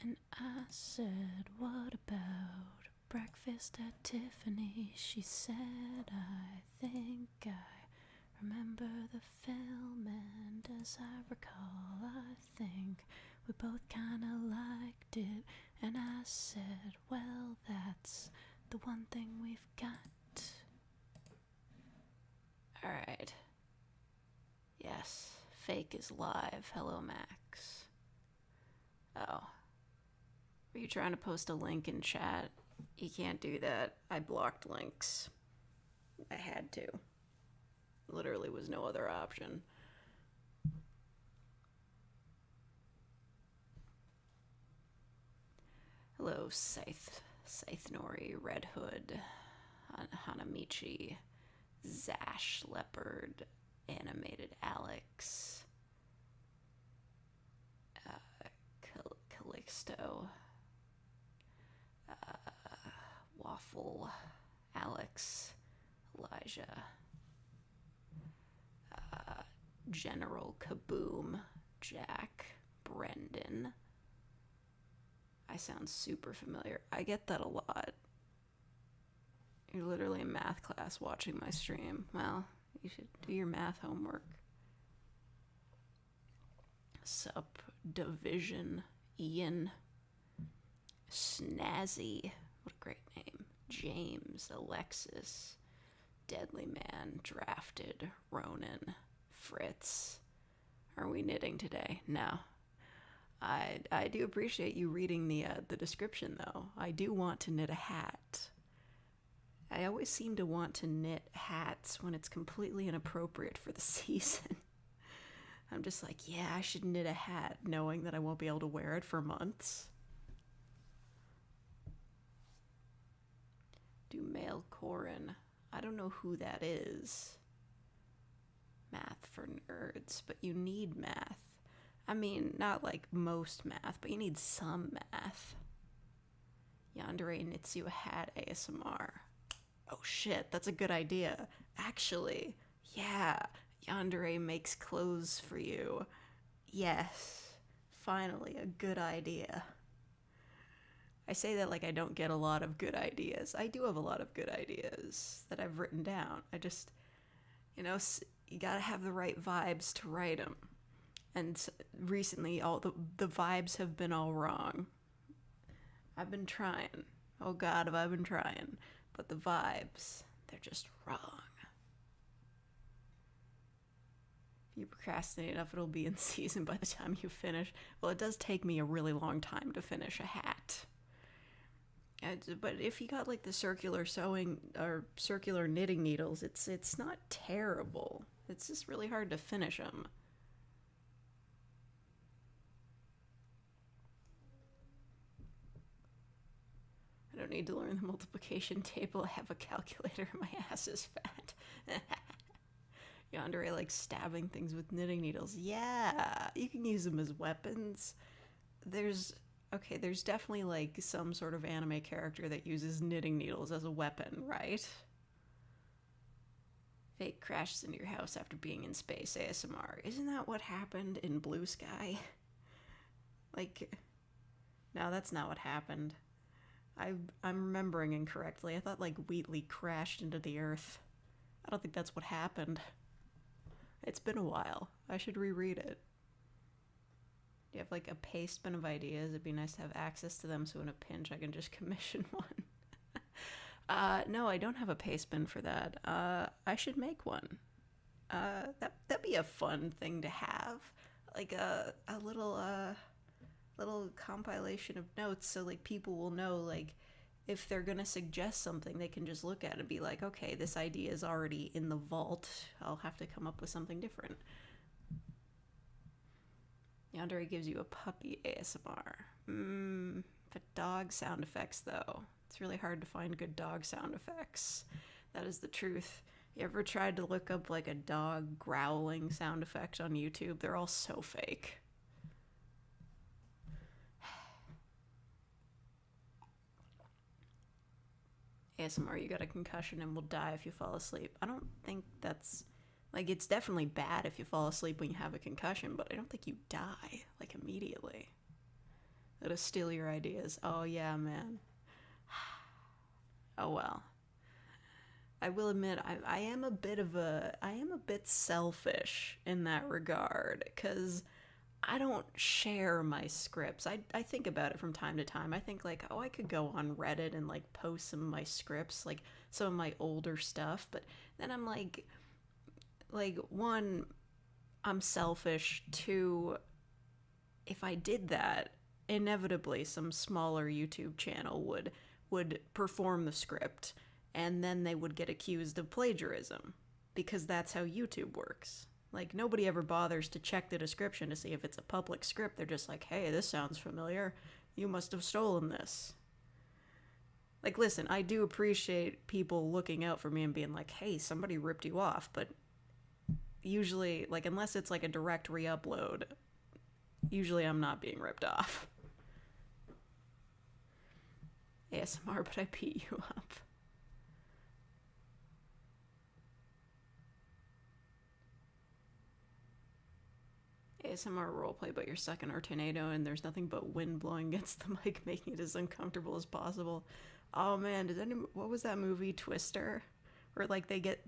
And I said, what about breakfast at Tiffany's? She said, I think I remember the film, and as I recall, I think we both kinda liked it. And I said, well, that's the one thing we've got. Alright. Yes, fake is live. Hello, Max. Oh. Were you trying to post a link in chat? You can't do that. I blocked links. I had to. Literally was no other option. Hello, Scythe Nori, Red Hood, Hanamichi, Zash, Leopard, Animated Alex, Calixto, Waffle, Alex, Elijah, General Kaboom, Jack, Brendan. I sound super familiar. I get that a lot. You're literally in math class watching my stream. Well, you should do your math homework. Sup, Division, Ian, Snazzy, what a great name, James, Alexis, Deadly Man, Drafted, Ronan, Fritz. Are we knitting today? No. I do appreciate you reading the description, though. I do want to knit a hat. I always seem to want to knit hats when it's completely inappropriate for the season. I'm just like, yeah, I should knit a hat, knowing that I won't be able to wear it for months. Do male Corin. I don't know who that is. Math for nerds, but you need math. I mean, not like most math, but you need some math. Yandere knits you a hat ASMR. Oh shit, that's a good idea. Actually, yeah, Yandere makes clothes for you. Yes, finally, a good idea. I say that like I don't get a lot of good ideas. I do have a lot of good ideas that I've written down. I just, you gotta have the right vibes to write them. And recently, all the vibes have been all wrong. I've been trying. Oh God, have I been trying. But the vibes, they're just wrong. If you procrastinate enough, it'll be in season by the time you finish. Well, it does take me a really long time to finish a hat. But if you got like the circular sewing or circular knitting needles, it's not terrible. It's just really hard to finish them. I don't need to learn the multiplication table. I have a calculator. My ass is fat. Yandere likes stabbing things with knitting needles. Yeah, you can use them as weapons. There's definitely like some sort of anime character that uses knitting needles as a weapon, right? Fate crashes into your house after being in space ASMR. Isn't that what happened in Blue Sky? Like, no, that's not what happened. I'm remembering incorrectly. I thought like Wheatley crashed into the earth. I don't think that's what happened. It's been a while. I should reread it. Do you have like a paste bin of ideas? It'd be nice to have access to them so in a pinch I can just commission one. No, I don't have a paste bin for that. I should make one. That'd be a fun thing to have. Like a little compilation of notes so like people will know like if they're gonna suggest something they can just look at it and be like, okay, this idea is already in the vault, I'll have to come up with something different. Yandere gives you a puppy ASMR. For dog sound effects though, it's really hard to find good dog sound effects. That is the truth. You ever tried to look up like a dog growling sound effect on YouTube? They're all so fake. ASMR, you got a concussion and will die if you fall asleep. I don't think that's, like, it's definitely bad if you fall asleep when you have a concussion, but I don't think you die, like, immediately. Let us steal your ideas. Oh, yeah, man. Oh, well. I will admit, I am a bit selfish in that regard, because I don't share my scripts. I think about it from time to time. I think, like, oh, I could go on Reddit and, like, post some of my scripts, like, some of my older stuff, but then I'm like, one, I'm selfish. Two, if I did that, inevitably some smaller YouTube channel would perform the script, and then they would get accused of plagiarism, because that's how YouTube works. Like, nobody ever bothers to check the description to see if it's a public script. They're just like, hey, this sounds familiar. You must have stolen this. Like, listen, I do appreciate people looking out for me and being like, hey, somebody ripped you off, but usually, like, unless it's like a direct re-upload, usually I'm not being ripped off. ASMR, but I beat you up. ASMR roleplay, but you're stuck in a tornado and there's nothing but wind blowing against the mic, making it as uncomfortable as possible. Oh man, what was that movie, Twister? Where, like, they get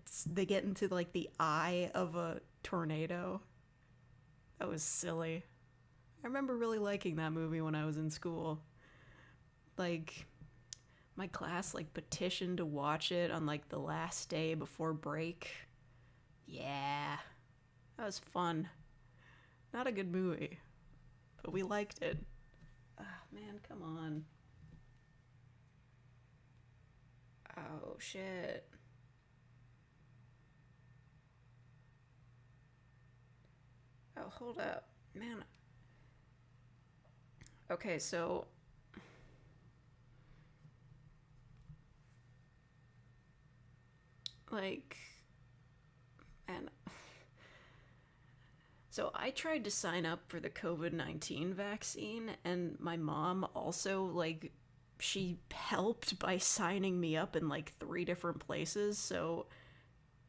into, like, the eye of a tornado. That was silly. I remember really liking that movie when I was in school. Like, my class, like, petitioned to watch it on, like, the last day before break. Yeah. That was fun. Not a good movie, but we liked it. Ah, man, come on. Oh, shit. Oh, hold up. Man. Okay, so... like... man... So I tried to sign up for the COVID-19 vaccine, and my mom also, like, she helped by signing me up in, like, 3 different places. So,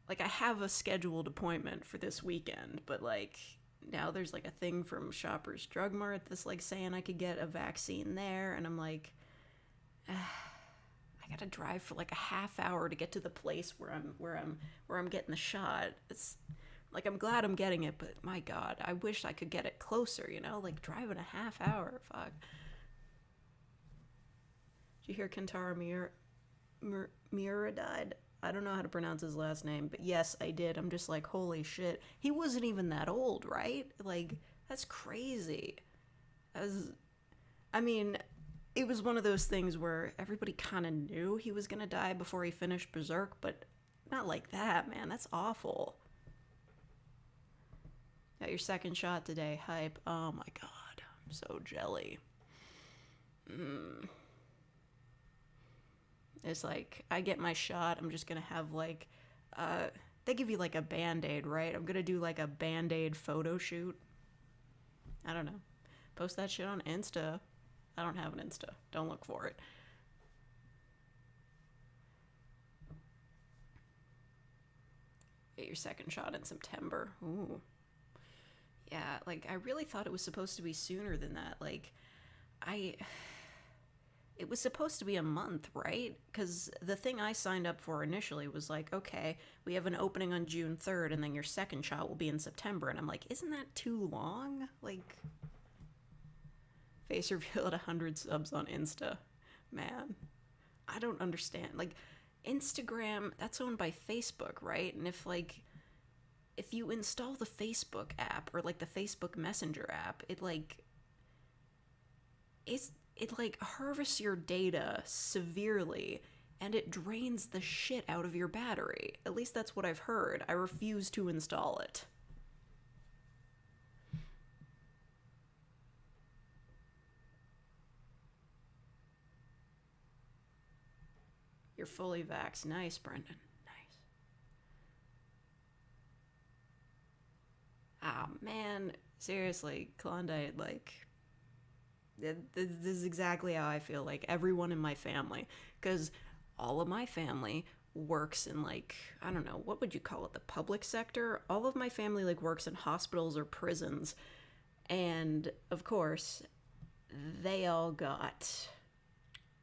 like, I have a scheduled appointment for this weekend, but, like, now there's, like, a thing from Shoppers Drug Mart that's, like, saying I could get a vaccine there, and I'm like, I gotta drive for, like, a half hour to get to the place where I'm getting the shot. It's... like, I'm glad I'm getting it, but my god, I wish I could get it closer, you know? Like, driving a half hour, fuck. Did you hear Kentaro Miura died? I don't know how to pronounce his last name, but yes, I did. I'm just like, holy shit. He wasn't even that old, right? Like, that's crazy. I mean, it was one of those things where everybody kind of knew he was gonna die before he finished Berserk, but not like that, man. That's awful. Got your second shot today. Hype. Oh my god. I'm so jelly. It's like, I get my shot, I'm just gonna have, like, they give you, like, a Band-Aid, right? I'm gonna do, like, a Band-Aid photo shoot. I don't know. Post that shit on Insta. I don't have an Insta. Don't look for it. Get your second shot in September. Ooh. Yeah, like, I really thought it was supposed to be sooner than that. Like, it was supposed to be a month, right? Because the thing I signed up for initially was like, okay, we have an opening on June 3rd, and then your second shot will be in September. And I'm like, isn't that too long? Like, face reveal at 100 subs on Insta. Man, I don't understand. Like, Instagram, that's owned by Facebook, right? And if you install the Facebook app or, like, the Facebook Messenger app, it harvests your data severely, and it drains the shit out of your battery. At least that's what I've heard. I refuse to install it. You're fully vaxxed. Nice, Brendan. Ah, man, seriously, Klondike, like, this is exactly how I feel, like, everyone in my family, because all of my family works in, like, I don't know, what would you call it, the public sector? All of my family, like, works in hospitals or prisons, and, of course, they all got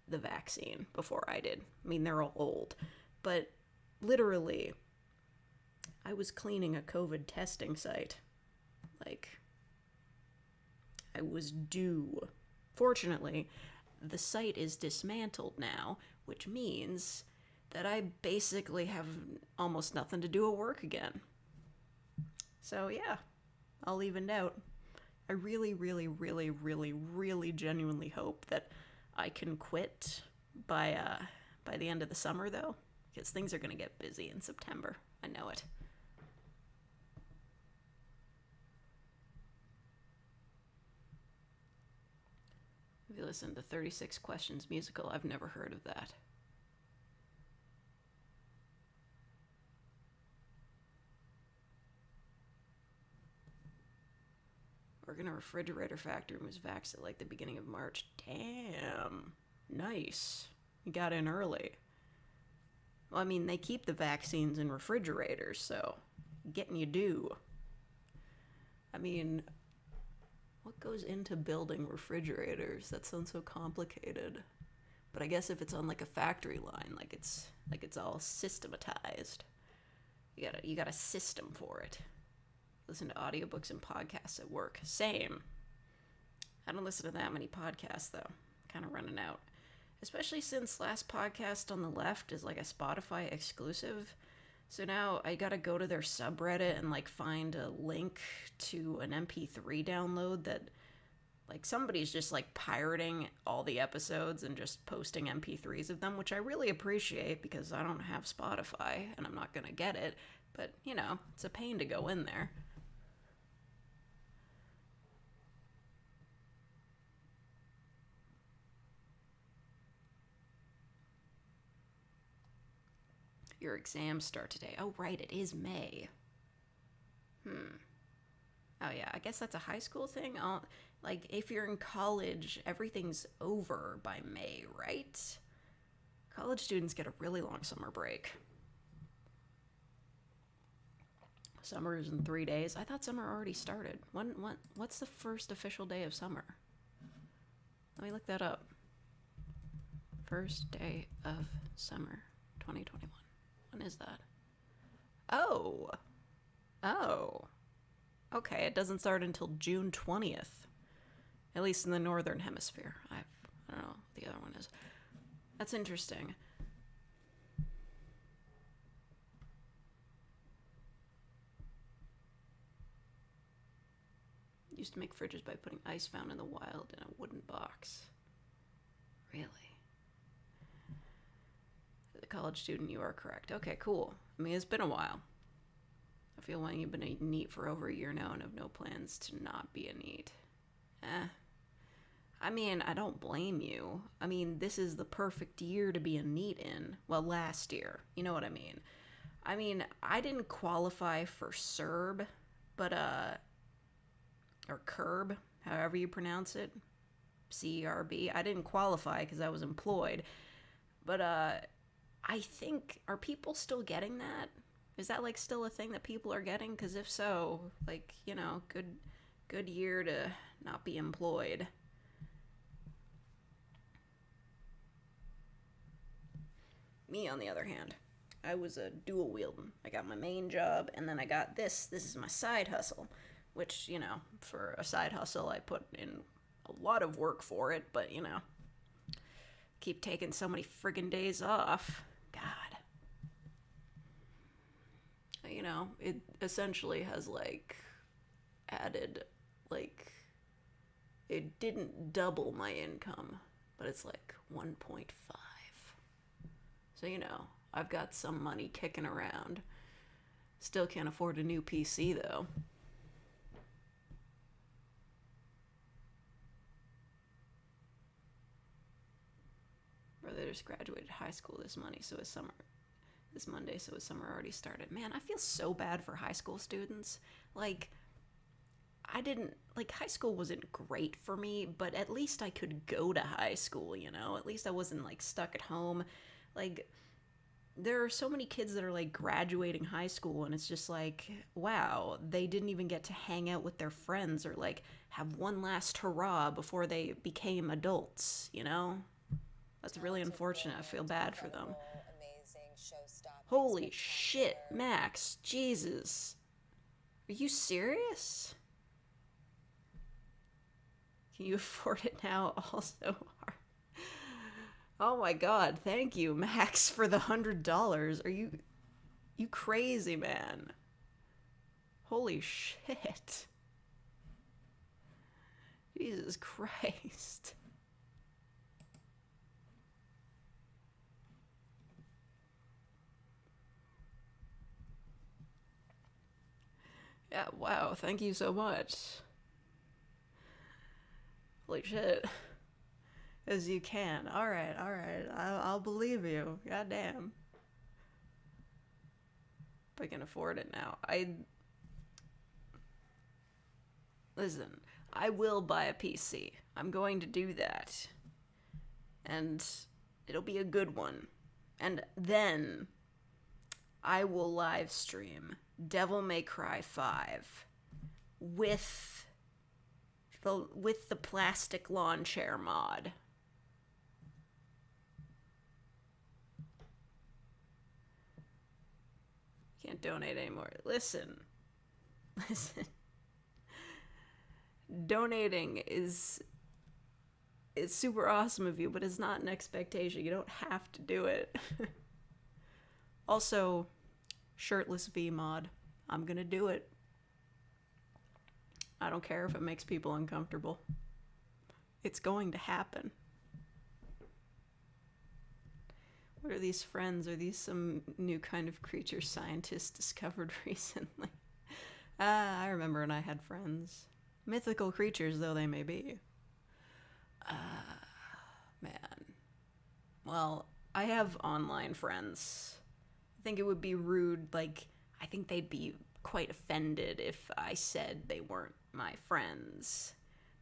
the vaccine before I did. I mean, they're all old. But literally, I was cleaning a COVID testing site. Like, I was due. Fortunately, the site is dismantled now, which means that I basically have almost nothing to do at work again. So yeah, I'll even out. I really, really, really, really, really genuinely hope that I can quit by the end of the summer, though, because things are going to get busy in September. I know it. Have you listened to 36 Questions musical? I've never heard of that. Work in a refrigerator factory and was vaxxed at like the beginning of March. Damn. Nice. You got in early. Well, I mean, they keep the vaccines in refrigerators, so getting you due. I mean, what goes into building refrigerators? That sounds so complicated. But I guess if it's on like a factory line, like it's all systematized. You got a system for it. Listen to audiobooks and podcasts at work. Same. I don't listen to that many podcasts, though. Kind of running out. Especially since last podcast on the left is like a Spotify exclusive. So now I gotta go to their subreddit and like find a link to an MP3 download that like somebody's just like pirating all the episodes and just posting MP3s of them, which I really appreciate because I don't have Spotify and I'm not gonna get it. But, you know, it's a pain to go in there. Your exams start today. Oh, right, it is May. Oh, yeah, I guess that's a high school thing. Like, if you're in college, everything's over by May, right? College students get a really long summer break. Summer is in 3 days. I thought summer already started. What's the first official day of summer? Let me look that up. First day of summer, 2021. When is that? Oh. Okay, it doesn't start until June 20th. At least in the northern hemisphere. I don't know what the other one is. That's interesting. Used to make fridges by putting ice found in the wild in a wooden box. Really? As a college student, you are correct. Okay, cool. I mean, it's been a while. I feel like you've been a NEET for over a year now and have no plans to not be a NEET. I mean, I don't blame you. I mean, this is the perfect year to be a NEET in. Well, last year. You know what I mean? I mean, I didn't qualify for CERB, but, or CURB, however you pronounce it. CERB. I didn't qualify because I was employed. But, I think, are people still getting that? Is that, like, still a thing that people are getting? Because if so, like, you know, good year to not be employed. Me, on the other hand, I was a dual wielding. I got my main job, and then I got this. This is my side hustle, which, you know, for a side hustle, I put in a lot of work for it, but, you know, keep taking so many friggin' days off. God. You know, it essentially has, like, added, like, it didn't double my income, but it's, like, 1.5. So, you know, I've got some money kicking around. Still can't afford a new PC, though. Brother just graduated high school this Monday, so his summer already started. Man, I feel so bad for high school students. Like, high school wasn't great for me, but at least I could go to high school, you know? At least I wasn't, like, stuck at home. Like, there are so many kids that are like graduating high school, and it's just like, wow, they didn't even get to hang out with their friends or like have one last hurrah before they became adults, you know? That's really unfortunate. I feel bad for them. Holy shit, Max. Jesus. Are you serious? Can you afford it now? Also, oh my god, thank you, Max, for the $100. Are you crazy, man? Holy shit. Jesus Christ. Yeah, wow, thank you so much. Holy shit. As you can. Alright. I'll believe you. Goddamn. If I can afford it now. Listen, I will buy a PC. I'm going to do that. And it'll be a good one. And then I will live stream Devil May Cry 5 with the plastic lawn chair mod. Can't donate anymore. Listen. Donating is super awesome of you, but it's not an expectation. You don't have to do it. Also, shirtless V mod. I'm gonna do it. I don't care if it makes people uncomfortable. It's going to happen. What are these friends? Are these some new kind of creature scientists discovered recently? I remember when I had friends. Mythical creatures, though they may be. Man. Well, I have online friends. I think it would be rude, like, I think they'd be quite offended if I said they weren't my friends.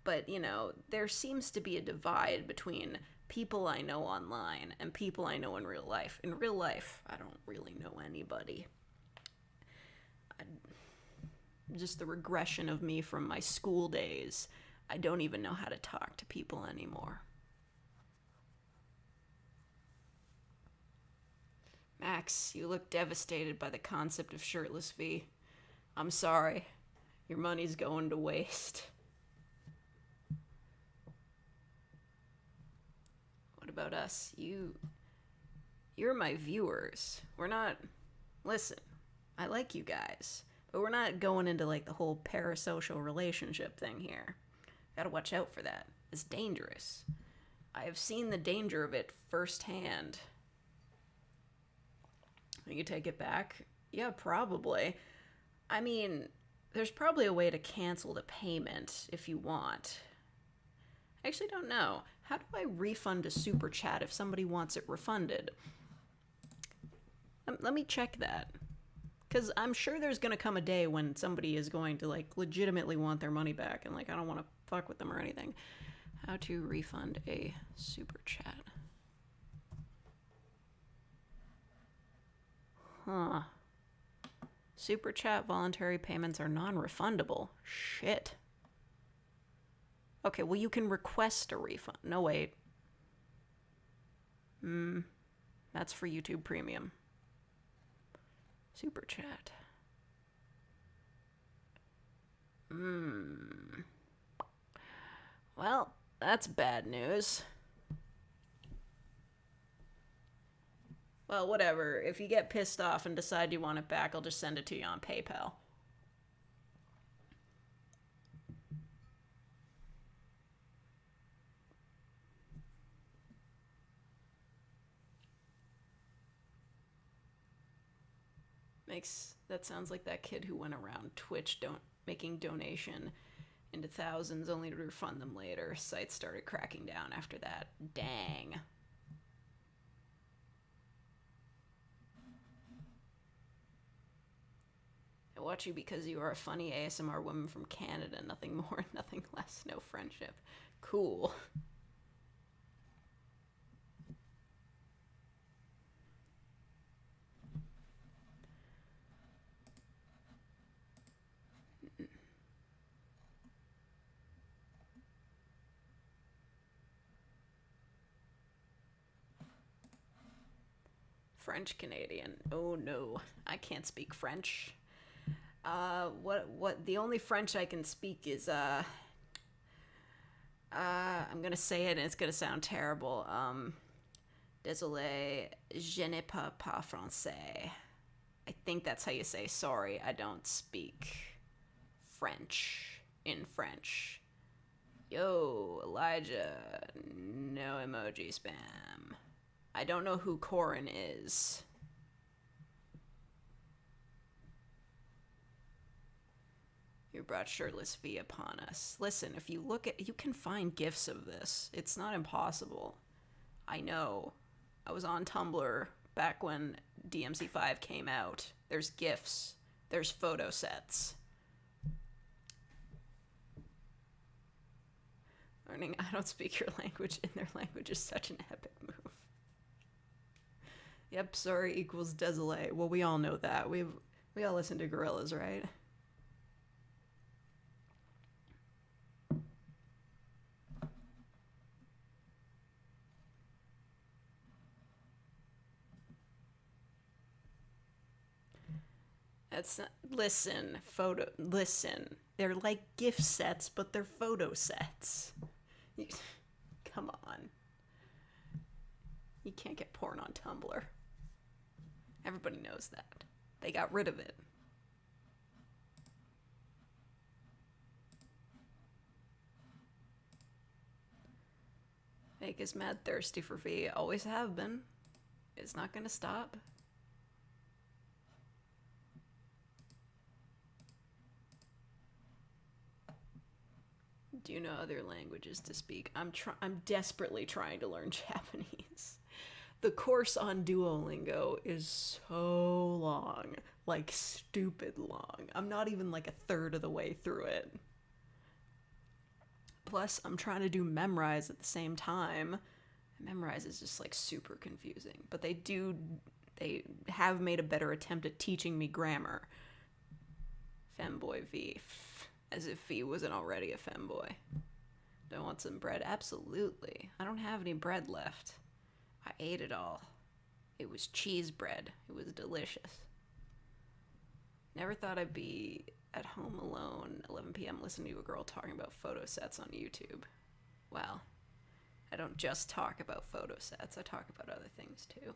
But, you know, there seems to be a divide between people I know online and people I know in real life. In real life, I don't really know anybody. Just the regression of me from my school days. I don't even know how to talk to people anymore. Max, you look devastated by the concept of shirtless V. I'm sorry. Your money's going to waste. What about us? You're my viewers. We're not... Listen, I like you guys, but we're not going into, like, the whole parasocial relationship thing here. Gotta watch out for that. It's dangerous. I have seen the danger of it firsthand. You take it back? Yeah, probably. I mean, there's probably a way to cancel the payment if you want. I actually don't know. How do I refund a super chat if somebody wants it refunded? Let me check that. Because I'm sure there's going to come a day when somebody is going to, like, legitimately want their money back. And, like, I don't want to fuck with them or anything. How to refund a super chat. Huh. Super chat voluntary payments are non-refundable. Shit. Okay, well, you can request a refund. No, wait. That's for YouTube Premium. Super chat. Well, that's bad news. Well, whatever. If you get pissed off and decide you want it back, I'll just send it to you on PayPal. That sounds like that kid who went around Twitch making donation into thousands only to refund them later. Sites started cracking down after that. Dang. I watch you because you are a funny ASMR woman from Canada. Nothing more, nothing less, no friendship. Cool. French Canadian. Oh no, I can't speak French. What the only French I can speak is I'm gonna say it and it's gonna sound terrible. Désolé, je ne parle pas français. I think that's how you say sorry, I don't speak French in French. Yo, Elijah, no emoji spam. I don't know who Corin is. You brought shirtless V upon us. Listen, if you look at, you can find GIFs of this. It's not impossible. I know. I was on Tumblr back when DMC5 came out. There's GIFs. There's photo sets. Learning I don't speak your language in their language is such an epic move. Yep, sorry equals désolé. Well, we all know that. We all listen to Gorillaz, right? That's not, listen. They're like gift sets, but they're photo sets. Come on. You can't get porn on Tumblr. Everybody knows that. They got rid of it. Make us mad thirsty for V. Always have been. It's not gonna stop. Do you know other languages to speak? I'm desperately trying to learn Japanese. The course on Duolingo is so long, like stupid long. I'm not even like a third of the way through it. Plus, I'm trying to do Memrise at the same time. Memrise is just like super confusing, but they have made a better attempt at teaching me grammar. Femboy V. As if V wasn't already a femboy. Do I want some bread? Absolutely. I don't have any bread left. I ate it all. It was cheese bread. It was delicious. Never thought I'd be at home alone, 11 p.m. listening to a girl talking about photo sets on YouTube. Well, I don't just talk about photo sets. I talk about other things too.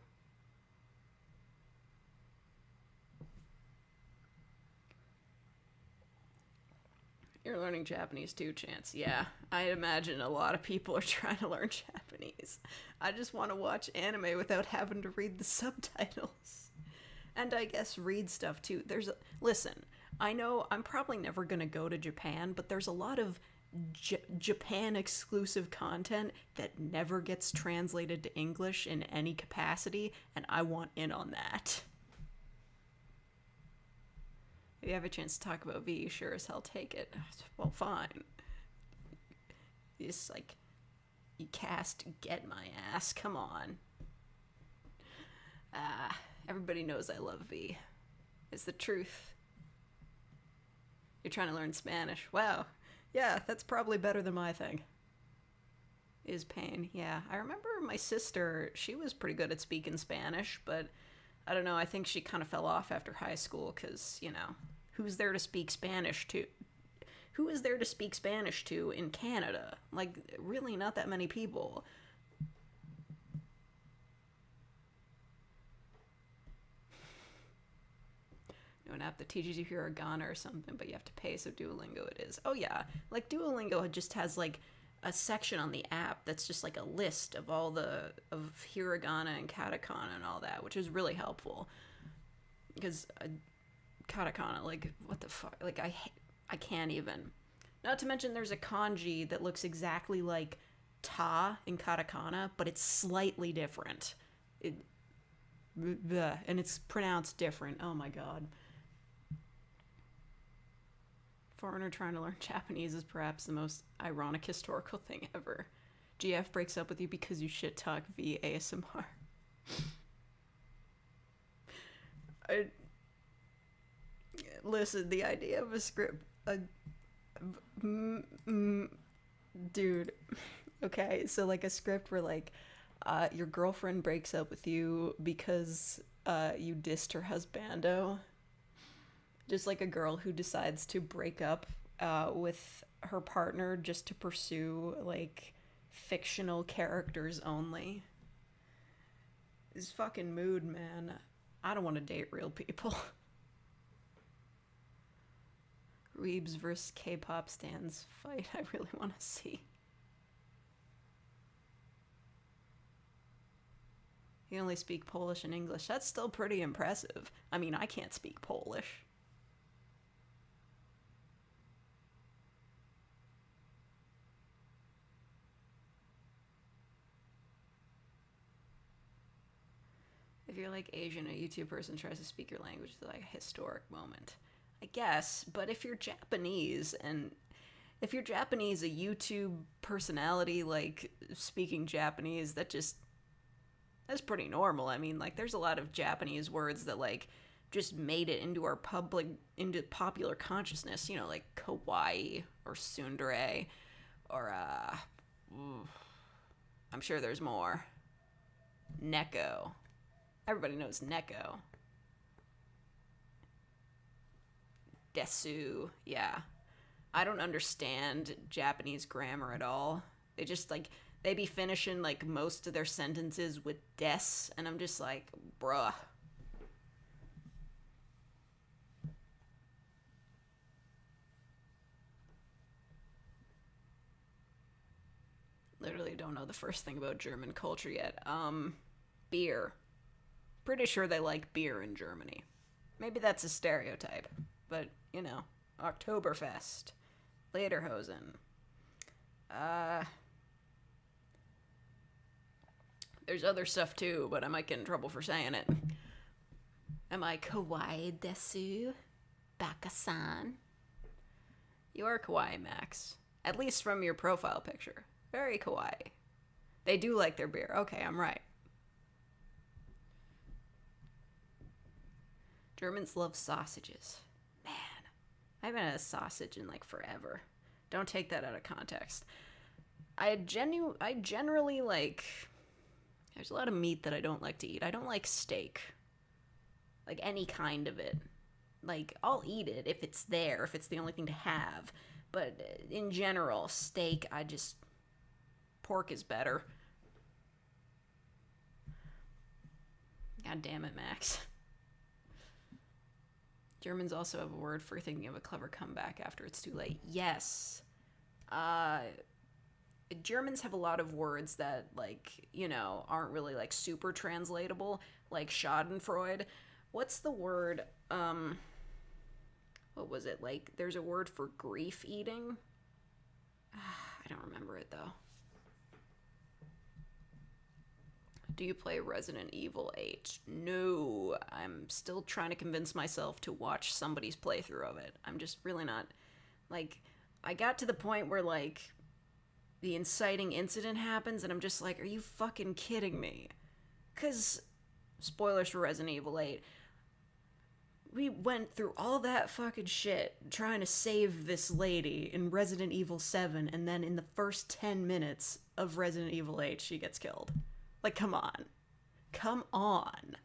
You're learning Japanese too, Chance. Yeah, I imagine a lot of people are trying to learn Japanese. I just want to watch anime without having to read the subtitles. And I guess read stuff too. Listen, I know I'm probably never going to go to Japan, but there's a lot of Japan exclusive content that never gets translated to English in any capacity, and I want in on that. If you have a chance to talk about V, you sure as hell take it. Well, fine. It's like, you cast Get My Ass, come on. Everybody knows I love V. It's the truth. You're trying to learn Spanish. Wow. Yeah, that's probably better than my thing. Is pain. Yeah, I remember my sister, she was pretty good at speaking Spanish, but I don't know, I think she kind of fell off after high school because, you know, who's there to speak Spanish to? Who is there to speak Spanish to in Canada? Like, really not that many people. You know, an app that teaches you hiragana or something, but you have to pay, so Duolingo it is. Oh yeah, like Duolingo just has like a section on the app that's just like a list of all of hiragana and katakana and all that, which is really helpful. Because katakana, like, what the fuck? Like, I can't even. Not to mention there's a kanji that looks exactly like ta in katakana, but it's slightly different. And it's pronounced different. Oh my god. Foreigner trying to learn Japanese is perhaps the most ironic historical thing ever. GF breaks up with you because you shit talk via ASMR. Listen, the idea of a script, dude. Okay, so like a script where like Your girlfriend breaks up with you because you dissed her husbando. Just like a girl who decides to break up with her partner just to pursue, like, fictional characters only. This fucking mood, man. I don't want to date real people. Weebs versus K-pop stans fight I really want to see. You only speak Polish and English. That's still pretty impressive. I mean, I can't speak Polish. If you're like Asian, a YouTube person tries to speak your language, it's like a historic moment. I guess, but if you're Japanese, and if you're Japanese, a YouTube personality, like, speaking Japanese, that's pretty normal. I mean, like, there's a lot of Japanese words that, like, just made it into into popular consciousness, you know, like kawaii or tsundere, or, I'm sure there's more. Neko. Everybody knows Neko. Desu, yeah. I don't understand Japanese grammar at all. They just, like, they be finishing, like, most of their sentences with des, and I'm just like, bruh. Literally don't know the first thing about German culture yet. Beer. Pretty sure they like beer in Germany. Maybe that's a stereotype, but, you know, Oktoberfest, Lederhosen. There's other stuff too, but I might get in trouble for saying it. Am I kawaii desu? Baka-san? You are kawaii, Max. At least from your profile picture. Very kawaii. They do like their beer. Okay, I'm right. Germans love sausages. Man, I haven't had a sausage in, like, forever. Don't take that out of context. I generally, like, there's a lot of meat that I don't like to eat. I don't like steak. Like, any kind of it. Like, I'll eat it if it's there, if it's the only thing to have. But in general, steak, pork is better. God damn it, Max. Germans also have a word for thinking of a clever comeback after it's too late. Yes. Germans have a lot of words that, like, you know, aren't really, like, super translatable, like schadenfreude. What's the word, what was it? Like, there's a word for grief eating. I don't remember it, though. Do you play Resident Evil 8? No. I'm still trying to convince myself to watch somebody's playthrough of it. I'm just really not... Like, I got to the point where, like, the inciting incident happens, and I'm just like, are you fucking kidding me? Because, spoilers for Resident Evil 8, we went through all that fucking shit trying to save this lady in Resident Evil 7, and then in the first 10 minutes of Resident Evil 8, she gets killed. Like, come on. Come on.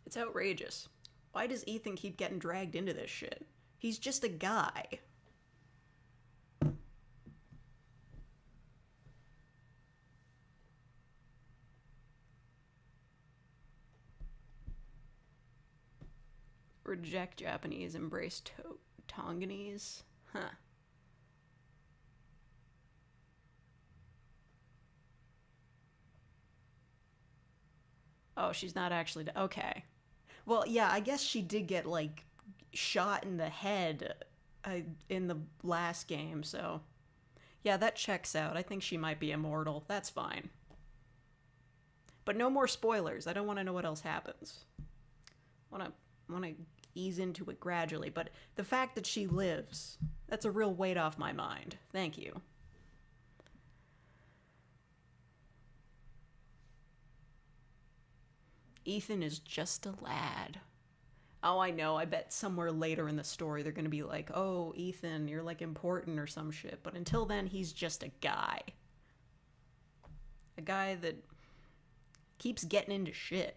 It's outrageous. Why does Ethan keep getting dragged into this shit? He's just a guy. Reject Japanese, embrace Tonganese? Huh. Oh, she's not actually... Okay. Well, yeah, I guess she did get, like, shot in the head in the last game, so... Yeah, that checks out. I think she might be immortal. That's fine. But no more spoilers. I don't want to know what else happens. I want to ease into it gradually, but the fact that she lives, that's a real weight off my mind. Thank you. Ethan is just a lad. Oh, I know. I bet somewhere later in the story they're going to be like, oh, Ethan, you're like important or some shit. But until then, he's just a guy. A guy that keeps getting into shit.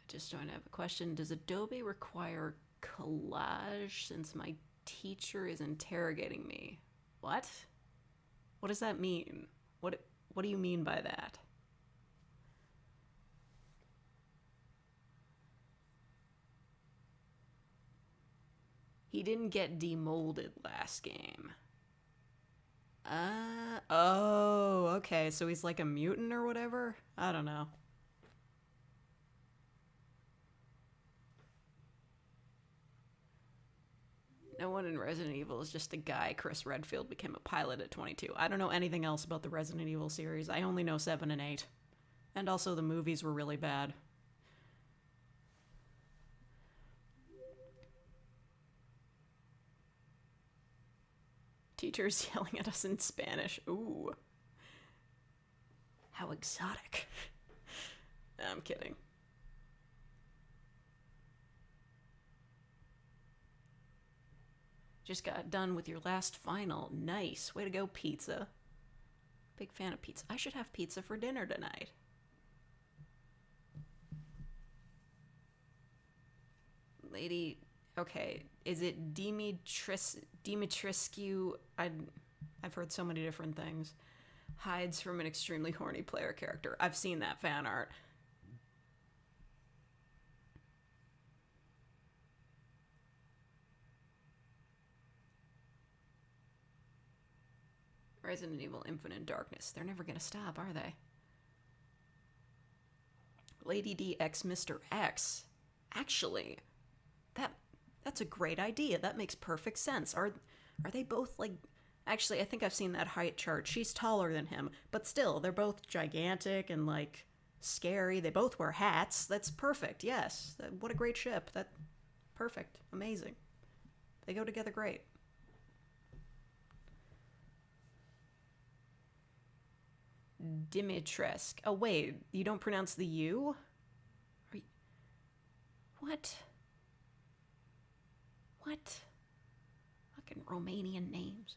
Just don't have a question. Does Adobe require collage since my teacher is interrogating me? What? What does that mean? What do you mean by that? He didn't get demolded last game. Oh, okay. So he's like a mutant or whatever? I don't know. No one in Resident Evil is just a guy. Chris Redfield became a pilot at 22. I don't know anything else about the Resident Evil series. I only know 7 and 8. And also the movies were really bad. Teachers yelling at us in Spanish. Ooh. How exotic. I'm kidding. Just got done with your last final. Nice. Way to go, pizza. Big fan of pizza. I should have pizza for dinner tonight. Lady, okay, is it Dimitrescu? I've heard so many different things. Hides from an extremely horny player character. I've seen that fan art. Resident Evil Infinite Darkness. They're never gonna stop, are they? Lady D X Mr. X. Actually, that's a great idea. That makes perfect sense. Are they both like... Actually, I think I've seen that height chart. She's taller than him, but still, they're both gigantic and like scary. They both wear hats. That's perfect. Yes. What a great ship. That perfect. Amazing. They go together great. Dimitrescu. Oh wait, you don't pronounce the U? What? What? Fucking Romanian names.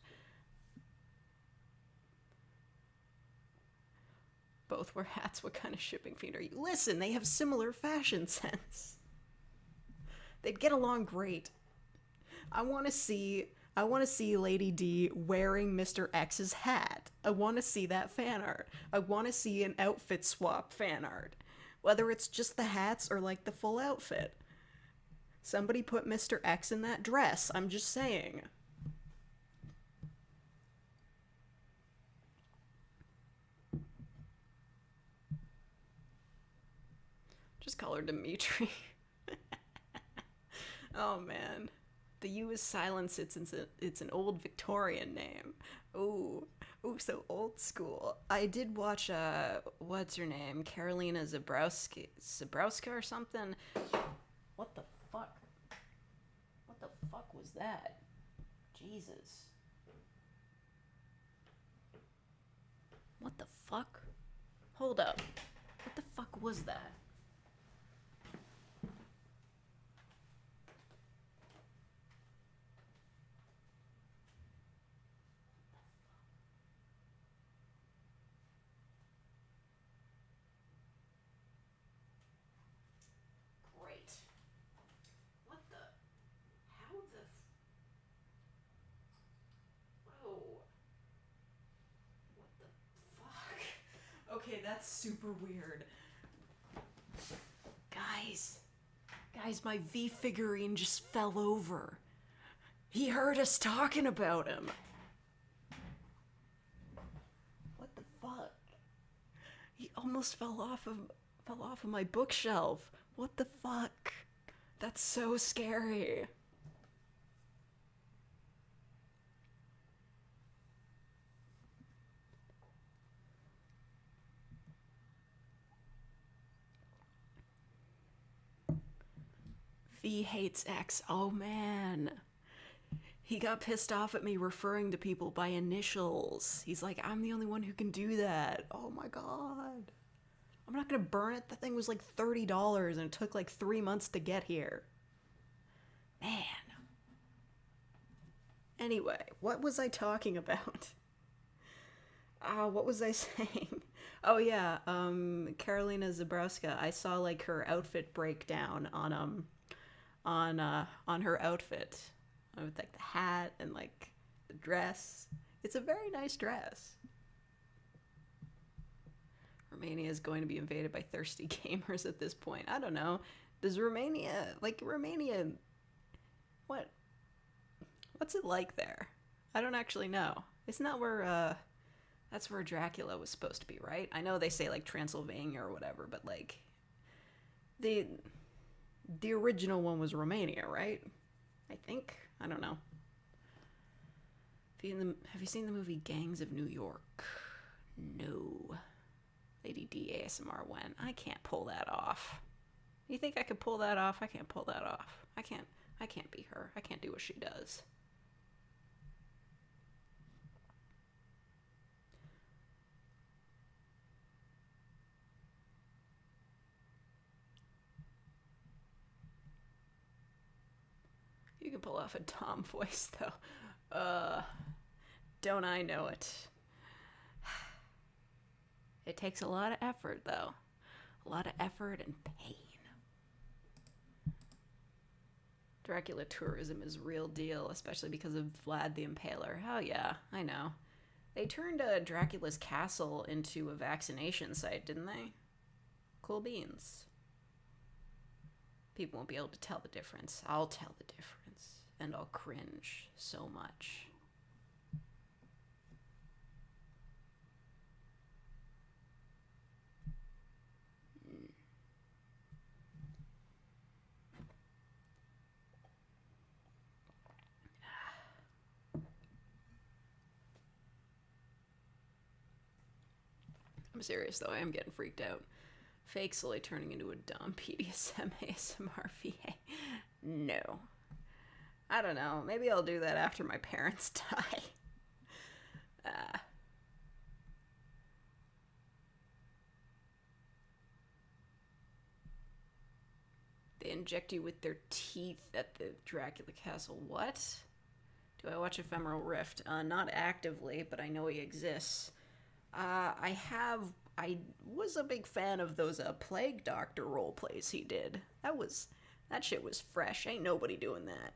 Both wear hats. What kind of shipping fiend are you? Listen, they have similar fashion sense. They'd get along great. I want to see Lady D wearing Mr. X's hat. I want to see that fan art. I want to see an outfit swap fan art. Whether it's just the hats or like the full outfit. Somebody put Mr. X in that dress. I'm just saying. Just call her Dimitri. Oh man. The U is silence. It's an old Victorian name. Ooh, so old school. I did watch what's her name? Karolina Zabrowska or something. What the fuck? What the fuck was that? Jesus. What the fuck? Hold up. What the fuck was that? Okay, that's super weird. Guys, my V figurine just fell over. He heard us talking about him. What the fuck? He almost fell off of my bookshelf. What the fuck? That's so scary. V hates X. Oh man. He got pissed off at me referring to people by initials. He's like, I'm the only one who can do that. Oh my god. I'm not gonna burn it. That thing was like $30 and it took like 3 months to get here. Man. Anyway, what was I talking about? What was I saying? Oh yeah, Carolina Zabrowska. I saw like her outfit breakdown on her outfit with like the hat and like the dress. It's a very nice dress. Romania is going to be invaded by thirsty gamers at this point. I don't know. Does Romania what's it like there? I don't actually know. Isn't that where that's where Dracula was supposed to be, right? I know they say like Transylvania or whatever, but like the original one was Romania, right? I think. I don't know. Have you seen the movie Gangs of New York? No. Lady D ASMR when I can't pull that off. You think I could pull that off? I can't pull that off. I can't be her. I can't do what she does. You can pull off a Tom voice though. Don't I know it? It takes a lot of effort, though. A lot of effort and pain. Dracula tourism is real deal, especially because of Vlad the Impaler. Hell yeah, I know. They turned Dracula's castle into a vaccination site, didn't they? Cool beans. People won't be able to tell the difference. I'll tell the difference. And I'll cringe so much. I'm serious though, I am getting freaked out. Fake slowly turning into a dumb BDSM ASMR VA. No. I don't know. Maybe I'll do that after my parents die. They inject you with their teeth at the Dracula castle. What? Do I watch Ephemeral Rift? Not actively, but I know he exists. I was a big fan of those Plague Doctor role plays he did. That shit was fresh. Ain't nobody doing that.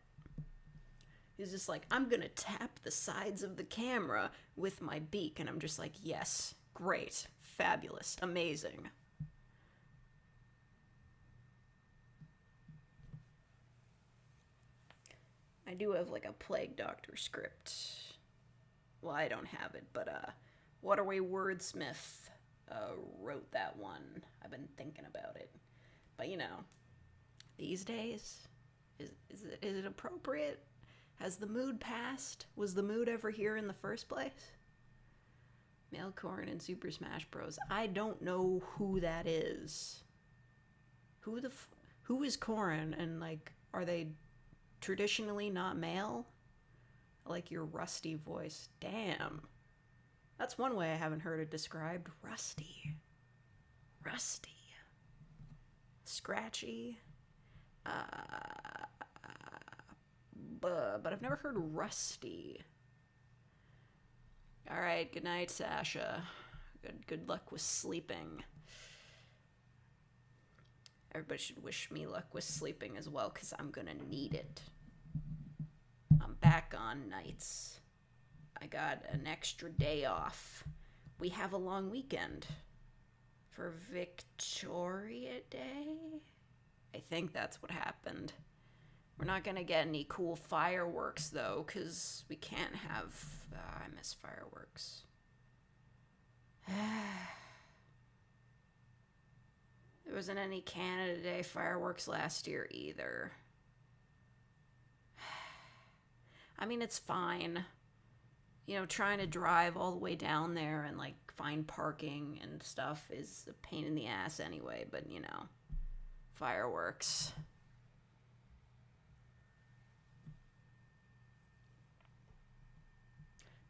He's just like, I'm gonna tap the sides of the camera with my beak, and I'm just like, yes, great, fabulous, amazing. I do have like a Plague Doctor script. Well, I don't have it, but Waterway Wordsmith wrote that one. I've been thinking about it. But you know, these days, is it appropriate? Has the mood passed? Was the mood ever here in the first place? Male Corrin in Super Smash Bros. I don't know who that is. Who is Corrin, and like, are they traditionally not male? I like your rusty voice. Damn. That's one way I haven't heard it described. Rusty. Rusty. Scratchy. But I've never heard rusty. Alright, good night, Sasha. Good luck with sleeping. Everybody should wish me luck with sleeping as well, because I'm gonna need it. I'm back on nights. I got an extra day off. We have a long weekend for Victoria Day. I think that's what happened. We're not gonna get any cool fireworks though, because we can't have... I miss fireworks. There wasn't any Canada Day fireworks last year either. I mean, it's fine. You know, trying to drive all the way down there and like find parking and stuff is a pain in the ass anyway, but you know, fireworks.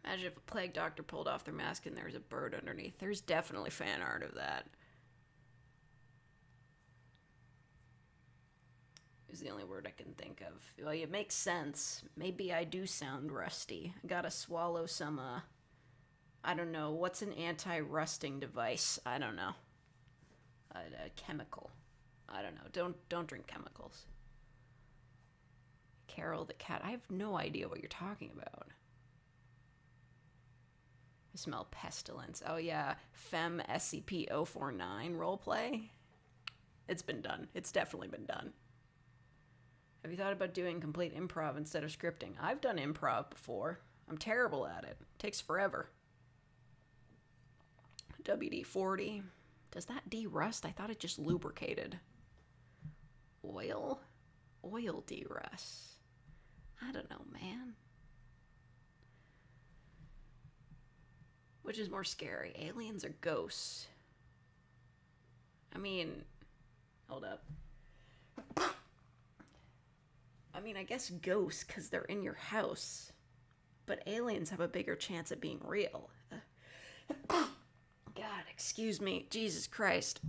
Imagine if a plague doctor pulled off their mask and there was a bird underneath. There's definitely fan art of that. is the only word I can think of. Well, it makes sense. Maybe I do sound rusty. I gotta swallow some, I don't know, what's an anti-rusting device? I don't know. A chemical. I don't know. Don't drink chemicals. Carol the cat. I have no idea what you're talking about. I smell pestilence. Oh yeah, Fem SCP-049 roleplay. It's been done. It's definitely been done. Have you thought about doing complete improv instead of scripting? I've done improv before. I'm terrible at it. It takes forever. WD-40. Does that de-rust? I thought it just lubricated. Oil? Oil de-rust. I don't know, man. Which is more scary, aliens or ghosts? I mean, hold up. I mean, I guess ghosts because they're in your house. But aliens have a bigger chance at being real. God, excuse me. Jesus Christ.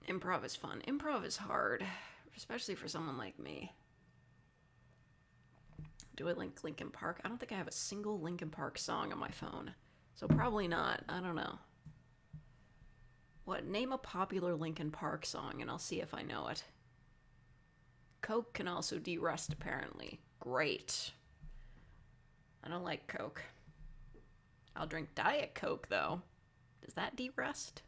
Improv is fun. Improv is hard, especially for someone like me. Do I link Linkin Park? I don't think I have a single Linkin Park song on my phone. So probably not. I don't know. What? Name a popular Linkin Park song and I'll see if I know it. Coke can also de-rust, apparently. Great. I don't like Coke. I'll drink Diet Coke, though. Does that de-rust?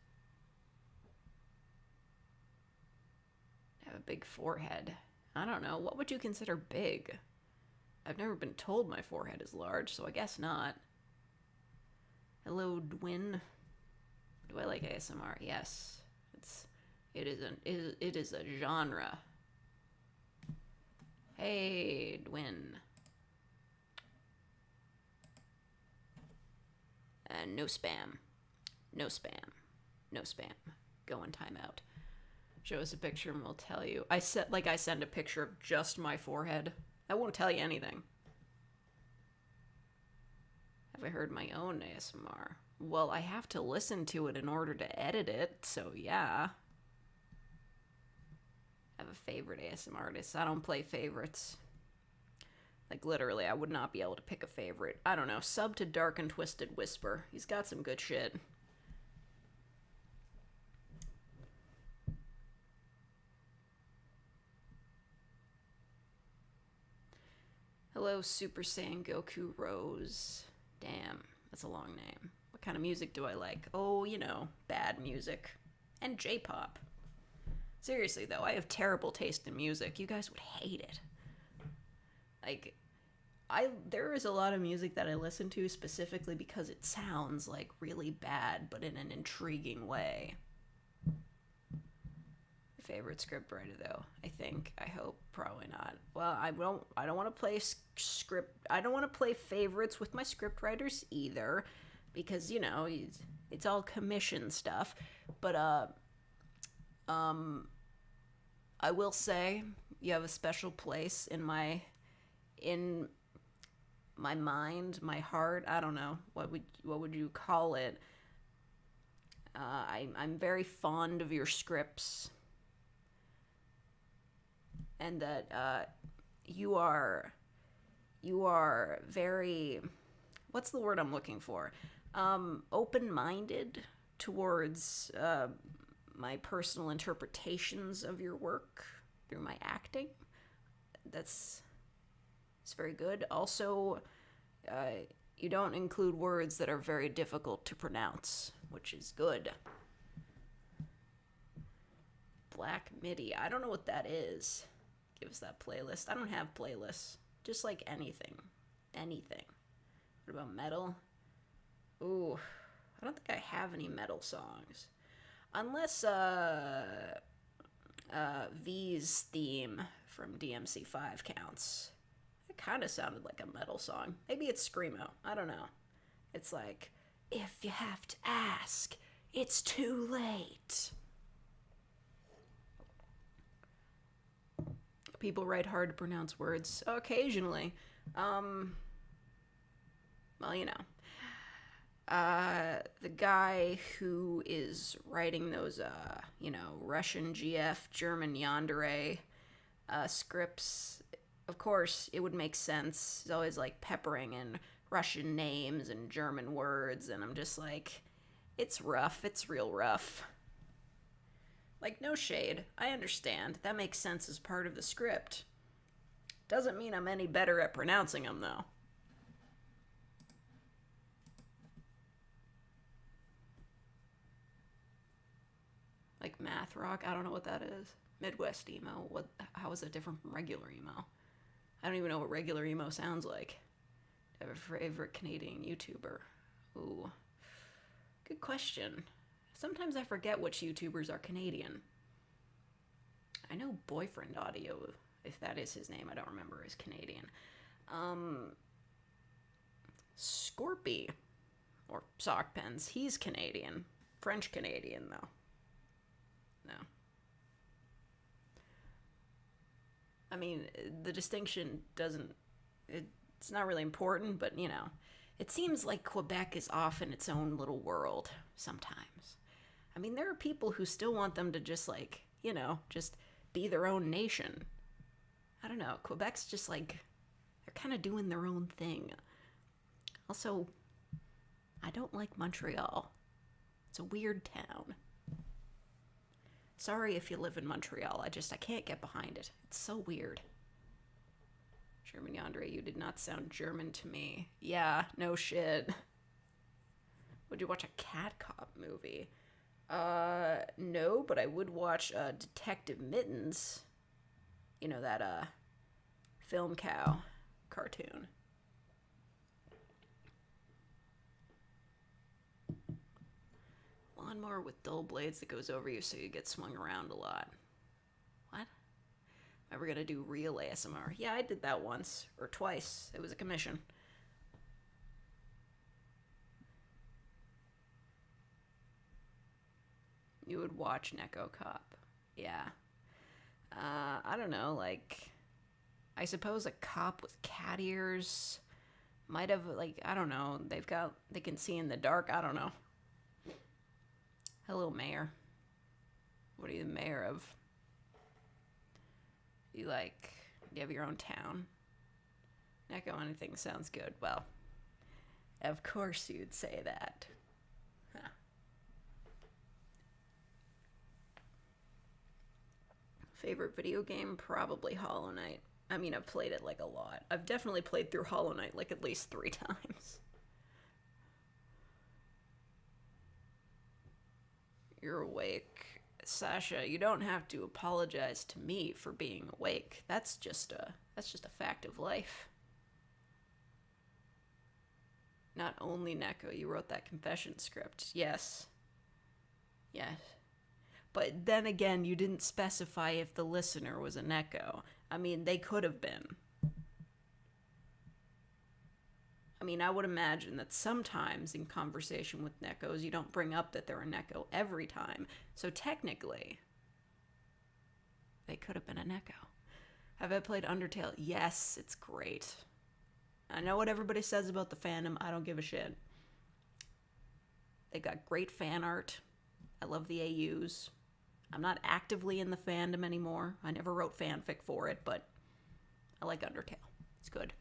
I have a big forehead. I don't know. What would you consider big? I've never been told my forehead is large, so I guess not. Hello, Dwin. Do I like ASMR? Yes. It is a genre. Hey, Dwin. No spam. No spam. No spam. Go in timeout. Show us a picture and we'll tell you. I send a picture of just my forehead. That won't tell you anything. Have I heard my own ASMR? Well, I have to listen to it in order to edit it, so yeah. I have a favorite ASMR artist. I don't play favorites. Like, literally, I would not be able to pick a favorite. I don't know. Sub to Dark and Twisted Whisper. He's got some good shit. Hello, Super Saiyan Goku Rose. Damn, that's a long name. What kind of music do I like? Oh, you know, bad music. And J-pop. Seriously, though, I have terrible taste in music. You guys would hate it. Like, there is a lot of music that I listen to specifically because it sounds, like, really bad, but in an intriguing way. Favorite scriptwriter, though, I hope, probably not. Well, I don't want to play I don't want to play favorites with my scriptwriters either, because, you know, it's all commission stuff, but, I will say, you have a special place in my mind, my heart. I don't know, what would you call it? I'm very fond of your scripts. And that you are very, what's the word I'm looking for? Open-minded towards my personal interpretations of your work through my acting. It's very good. Also, you don't include words that are very difficult to pronounce, which is good. Black MIDI. I don't know what that is. Give us that playlist. I don't have playlists. Just like anything. Anything. What about metal? Ooh. I don't think I have any metal songs. Unless, V's theme from DMC5 counts. It kind of sounded like a metal song. Maybe it's Screamo. I don't know. It's like, if you have to ask, it's too late. People write hard to pronounce words occasionally. Well, you know. The guy who is writing those, Russian GF, German Yandere, Scripts, of course, it would make sense. It's always like peppering in Russian names and German words, and I'm just like, it's rough. It's real rough. Like, no shade. I understand. That makes sense as part of the script. Doesn't mean I'm any better at pronouncing them, though. Like math rock? I don't know what that is. Midwest emo? How is it different from regular emo? I don't even know what regular emo sounds like. I have a favorite Canadian YouTuber. Ooh. Good question. Sometimes I forget which YouTubers are Canadian. I know Boyfriend Audio, if that is his name, I don't remember, is Canadian. Scorpy, or Sock Pens, he's Canadian. French Canadian, though. No. I mean, the distinction doesn't... It's not really important, but, you know, it seems like Quebec is off in its own little world sometimes. I mean, there are people who still want them to just, like, you know, just be their own nation. I don't know. Quebec's just, like, they're kind of doing their own thing. Also, I don't like Montreal. It's a weird town. Sorry if you live in Montreal. I can't get behind it. It's so weird. German Yandere, you did not sound German to me. Yeah, no shit. Would you watch a Cat Cop movie? No, but I would watch Detective Mittens. You know, that Film Cow cartoon. Lawnmower with dull blades that goes over you so you get swung around a lot. What? Am I ever gonna do real ASMR? Yeah, I did that once. Or twice. It was a commission. You would watch Neko Cop. Yeah. I don't know, like... I suppose a cop with cat ears might have, like, I don't know. They can see in the dark. I don't know. Hello, Mayor. What are you the mayor of? Do you have your own town? Neko, anything sounds good. Well, of course you'd say that. Huh. Favorite video game? Probably Hollow Knight. I mean, I've played it, like, a lot. I've definitely played through Hollow Knight, like, at least 3 times. You're awake. Sasha, you don't have to apologize to me for being awake. That's just a fact of life. Not only Neko, you wrote that confession script. Yes. Yes. But then again, you didn't specify if the listener was a Neko. I mean, they could have been. I mean, I would imagine that sometimes in conversation with Nekos, you don't bring up that they're a Neko every time. So technically, they could have been a Neko. Have I played Undertale? Yes, it's great. I know what everybody says about the fandom. I don't give a shit. They got great fan art. I love the AUs. I'm not actively in the fandom anymore. I never wrote fanfic for it, but I like Undertale. It's good.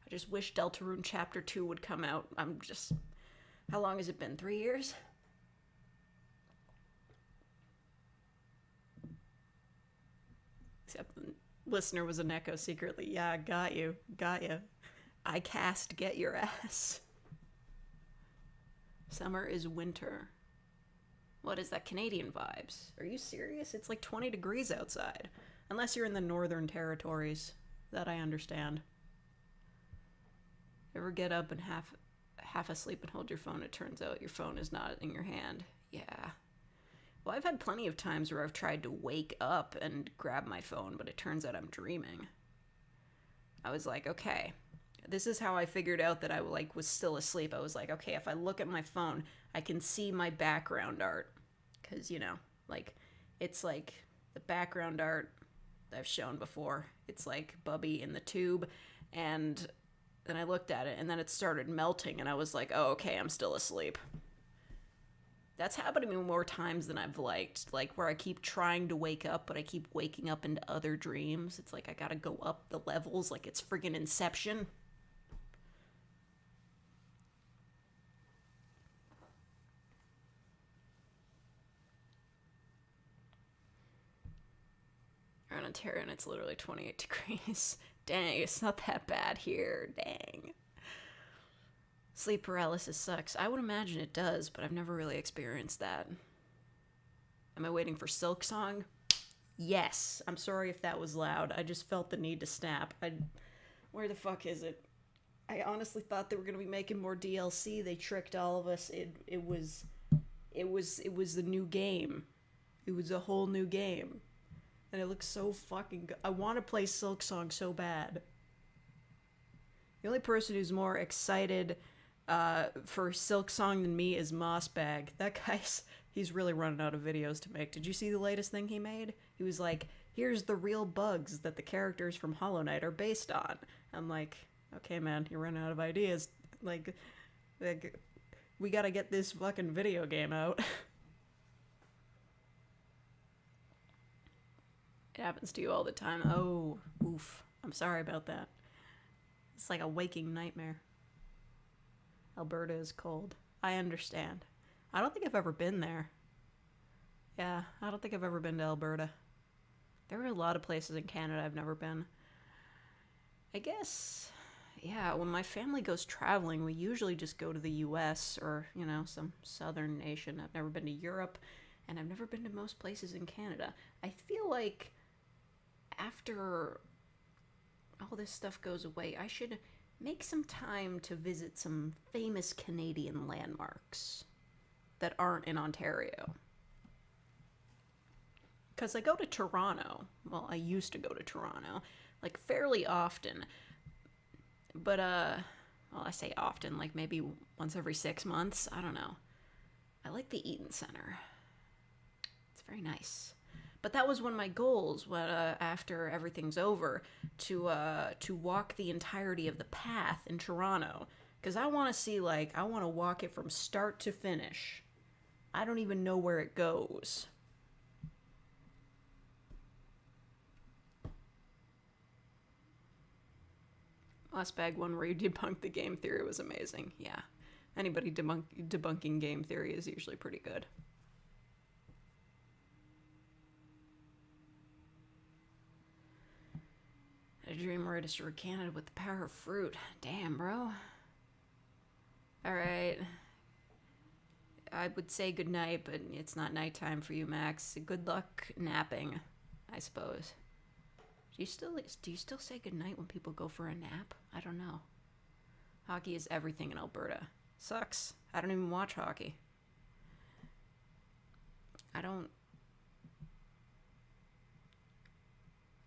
I just wish Deltarune Chapter 2 would come out. How long has it been? 3 years? Except the listener was a Neko secretly. Yeah, got you. I cast Get Your Ass. Summer is winter. What is that? Canadian vibes? Are you serious? It's like 20 degrees outside. Unless you're in the Northern Territories. That I understand. Ever get up and half asleep and hold your phone? It turns out your phone is not in your hand. Yeah. Well, I've had plenty of times where I've tried to wake up and grab my phone, but it turns out I'm dreaming. I was like, okay. This is how I figured out that I was still asleep. I was like, okay, if I look at my phone, I can see my background art. Because, it's like the background art that I've shown before. It's like Bubby in the tube. And then I looked at it, and then it started melting, and I was like, oh, okay, I'm still asleep. That's happened to me more times than I've liked. Like, where I keep trying to wake up, but I keep waking up into other dreams. It's like I gotta go up the levels like it's friggin' Inception. We're in Ontario and it's literally 28 degrees. Dang, it's not that bad here. Dang. Sleep paralysis sucks. I would imagine it does, but I've never really experienced that. Am I waiting for Silk Song? Yes. I'm sorry if that was loud. I just felt the need to snap. Where the fuck is it? I honestly thought they were gonna be making more DLC. They tricked all of us. It was the new game. It was a whole new game. And it looks so fucking good. I want to play Silk Song so bad. The only person who's more excited for Silk Song than me is Mossbag. That he's really running out of videos to make. Did you see the latest thing he made? He was like, here's the real bugs that the characters from Hollow Knight are based on. I'm like, okay, man, you're running out of ideas. Like we gotta get this fucking video game out. It happens to you all the time. Oh, oof. I'm sorry about that. It's like a waking nightmare. Alberta is cold. I understand. I don't think I've ever been there. Yeah, I don't think I've ever been to Alberta. There are a lot of places in Canada I've never been. I guess, yeah, when my family goes traveling, we usually just go to the US or, you know, some southern nation. I've never been to Europe, and I've never been to most places in Canada. I feel like after all this stuff goes away, I should make some time to visit some famous Canadian landmarks that aren't in Ontario. Because I go to Toronto. Well, I used to go to Toronto, like, fairly often. But, well, I say often, like maybe once every 6 months. I don't know. I like the Eaton Center. It's very nice. But that was one of my goals when, after everything's over, to walk the entirety of the path in Toronto. Because I want to see, like, I want to walk it from start to finish. I don't even know where it goes. Last bag one where you debunked the game theory was amazing. Yeah. Anybody debunking game theory is usually pretty good. A dream where I destroyed Canada with the power of fruit. Damn, bro. Alright. I would say goodnight, but it's not nighttime for you, Max. Good luck napping, I suppose. Do you still say goodnight when people go for a nap? I don't know. Hockey is everything in Alberta. Sucks. I don't even watch hockey.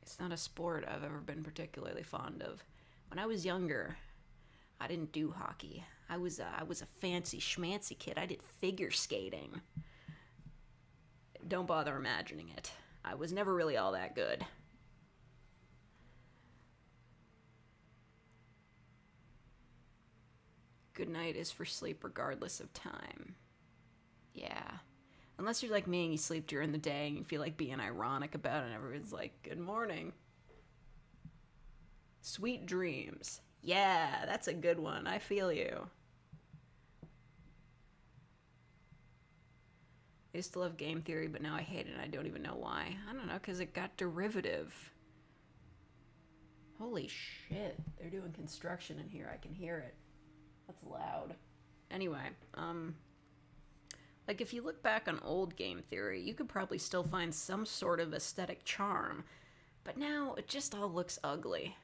It's not a sport I've ever been particularly fond of. When I was younger, I didn't do hockey. I was a fancy schmancy kid. I did figure skating. Don't bother imagining it. I was never really all that good. Good night is for sleep regardless of time. Yeah. Unless you're like me and you sleep during the day and you feel like being ironic about it and everyone's like, good morning. Sweet dreams. Yeah, that's a good one. I feel you. I used to love game theory, but now I hate it and I don't even know why. I don't know, because it got derivative. Holy shit. They're doing construction in here. I can hear it. That's loud. Anyway, like, if you look back on old game theory, you could probably still find some sort of aesthetic charm. But now, it just all looks ugly.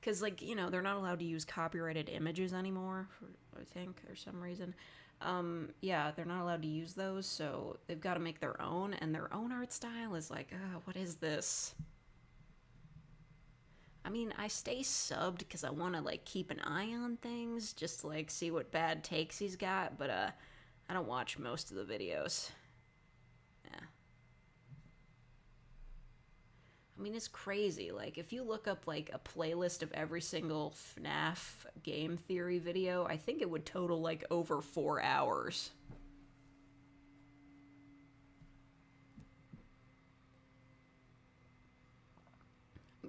Because, like, you know, they're not allowed to use copyrighted images anymore, I think, for some reason. Yeah, they're not allowed to use those, so they've got to make their own, and their own art style is like, what is this? I mean, I stay subbed because I want to, like, keep an eye on things, just to, like, see what bad takes he's got, but, I don't watch most of the videos. Yeah. I mean, it's crazy. Like, if you look up, like, a playlist of every single FNAF game theory video, I think it would total, like, over 4 hours.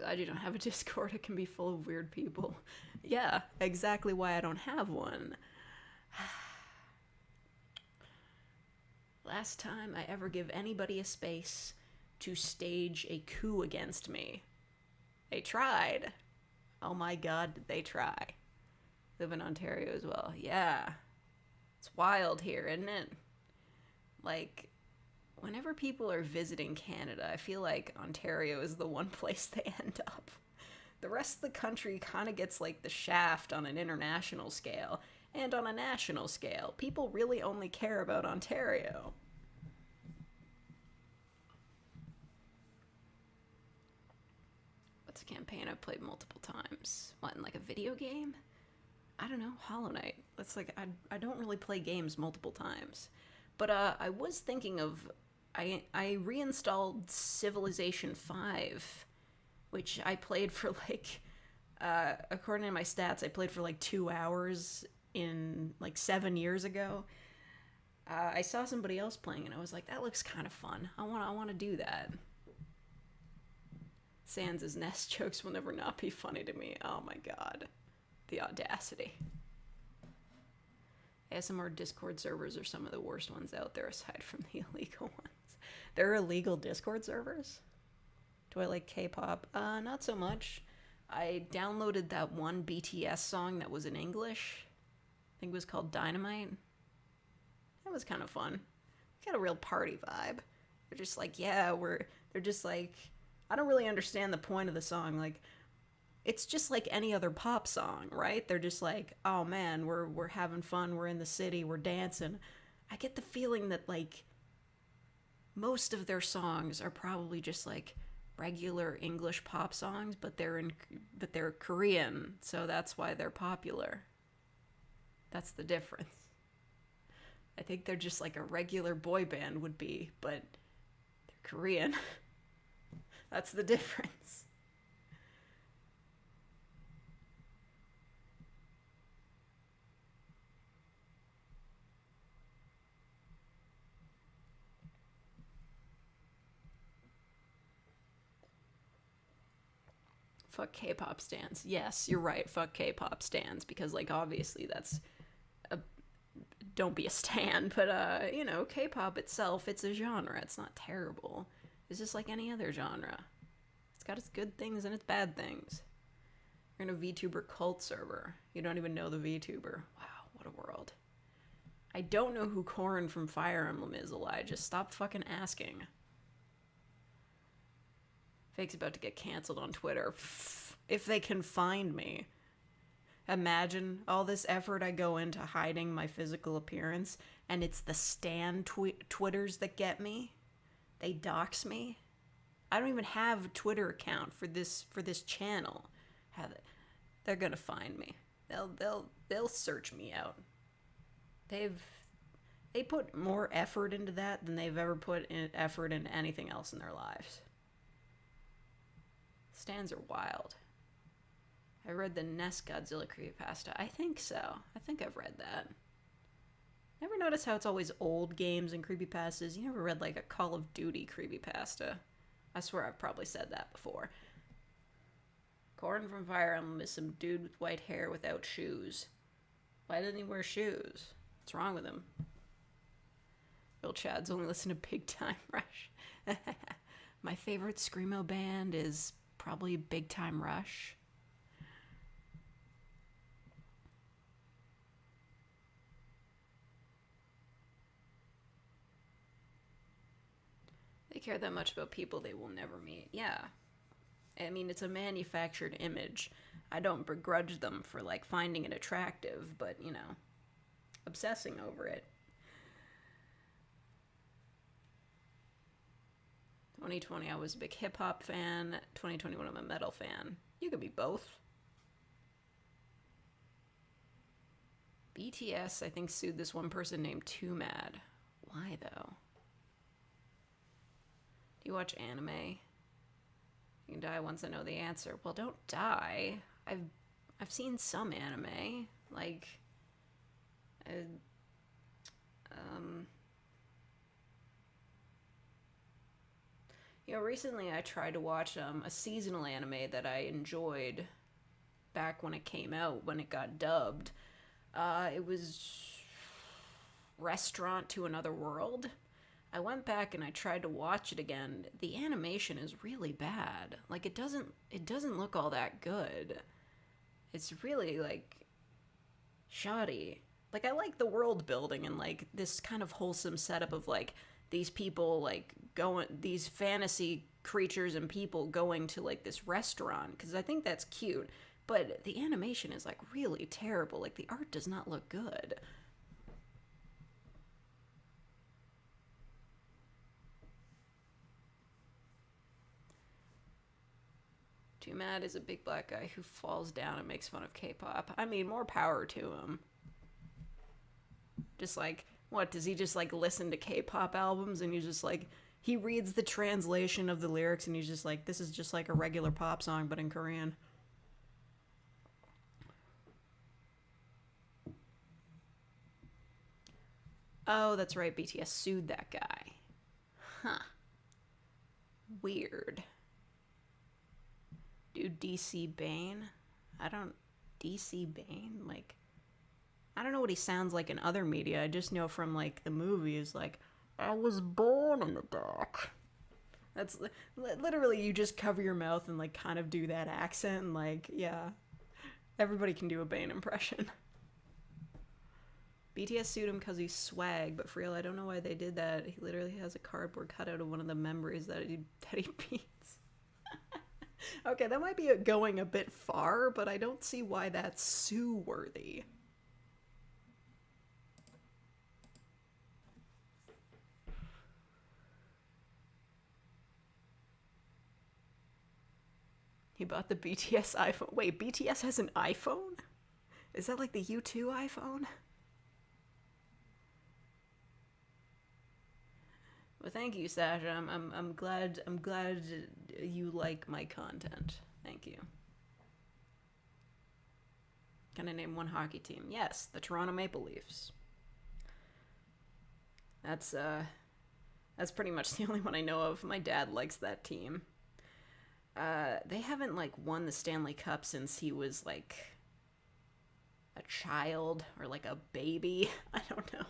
Glad you don't have a Discord. It can be full of weird people. Yeah, exactly why I don't have one. Last time I ever give anybody a space to stage a coup against me. They tried. Oh my god, did they try. Live in Ontario as well. Yeah. It's wild here, isn't it? Like, whenever people are visiting Canada, I feel like Ontario is the one place they end up. The rest of the country kind of gets like the shaft on an international scale, and on a national scale. People really only care about Ontario. What's a campaign I've played multiple times? What, in like a video game? I don't know, Hollow Knight. That's like, I don't really play games multiple times. But I was thinking of, I reinstalled Civilization 5, which I played for like, according to my stats, I played for like 2 hours in like 7 years ago. I saw somebody else playing and I was like, that looks kind of fun. I want to do that. Sans' nest jokes will never not be funny to me. Oh my god. The audacity. ASMR Discord servers are some of the worst ones out there aside from the illegal ones. There are illegal Discord servers? Do I like K-pop? Not so much. I downloaded that one BTS song that was in English. I think it was called Dynamite. That was kind of fun. Got a real party vibe. They're just like, yeah, they're just like, I don't really understand the point of the song. Like, it's just like any other pop song, right? They're just like, oh man, we're having fun, we're in the city, we're dancing. I get the feeling that like most of their songs are probably just like regular English pop songs, but they're Korean, so that's why they're popular. That's the difference. I think they're just like a regular boy band would be, but they're Korean. That's the difference. Fuck K-pop stans. Yes, you're right. Fuck K-pop stans, because like obviously that's don't be a stan, but you know, K-pop itself, it's a genre. It's not terrible. It's just like any other genre. It's got its good things and its bad things. You're in a VTuber cult server. You don't even know the VTuber. Wow, what a world. I don't know who Corrin from Fire Emblem is, Elijah. Stop fucking asking. Fake's about to get canceled on Twitter. If they can find me. Imagine all this effort I go into hiding my physical appearance, and it's the stan Twitters that get me. They dox me. I don't even have a Twitter account for this channel. They're gonna find me. They'll search me out. They put more effort into that than they've ever put effort into anything else in their lives. Stans are wild. I read the Nest Godzilla creepypasta. I think so. I think I've read that. Never noticed how it's always old games and creepypastas. You never read like a Call of Duty creepypasta. I swear I've probably said that before. Corrin from Fire Emblem is some dude with white hair without shoes. Why doesn't he wear shoes? What's wrong with him? Real Chads only listen to Big Time Rush. My favorite Screamo band is probably Big Time Rush. They care that much about people they will never meet. Yeah. I mean, it's a manufactured image. I don't begrudge them for, like, finding it attractive, but, you know, obsessing over it. 2020, I was a big hip-hop fan. 2021, I'm a metal fan. You could be both. BTS, I think, sued this one person named Too Mad. Why, though? Do you watch anime? You can die once I know the answer. Well, don't die. I've seen some anime. Like, You know, recently I tried to watch a seasonal anime that I enjoyed back when it came out, when it got dubbed. It was Restaurant to Another World. I went back and I tried to watch it again. The animation is really bad. Like it doesn't look all that good. It's really like shoddy. Like I like the world building and like this kind of wholesome setup of like these people like going these fantasy creatures and people going to like this restaurant because I think that's cute. But the animation is like really terrible. Like the art does not look good. Too Mad is a big black guy who falls down and makes fun of K-pop. I mean, more power to him. Just like, what, does he just like listen to K-pop albums and he's just like, he reads the translation of the lyrics and he's just like, this is just like a regular pop song but in Korean. Oh, that's right, BTS sued that guy. Huh. Weird. Dude, DC Bane? I don't... DC Bane? Like, I don't know what he sounds like in other media. I just know from, like, the movies, like, I was born in the dark. That's literally you just cover your mouth and, like, kind of do that accent and, like, yeah. Everybody can do a Bane impression. BTS sued him because he's swag, but for real, I don't know why they did that. He literally has a cardboard cutout of one of the members that he beats. Okay, that might be going a bit far, but I don't see why that's sue-worthy. He bought the BTS iPhone. Wait, BTS has an iPhone? Is that like the U2 iPhone? Well, thank you, Sasha. I'm glad you like my content. Thank you. Can I name one hockey team? Yes, the Toronto Maple Leafs. That's pretty much the only one I know of. My dad likes that team. They haven't like won the Stanley Cup since he was like a child or like a baby. I don't know.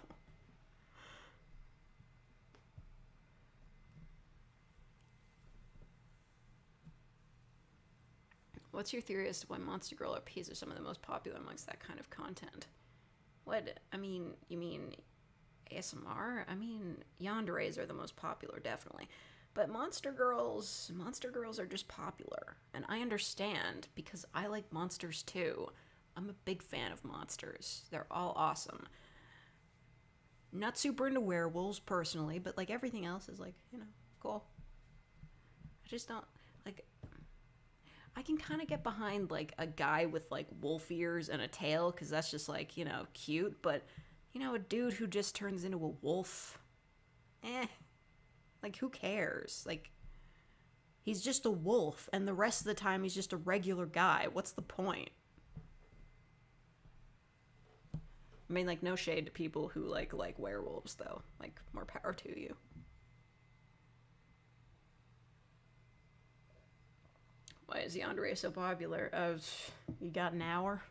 What's your theory as to why Monster Girl RPs are some of the most popular amongst that kind of content? What? I mean, you mean ASMR? I mean, yanderes are the most popular, definitely. But Monster Girls are just popular. And I understand, because I like monsters too. I'm a big fan of monsters. They're all awesome. Not super into werewolves, personally, but like everything else is like, you know, cool. I just don't, like, I can kind of get behind like a guy with like wolf ears and a tail because that's just like, you know, cute. But, you know, a dude who just turns into a wolf, like who cares? Like, he's just a wolf and the rest of the time he's just a regular guy. What's the point? I mean, like, no shade to people who like werewolves though. Like, more power to you. Why is Yandere so popular? You got an hour?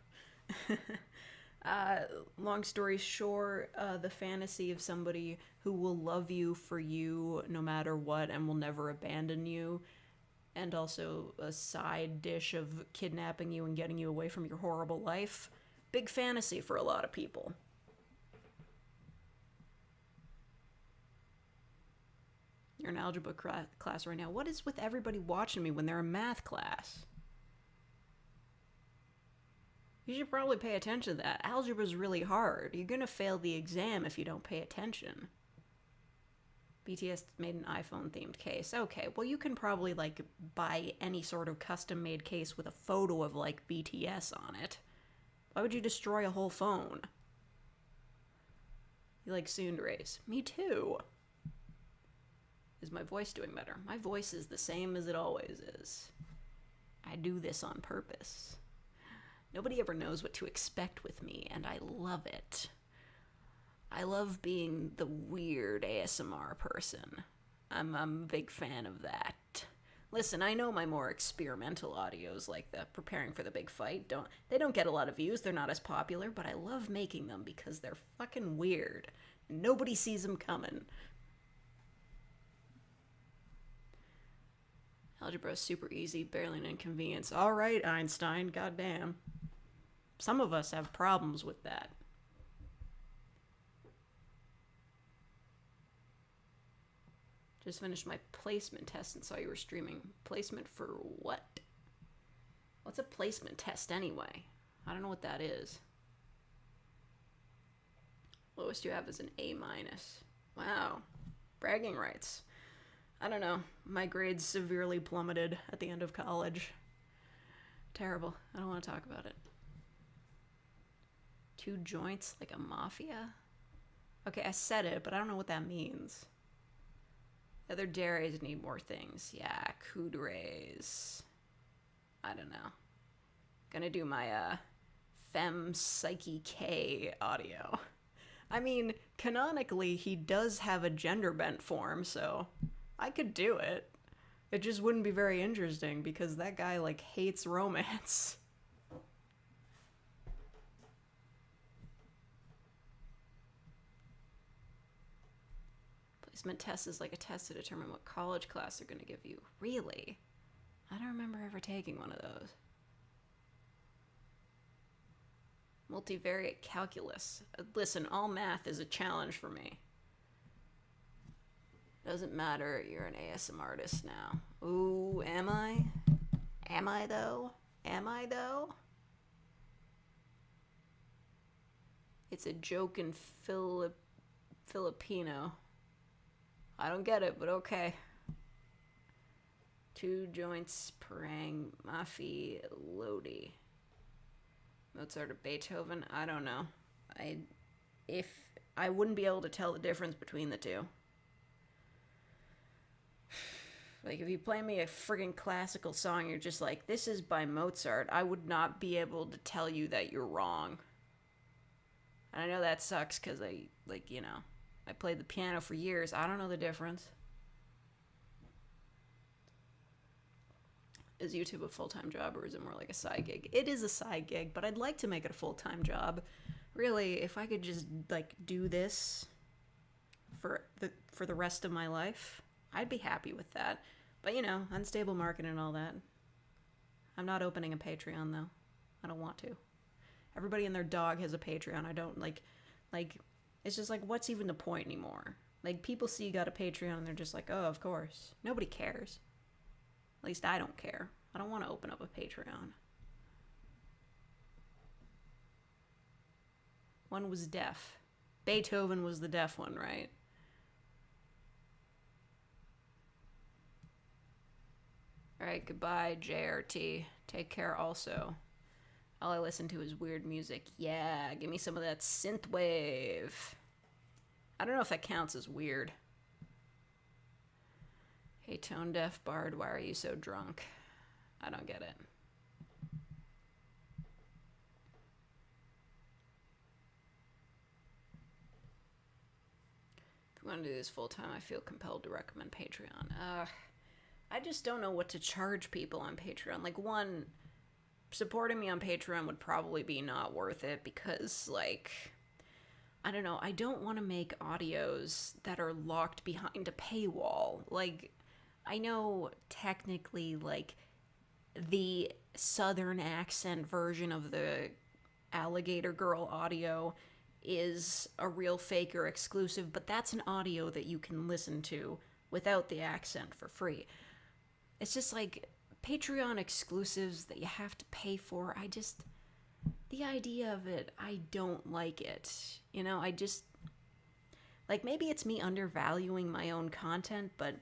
Long story short, the fantasy of somebody who will love you for you no matter what and will never abandon you. And also a side dish of kidnapping you and getting you away from your horrible life. Big fantasy for a lot of people. You're in algebra class right now. What is with everybody watching me when they're in math class? You should probably pay attention to that. Algebra's really hard. You're gonna fail the exam if you don't pay attention. BTS made an iPhone-themed case. Okay, well you can probably, like, buy any sort of custom-made case with a photo of, like, BTS on it. Why would you destroy a whole phone? You like tsunderes. Me too. Is my voice doing better? My voice is the same as it always is. I do this on purpose. Nobody ever knows what to expect with me, and I love it. I love being the weird ASMR person. I'm a big fan of that. Listen, I know my more experimental audios, like the preparing for the big fight, don't get a lot of views. They're not as popular, but I love making them because they're fucking weird. Nobody sees them coming. Algebra is super easy, barely an inconvenience. All right, Einstein, goddamn. Some of us have problems with that. Just finished my placement test and saw you were streaming. Placement for what? What's a placement test anyway? I don't know what that is. Lowest you have is an A-. Wow. Bragging rights. I don't know. My grades severely plummeted at the end of college. Terrible. I don't want to talk about it. 2 joints like a mafia? Okay, I said it, but I don't know what that means. The other dairies need more things. Yeah, coudres. I don't know. Gonna do my Femme Psyche K audio. I mean, canonically, he does have a gender bent form, so I could do it. It just wouldn't be very interesting because that guy, like, hates romance. Placement test is like a test to determine what college class they're going to give you. Really? I don't remember ever taking one of those. Multivariate calculus. Listen, all math is a challenge for me. Doesn't matter, you're an ASM artist now. Ooh, am I? Am I though? Am I though? It's a joke in Filipino. I don't get it, but okay. 2 joints, parang, mafi, lodi. Mozart or Beethoven? I don't know. I wouldn't be able to tell the difference between the two. Like, if you play me a friggin' classical song, you're just like, this is by Mozart, I would not be able to tell you that you're wrong. And I know that sucks because I played the piano for years. I don't know the difference. Is YouTube a full-time job or is it more like a side gig? It is a side gig, but I'd like to make it a full-time job. Really, if I could just, like, do this for the rest of my life, I'd be happy with that. But, you know, unstable market and all that. I'm not opening a Patreon, though. I don't want to. Everybody and their dog has a Patreon. I don't, like, it's just like, what's even the point anymore? Like, people see you got a Patreon and they're just like, oh, of course. Nobody cares. At least I don't care. I don't want to open up a Patreon. One was deaf. Beethoven was the deaf one, right? Alright, goodbye, JRT. Take care also. All I listen to is weird music. Yeah, give me some of that synthwave. I don't know if that counts as weird. Hey, tone deaf bard, why are you so drunk? I don't get it. If you want to do this full time, I feel compelled to recommend Patreon. I just don't know what to charge people on Patreon. Like, one, supporting me on Patreon would probably be not worth it because, like, I don't know, I don't want to make audios that are locked behind a paywall. Like, I know technically, like, the southern accent version of the Alligator Girl audio is a real fake or exclusive, but that's an audio that you can listen to without the accent for free. It's just like Patreon exclusives that you have to pay for. The idea of it, I don't like it. You know, I just, like, maybe it's me undervaluing my own content, but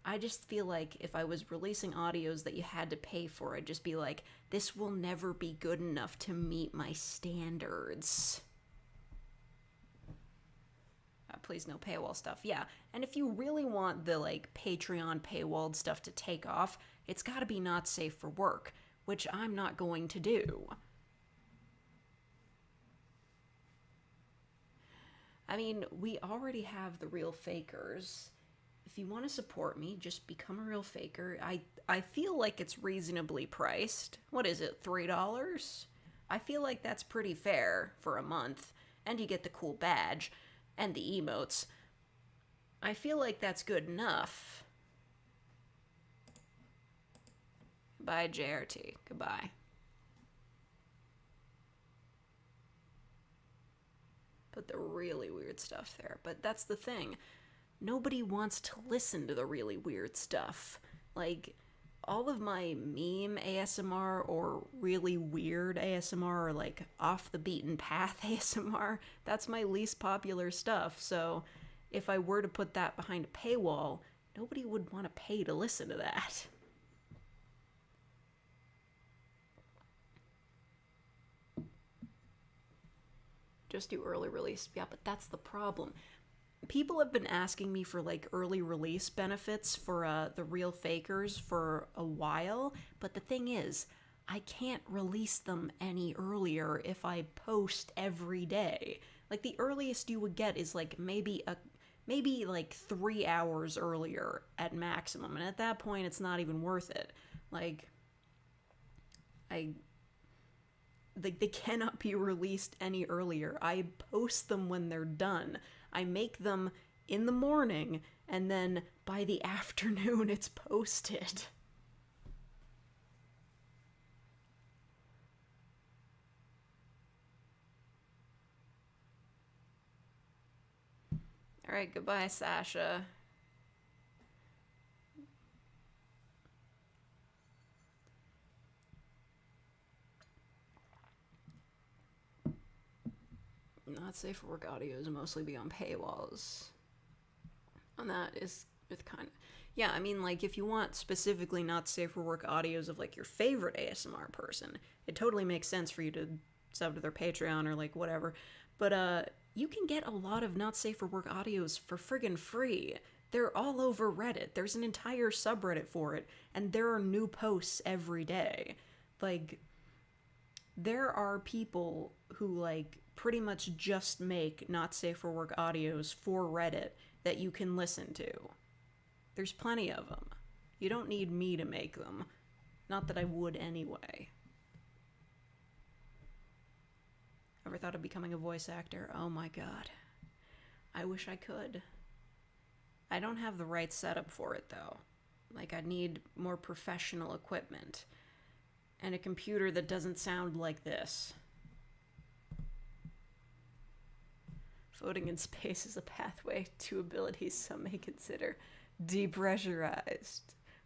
I just feel like if I was releasing audios that you had to pay for, I'd just be like, this will never be good enough to meet my standards. Please no paywall stuff. Yeah, and if you really want the, like, Patreon paywalled stuff to take off, it's gotta be not safe for work, which I'm not going to do. I mean, we already have the real fakers, if you want to support me, just become a real faker. I feel like it's reasonably priced. What is it, $3? I feel like that's pretty fair for a month, and you get the cool badge and the emotes. I feel like that's good enough. Bye, JRT. Goodbye. Put the really weird stuff there. But that's the thing. Nobody wants to listen to the really weird stuff. Like, all of my meme ASMR or really weird ASMR or like off the beaten path ASMR, that's my least popular stuff. So if I were to put that behind a paywall, nobody would want to pay to listen to that. Just do early release. Yeah, but that's the problem. People have been asking me for like early release benefits for the Real Fakers for a while, but the thing is, I can't release them any earlier if I post every day. Like the earliest you would get is like maybe like 3 hours earlier at maximum, and at that point it's not even worth it. Like they cannot be released any earlier. I post them when they're done. I make them in the morning, and then by the afternoon it's posted. Alright, goodbye, Sasha. Not safe for work audios mostly be on paywalls. And that is with kind of... Yeah, I mean, like, if you want specifically not safe for work audios of, like, your favorite ASMR person, it totally makes sense for you to sub to their Patreon or, like, whatever. But, you can get a lot of not safe for work audios for friggin' free. They're all over Reddit. There's an entire subreddit for it, and there are new posts every day. Like, there are people who, like, pretty much just make not safe for work audios for Reddit that you can listen to. There's plenty of them. You don't need me to make them. Not that I would anyway. Ever thought of becoming a voice actor? Oh my god. I wish I could. I don't have the right setup for it though. Like, I need more professional equipment. And a computer that doesn't sound like this. Floating in space is a pathway to abilities some may consider depressurized.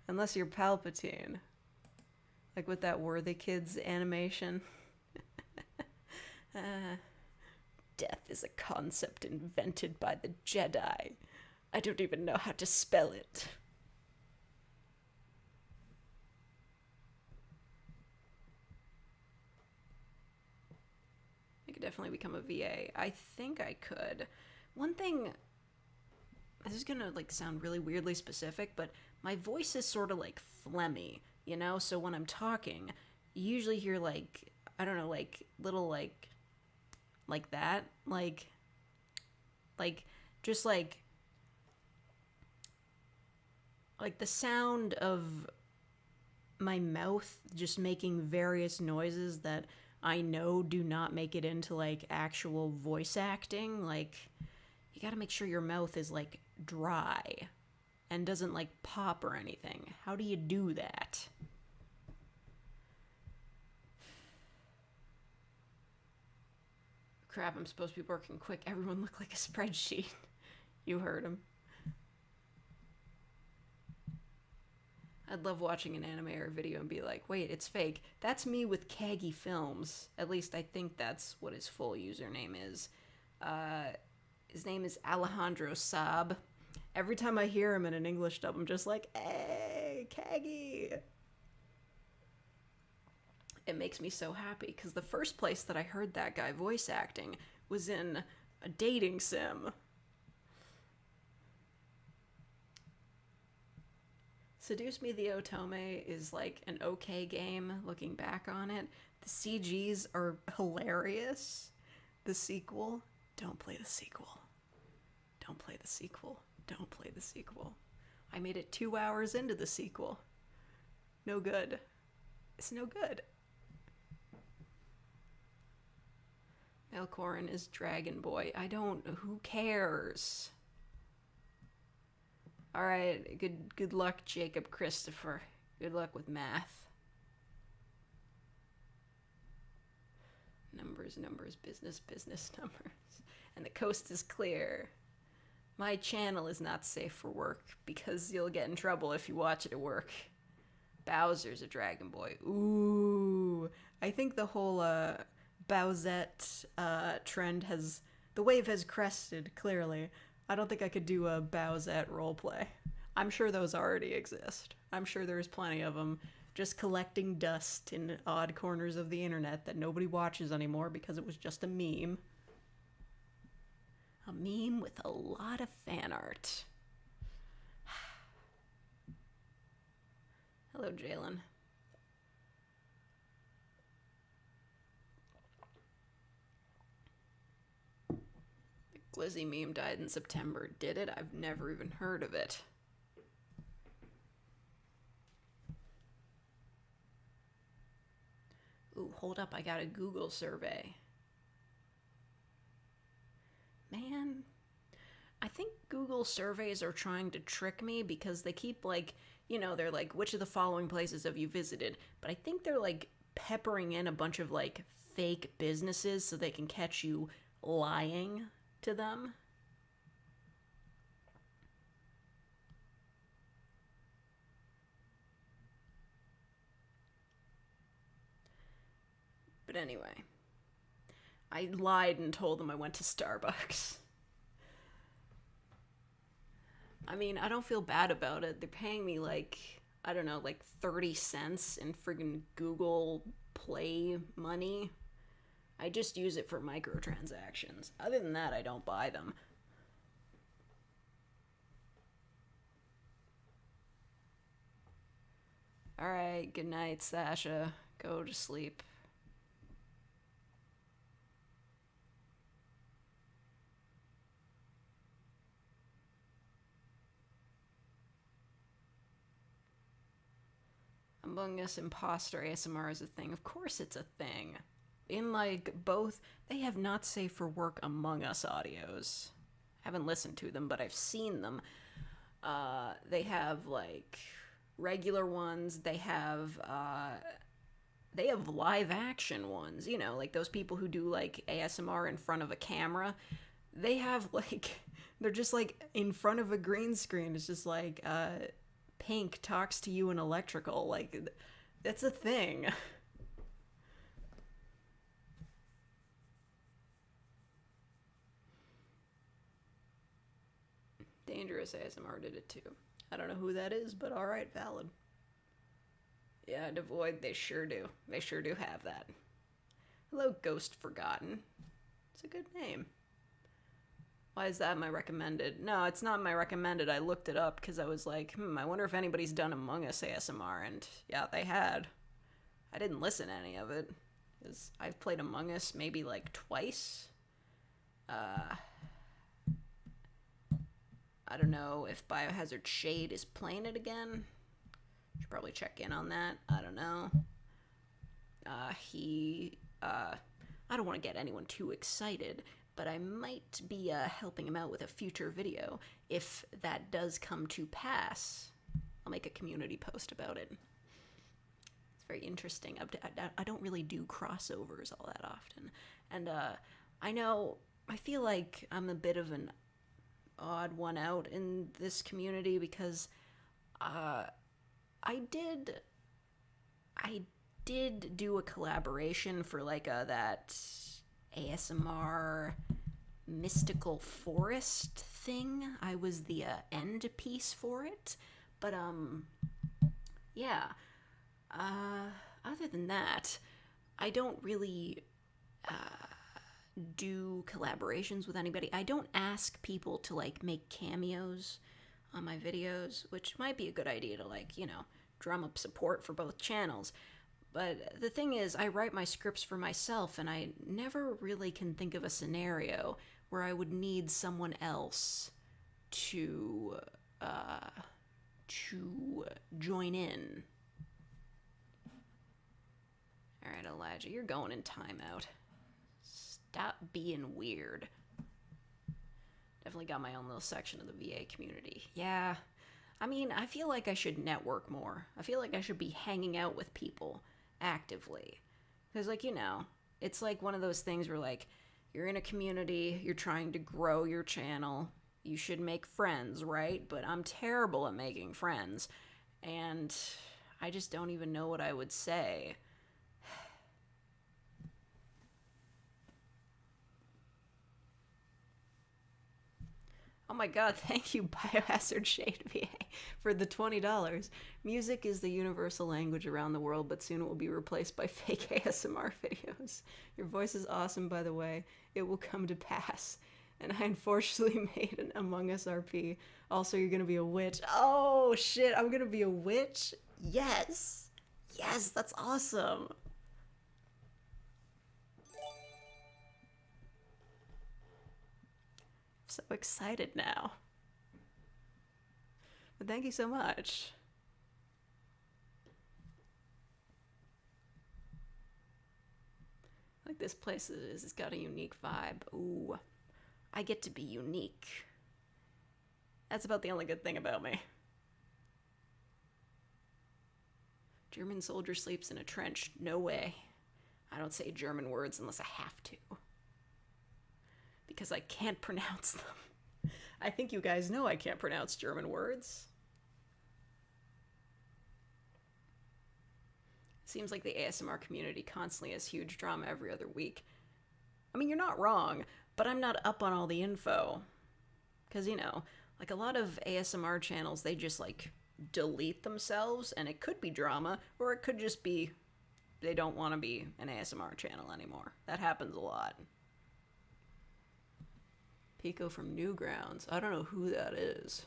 Unless you're Palpatine. Like with that Worthy Kids animation. Death is a concept invented by the Jedi. I don't even know how to spell it. I could definitely become a VA. I think I could. One thing, this is gonna like sound really weirdly specific, but my voice is sort of like phlegmy, you know? So when I'm talking, you usually hear like, I don't know, like little like that, like just like the sound of my mouth just making various noises that I know do not make it into like actual voice acting. Like, you gotta make sure your mouth is like dry and doesn't like pop or anything. How do you do that? Crap, I'm supposed to be working quick. Everyone looked like a spreadsheet. You heard him. I'd love watching an anime or video and be like, wait, it's fake. That's me with Kagi Films. At least I think that's what his full username is. His name is Alejandro Saab. Every time I hear him in an English dub, I'm just like, hey, Kagi. It makes me so happy, because the first place that I heard that guy voice acting was in a dating sim. Seduce Me the Otome is like an okay game, looking back on it. The CGs are hilarious. The sequel, don't play the sequel. Don't play the sequel. Don't play the sequel. I made it 2 hours into the sequel. No good. It's no good. Melkorin is Dragon Boy. Who cares? Alright, good luck, Jacob Christopher. Good luck with math. Numbers, business, numbers. And the coast is clear. My channel is not safe for work because you'll get in trouble if you watch it at work. Bowser's a Dragon Boy. Ooh. I think the whole Bowsette trend the wave has crested, clearly. I don't think I could do a Bowsette roleplay. I'm sure those already exist. I'm sure there's plenty of them just collecting dust in odd corners of the internet that nobody watches anymore because it was just a meme. A meme with a lot of fan art. Hello, Jalen. The Glizzy meme died in September. Did it? I've never even heard of it. Ooh, hold up, I got a Google survey. Man, I think Google surveys are trying to trick me because they keep they're like, which of the following places have you visited? But I think they're peppering in a bunch of fake businesses so they can catch you lying to them. But anyway, I lied and told them I went to Starbucks. I mean, I don't feel bad about it. They're paying me 30 cents in friggin' Google Play money. I just use it for microtransactions. Other than that, I don't buy them. Alright, good night, Sasha. Go to sleep. Among Us imposter ASMR is a thing. Of course it's a thing. In both, they have not safe for work Among Us audios. I haven't listened to them, but I've seen them. They have regular ones. They have live action ones. Those people who do ASMR in front of a camera. They have they're just in front of a green screen. It's just Pink talks to you in electrical. That's a thing. Dangerous ASMR did it too. I don't know who that is, but alright, valid. Yeah, Devoid, they sure do. They sure do have that. Hello, Ghost Forgotten. It's a good name. Why is that my recommended? No, it's not my recommended. I looked it up because I was like, I wonder if anybody's done Among Us ASMR, and yeah, they had. I didn't listen to any of it, because I've played Among Us maybe twice. I don't know if Biohazard Shade is playing it again. Should probably check in on that. I don't know. I don't want to get anyone too excited, but I might be helping him out with a future video. If that does come to pass, I'll make a community post about it. It's very interesting. I don't really do crossovers all that often. And I feel like I'm a bit of an odd one out in this community because I did do a collaboration for that ASMR mystical forest thing. I was the end piece for it, but yeah. Other than that, I don't really do collaborations with anybody. I don't ask people to make cameos on my videos, which might be a good idea to drum up support for both channels. But the thing is, I write my scripts for myself, and I never really can think of a scenario where I would need someone else to to join in. Alright, Elijah, you're going in timeout. Stop being weird. Definitely got my own little section of the VA community. Yeah, I mean, I feel like I should network more. I feel like I should be hanging out with people actively. Because, like, you know, it's like one of those things where, like, you're in a community, you're trying to grow your channel, you should make friends, right? But I'm terrible at making friends, and I just don't even know what I would say. Oh my god, thank you, Biohazard Shade VA, for the $20. Music is the universal language around the world, but soon it will be replaced by fake ASMR videos. Your voice is awesome, by the way. It will come to pass. And I unfortunately made an Among Us RP. Also, you're gonna be a witch. Oh, shit, I'm gonna be a witch? Yes! Yes, that's awesome! So excited now. But thank you so much. Like, this place is, it's got a unique vibe. Ooh, I get to be unique. That's about the only good thing about me. German soldier sleeps in a trench. No way. I don't say German words unless I have to. Because I can't pronounce them. I think you guys know I can't pronounce German words. Seems like the ASMR community constantly has huge drama every other week. I mean, you're not wrong, but I'm not up on all the info. Because, you know, like a lot of ASMR channels, they just, like, delete themselves, and it could be drama, or it could just be they don't want to be an ASMR channel anymore. That happens a lot. Pico from Newgrounds. I don't know who that is.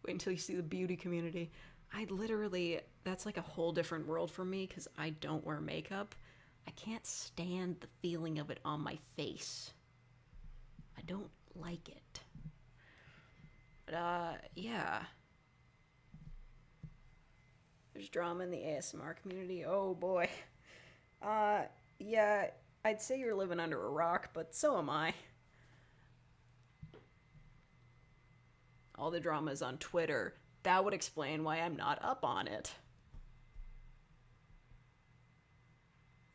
Wait until you see the beauty community. I literally, that's like a whole different world for me because I don't wear makeup. I can't stand the feeling of it on my face. I don't like it. But, yeah. There's drama in the ASMR community. Oh, boy. Yeah, I'd say you're living under a rock, but so am I. All the drama is on Twitter. That would explain why I'm not up on it.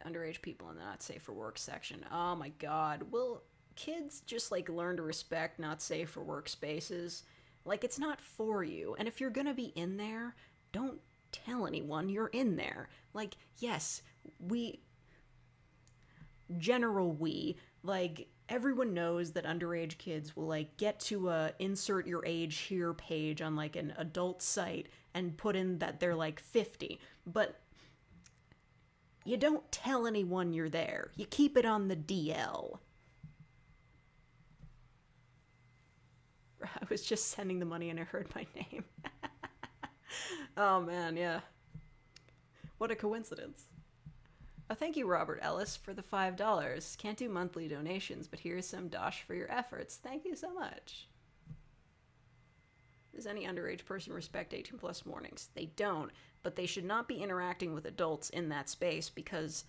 Underage people in the not safe for work section. Oh my god. Will kids just, like, learn to respect not safe for work spaces? Like, it's not for you. And if you're gonna be in there, don't tell anyone you're in there. Like, yes, like, everyone knows that underage kids will, like, get to insert your age here page on, like, an adult site and put in that they're, like, 50. But you don't tell anyone you're there. You keep it on the DL. I was just sending the money and I heard my name. Oh, man, yeah. What a coincidence. Oh, thank you, Robert Ellis, for the $5. Can't do monthly donations, but here's some dosh for your efforts. Thank you so much. Does any underage person respect 18+ warnings? They don't, but they should not be interacting with adults in that space because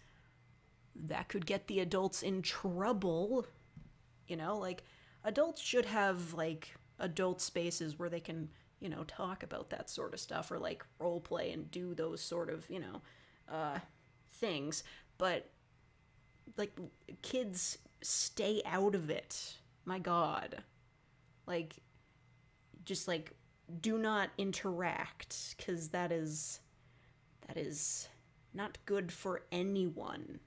that could get the adults in trouble. You know, like, adults should have, like, adult spaces where they can, you know, talk about that sort of stuff or, like, role play and do those sort of, you know, things. But, like, kids, stay out of it. My god. Like, just, like, do not interact, because that is not good for anyone.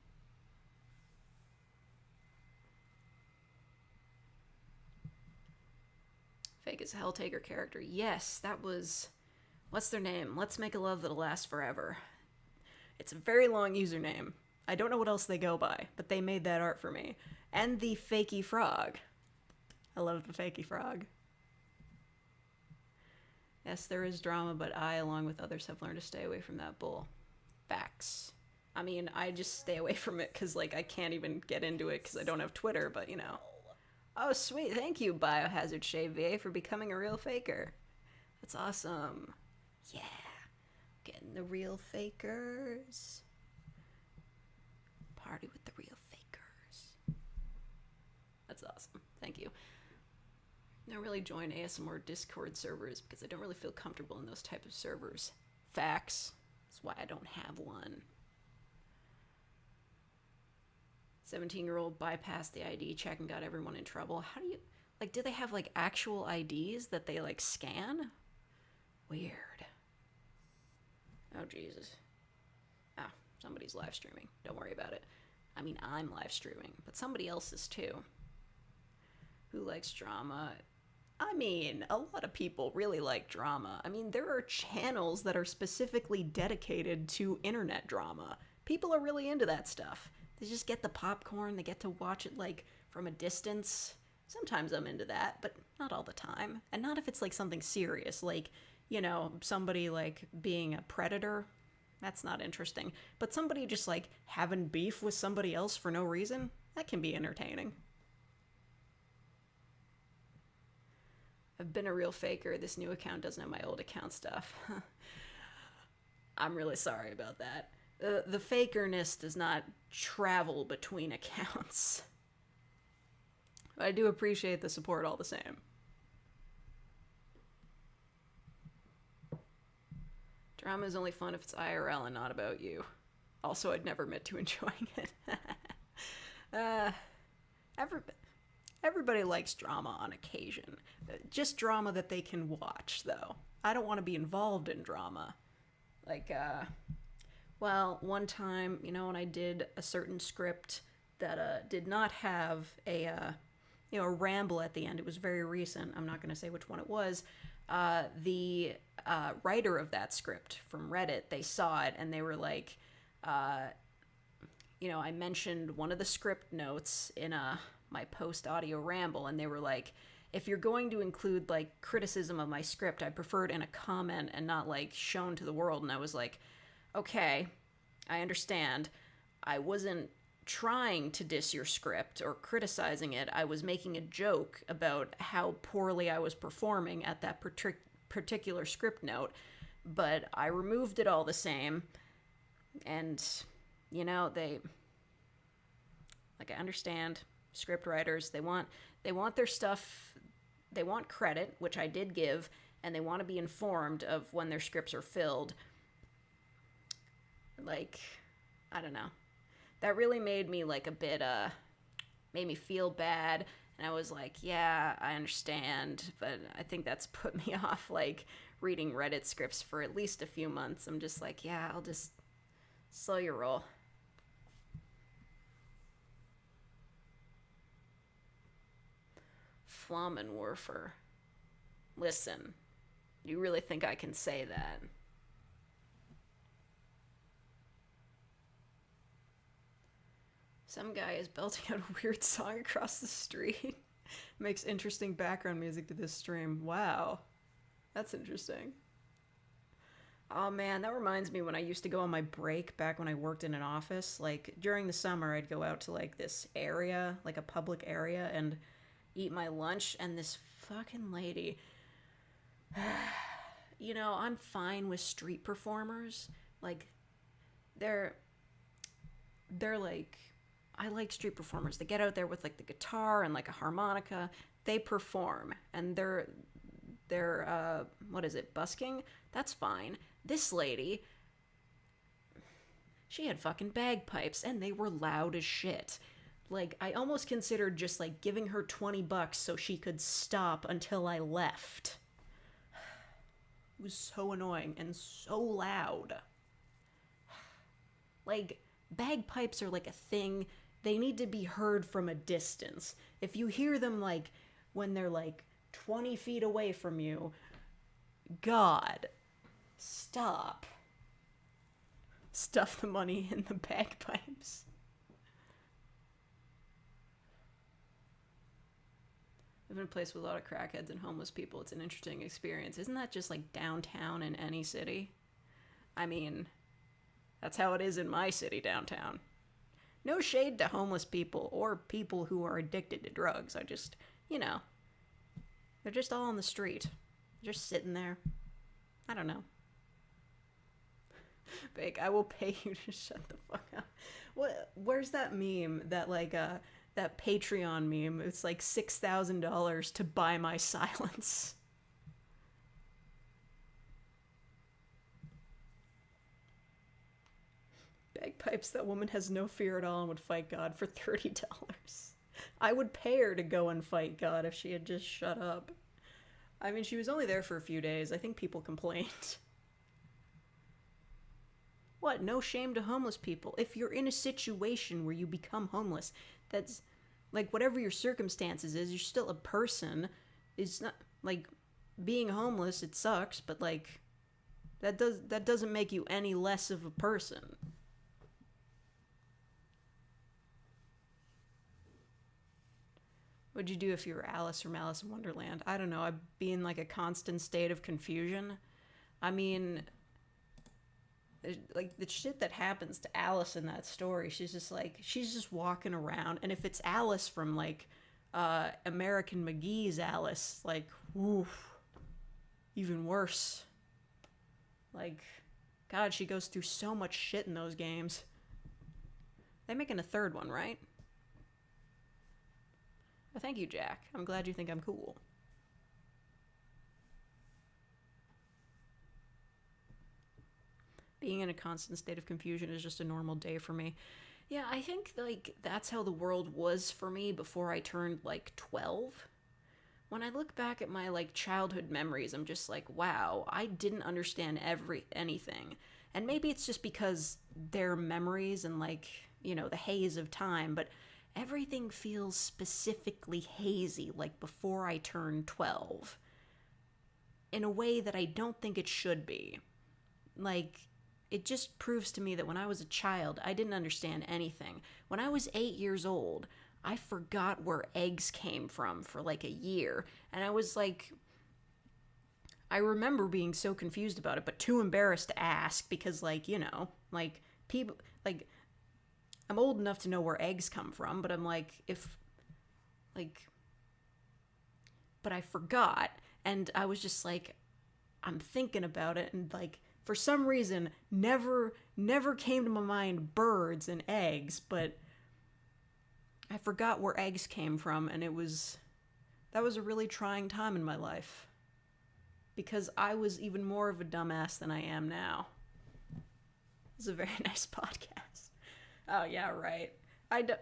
Fake as a Helltaker character. Yes, that was... What's their name? Let's Make a Love That'll Last Forever. It's a very long username. I don't know what else they go by, but they made that art for me. And the Fakey Frog. I love the Fakey Frog. Yes, there is drama, but I, along with others, have learned to stay away from that bull. Facts. I mean, I just stay away from it because, like, I can't even get into it because I don't have Twitter, but, you know. Oh, sweet. Thank you, Biohazard Shave VA, for becoming a real faker. That's awesome. Yeah. Getting the real fakers. Party with the real fakers. That's awesome. Thank you. I don't really join ASMR Discord servers because I don't really feel comfortable in those type of servers. Facts. That's why I don't have one. 17-year-old bypassed the ID check and got everyone in trouble. How do you, like, do they have, like, actual IDs that they, like, scan? Weird. Oh, Jesus. Ah, somebody's live streaming. Don't worry about it. I mean, I'm live streaming, but somebody else is too. Who likes drama? I mean, a lot of people really like drama. I mean, there are channels that are specifically dedicated to internet drama. People are really into that stuff. They just get the popcorn, they get to watch it, like, from a distance. Sometimes I'm into that, but not all the time. And not if it's, like, something serious, like, you know, somebody, like, being a predator. That's not interesting. But somebody just, like, having beef with somebody else for no reason, that can be entertaining. I've been a real faker. This new account doesn't have my old account stuff. I'm really sorry about that. The fakerness does not travel between accounts. But I do appreciate the support all the same. Drama is only fun if it's IRL and not about you. Also, I'd never admit to enjoying it. Everybody likes drama on occasion. Just drama that they can watch, though. I don't want to be involved in drama. Like, well, one time, you know, when I did a certain script that did not have a ramble at the end. It was very recent. I'm not going to say which one it was. The writer of that script from Reddit, they saw it and they were like, I mentioned one of the script notes in my post-audio ramble, and they were like, if you're going to include, like, criticism of my script, I prefer it in a comment and not, like, shown to the world. And I was like, okay, I understand. I wasn't trying to diss your script or criticizing it. I was making a joke about how poorly I was performing at that particular script note, but I removed it all the same. And, you know, I understand script writers, they want their stuff, they want credit, which I did give, and they want to be informed of when their scripts are filled. Like, I don't know. That really made me, like, a bit, made me feel bad, and I was like, yeah, I understand, but I think that's put me off, like, reading Reddit scripts for at least a few months. I'm just like, yeah, I'll just slow your roll. Flammenwerfer. Listen, you really think I can say that? Some guy is belting out a weird song across the street. Makes interesting background music to this stream. Wow. That's interesting. Oh man, that reminds me when I used to go on my break back when I worked in an office. Like, during the summer, I'd go out to, like, this area, like a public area, and eat my lunch, and this fucking lady... You know, I'm fine with street performers. Like, they're like... I like street performers. They get out there with, like, the guitar and, like, a harmonica. They perform. And they're what is it, busking? That's fine. This lady, she had fucking bagpipes, and they were loud as shit. Like, I almost considered just, like, giving her $20 so she could stop until I left. It was so annoying and so loud. Like, bagpipes are, like, a thing. They need to be heard from a distance. If you hear them, like, when they're, like, 20 feet away from you, God, stop. Stuff the money in the bagpipes. I live in a place with a lot of crackheads and homeless people. It's an interesting experience. Isn't that just, like, downtown in any city? I mean, that's how it is in my city downtown. No shade to homeless people or people who are addicted to drugs. I just, they're just all on the street. Just sitting there. I don't know. Big, I will pay you to shut the fuck up. Where's that meme? That that Patreon meme. It's like $6,000 to buy my silence. Bagpipes, that woman has no fear at all and would fight God for $30. I would pay her to go and fight God if she had just shut up. I mean, she was only there for a few days. I think people complained. What? No shame to homeless people. If you're in a situation where you become homeless, that's, like, whatever your circumstances is, you're still a person. It's not, like, being homeless, it sucks, but, like, that doesn't make you any less of a person. What'd you do if you were Alice from Alice in Wonderland? I don't know. I'd be in, like, a constant state of confusion. I mean, like, the shit that happens to Alice in that story, she's just walking around, and if it's Alice from, like, American McGee's Alice, like, woof, even worse. Like, God, she goes through so much shit in those games. They're making a third one, right? Well, thank you, Jack. I'm glad you think I'm cool. Being in a constant state of confusion is just a normal day for me. Yeah, I think, like, that's how the world was for me before I turned, like, 12. When I look back at my, like, childhood memories, I'm just like, wow, I didn't understand anything. And maybe it's just because they're memories and, like, the haze of time, but everything feels specifically hazy, like, before I turned 12. In a way that I don't think it should be. Like, it just proves to me that when I was a child, I didn't understand anything. When I was 8 years old, I forgot where eggs came from for like a year. And I was like, I remember being so confused about it, but too embarrassed to ask because, like, people, like, I'm old enough to know where eggs come from, but I'm like, but I forgot. And I was just like, I'm thinking about it, and, like, for some reason, never came to my mind birds and eggs, but I forgot where eggs came from, and that was a really trying time in my life. Because I was even more of a dumbass than I am now. It's a very nice podcast. Oh, yeah, right. I don't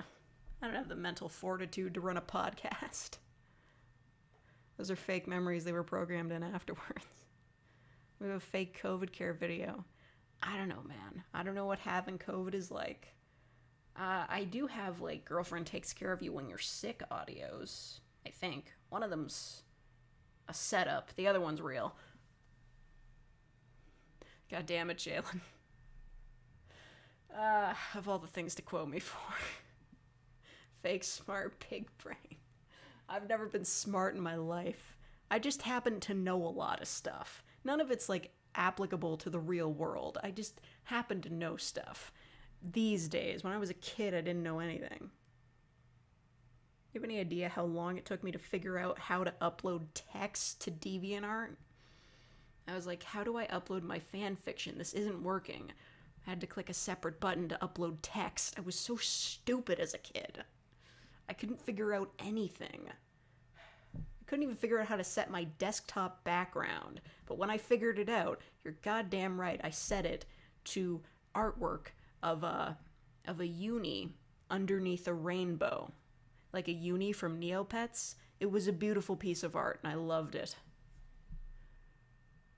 have the mental fortitude to run a podcast. Those are fake memories they were programmed in afterwards. We have a fake COVID care video. I don't know, man. I don't know what having COVID is like. I do have, like, girlfriend takes care of you when you're sick audios, I think. One of them's a setup. The other one's real. God damn it, Jalen. Of all the things to quote me for. Fake smart pig brain. I've never been smart in my life. I just happen to know a lot of stuff. None of it's, like, applicable to the real world. I just happen to know stuff. These days, when I was a kid, I didn't know anything. You have any idea how long it took me to figure out how to upload text to DeviantArt? I was like, how do I upload my fan fiction? This isn't working. I had to click a separate button to upload text. I was so stupid as a kid. I couldn't figure out anything. I couldn't even figure out how to set my desktop background. But when I figured it out, you're goddamn right, I set it to artwork of a uni underneath a rainbow. Like a uni from Neopets. It was a beautiful piece of art, and I loved it.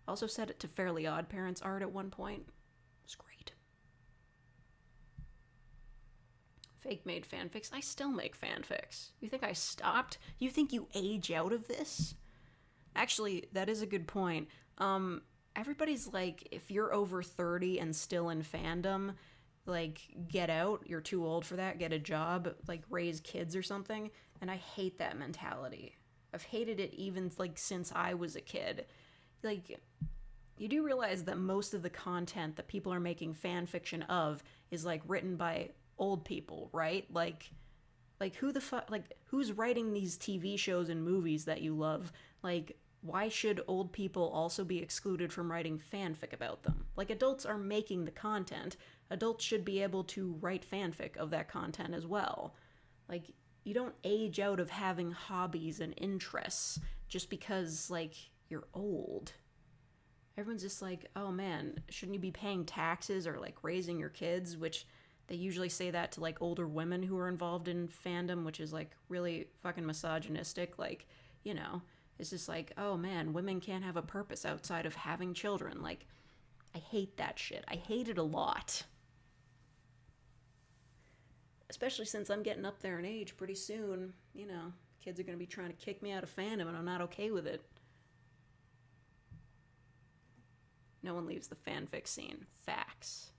Also set it to Fairly Odd Parents art at one point. It was great. Fake made fanfics. I still make fanfics. You think I stopped? You think you age out of this? Actually, that is a good point. Everybody's like, if you're over 30 and still in fandom, like, get out. You're too old for that. Get a job. Like, raise kids or something. And I hate that mentality. I've hated it even, like, since I was a kid. Like, you do realize that most of the content that people are making fan fiction of is, like, written by old people, right? Like who the fuck, like who's writing these TV shows and movies that you love? Like why should old people also be excluded from writing fanfic about them? Like adults are making the content. Adults should be able to write fanfic of that content as well. Like you don't age out of having hobbies and interests just because like you're old. Everyone's just like, oh man, shouldn't you be paying taxes or like raising your kids? Which they usually say that to like older women who are involved in fandom, which is like really fucking misogynistic. Like, you know, it's just like, oh man, women can't have a purpose outside of having children. Like, I hate that shit. I hate it a lot. Especially since I'm getting up there in age pretty soon. You know, kids are going to be trying to kick me out of fandom and I'm not okay with it. No one leaves the fanfic scene. Facts.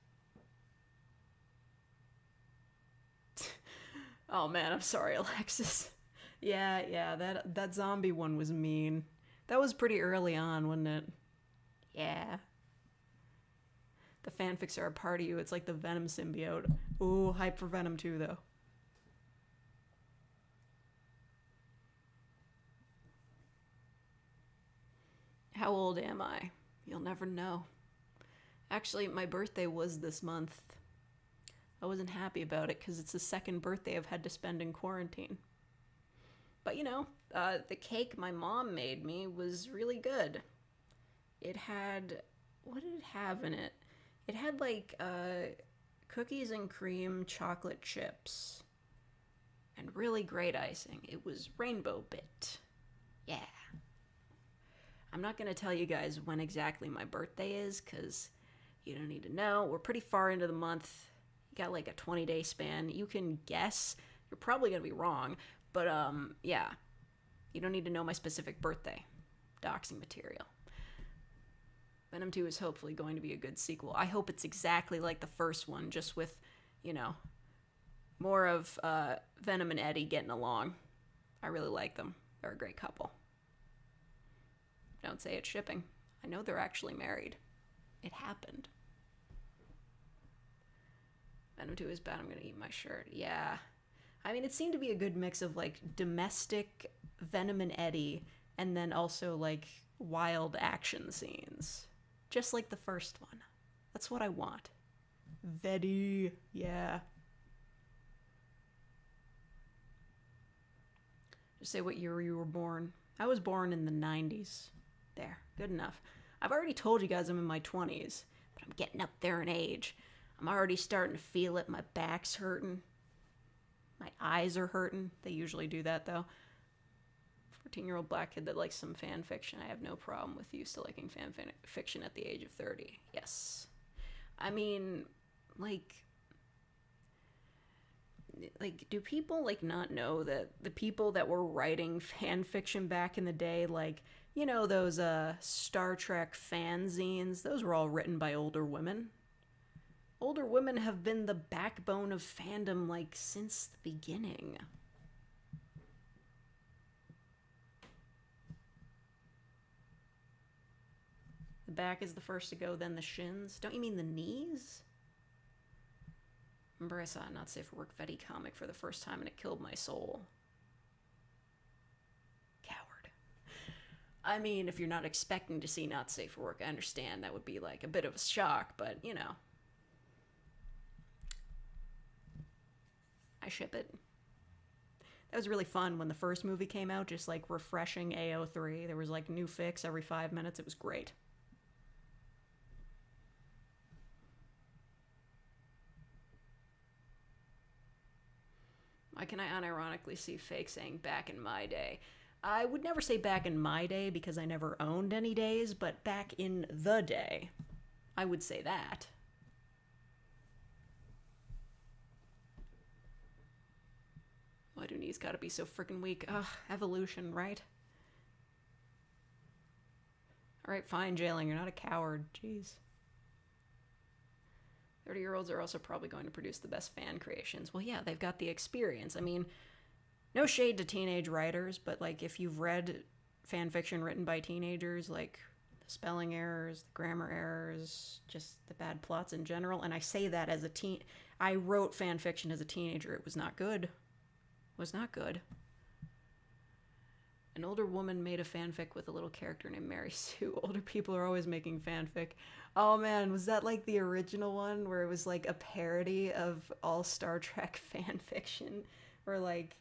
Oh man, I'm sorry, Alexis. Yeah, that zombie one was mean. That was pretty early on, wasn't it? Yeah. The fanfics are a part of you. It's like the Venom symbiote. Ooh, hype for Venom 2, though. How old am I? You'll never know. Actually, my birthday was this month. I wasn't happy about it because it's the second birthday I've had to spend in quarantine. But you know, the cake my mom made me was really good. It had, what did it have in it? It had like cookies and cream chocolate chips and really great icing. It was rainbow bit. Yeah. I'm not going to tell you guys when exactly my birthday is because you don't need to know. We're pretty far into the month. You got like a 20-day span. You can guess. You're probably going to be wrong. But yeah. You don't need to know my specific birthday. Doxing material. Venom 2 is hopefully going to be a good sequel. I hope it's exactly like the first one, just with, you know, more of Venom and Eddie getting along. I really like them. They're a great couple. Don't say it's shipping. I know they're actually married. It happened. Venom 2 is bad. I'm going to eat my shirt. Yeah. I mean, it seemed to be a good mix of, like, domestic Venom and Eddie, and then also, like, wild action scenes. Just like the first one. That's what I want. Veddy. Yeah. Just say what year you were born. I was born in the 90s. There. Good enough. I've already told you guys I'm in my 20s, but I'm getting up there in age. I'm already starting to feel it. My back's hurting. My eyes are hurting. They usually do that, though. 14-year-old black kid that likes some fan fiction. I have no problem with you still liking fan fiction at the age of 30. Yes. I mean, like, do people, like, not know that the people that were writing fan fiction back in the day, like, you know, those Star Trek fanzines, those were all written by older women. Older women have been the backbone of fandom, like, since the beginning. The back is the first to go, then the shins. Don't you mean the knees? Remember I saw a Not Safe for Work Vetty comic for the first time and it killed my soul. Coward. I mean, if you're not expecting to see Not Safe for Work, I understand that would be like a bit of a shock, but you know. I ship it. That was really fun when the first movie came out, just like refreshing AO3. There was like new fix every 5 minutes. It was great. Why can I unironically see fake saying back in my day? I would never say back in my day because I never owned any days, but back in the day, I would say that. Why do knees gotta be so freaking weak? Ugh, evolution, right? Alright, fine, Jailing. You're not a coward. Jeez. 30-year-olds are also probably going to produce the best fan creations. Well, yeah, they've got the experience. I mean, no shade to teenage writers, but, like, if you've read fan fiction written by teenagers, like, The spelling errors, the grammar errors, just the bad plots in general. And I say that as a teen. I wrote fan fiction as a teenager. It was not good. It was not good. An older woman made a fanfic with a little character named Mary Sue. Older people are always making fanfic. Oh man, was that like the original one where it was like a parody of all Star Trek fan fiction? Where like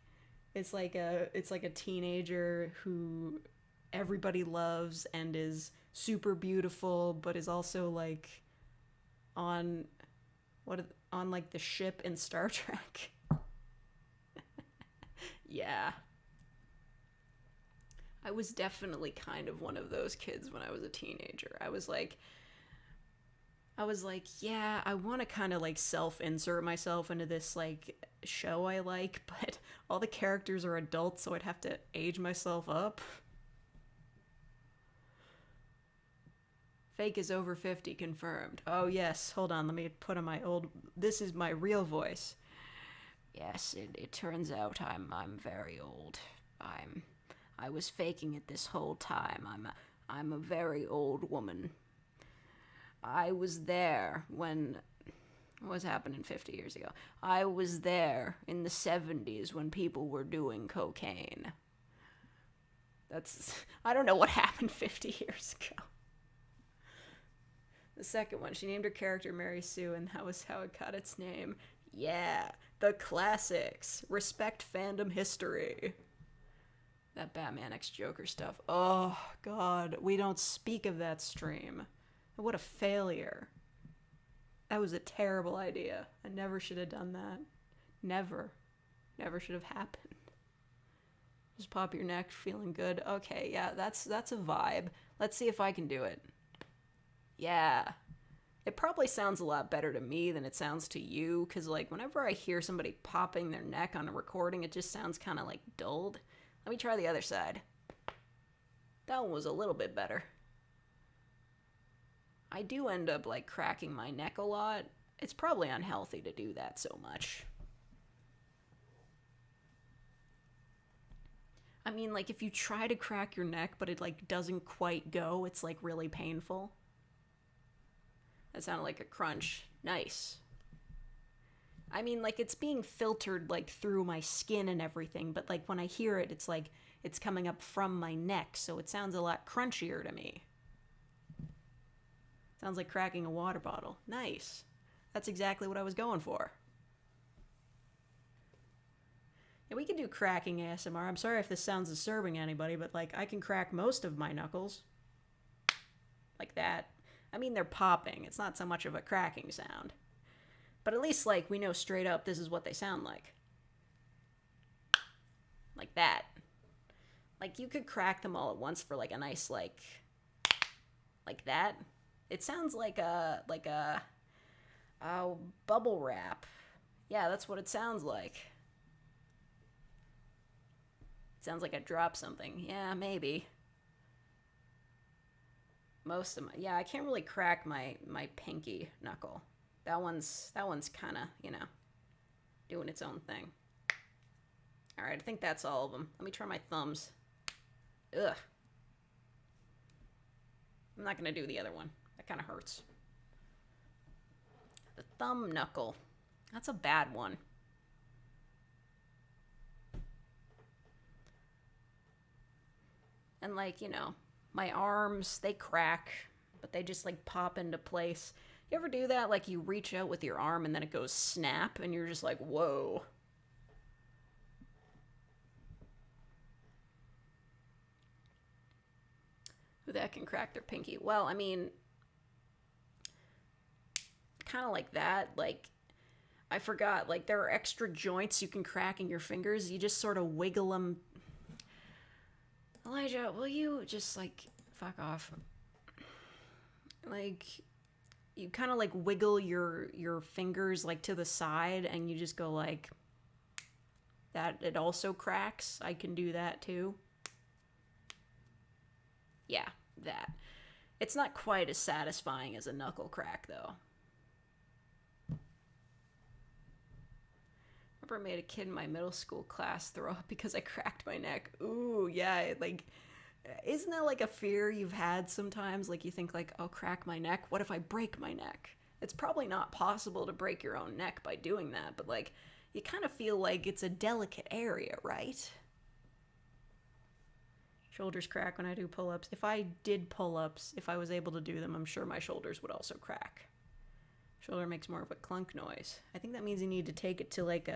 it's like a teenager who everybody loves and is super beautiful, but is also like on like the ship in Star Trek. Yeah. I was definitely kind of one of those kids when I was a teenager. I was like, yeah, I want to kind of like self-insert myself into this like show I like, but all the characters are adults, so I'd have to age myself up. Fake is over 50 confirmed. Oh yes, hold on, let me put on my old, this is my real voice. Yes, it turns out I'm very old. I was faking it this whole time. I'm a very old woman. I was there when, what was happening 50 years ago? I was there in the 70s when people were doing cocaine. I don't know what happened 50 years ago. The second one, she named her character Mary Sue, and that was how it got its name. Yeah, the classics. Respect fandom history. That Batman x Joker stuff. Oh, God. We don't speak of that stream. What a failure. That was a terrible idea. I never should have done that. Never. Never should have happened. Just pop your neck, feeling good. Okay, yeah, that's a vibe. Let's see if I can do it. Yeah. It probably sounds a lot better to me than it sounds to you, because, like, whenever I hear somebody popping their neck on a recording, it just sounds kind of, like, dulled. Let me try the other side. That one was a little bit better. I do end up, like, cracking my neck a lot. It's probably unhealthy to do that so much. I mean, like, if you try to crack your neck, but it, like, doesn't quite go, it's, like, really painful. That sounded like a crunch. Nice. I mean, like, it's being filtered, like, through my skin and everything, but, like, when I hear it, it's, like, it's coming up from my neck, so it sounds a lot crunchier to me. Sounds like cracking a water bottle. Nice. That's exactly what I was going for. Yeah, we can do cracking ASMR. I'm sorry if this sounds disturbing to anybody, but, like, I can crack most of my knuckles. Like that. I mean, they're popping. It's not so much of a cracking sound. But at least, like, we know straight up this is what they sound like. Like that. Like, you could crack them all at once for, like, a nice, like that. It sounds like a bubble wrap. Yeah, that's what it sounds like. It sounds like I dropped something. Yeah, maybe. Most of my, yeah, I can't really crack my pinky knuckle. That one's kind of, you know, doing its own thing. All right, I think that's all of them. Let me try my thumbs. Ugh. I'm not going to do the other one. That kind of hurts. The thumb knuckle. That's a bad one. And, like, you know, my arms, they crack, but they just, like, pop into place. You ever do that? Like, you reach out with your arm and then it goes snap, and you're just like, whoa. Who that can crack their pinky? Well, I mean, kind of like that. Like, I forgot, like, there are extra joints you can crack in your fingers. You just sort of wiggle them. Elijah, will you just, like, fuck off? Like, you kind of, like, wiggle your fingers, like, to the side, and you just go, like, that. It also cracks. I can do that, too. Yeah, that. It's not quite as satisfying as a knuckle crack, though. I remember I made a kid in my middle school class throw up because I cracked my neck. Ooh, yeah, like, Isn't that like a fear you've had sometimes? Like you think like, oh, crack my neck. What if I break my neck? It's probably not possible to break your own neck by doing that, but like you kind of feel like it's a delicate area, right? Shoulders crack when I do pull-ups. If I did pull-ups, if I was able to do them, I'm sure my shoulders would also crack. Shoulder makes more of a clunk noise. I think that means you need to take it to like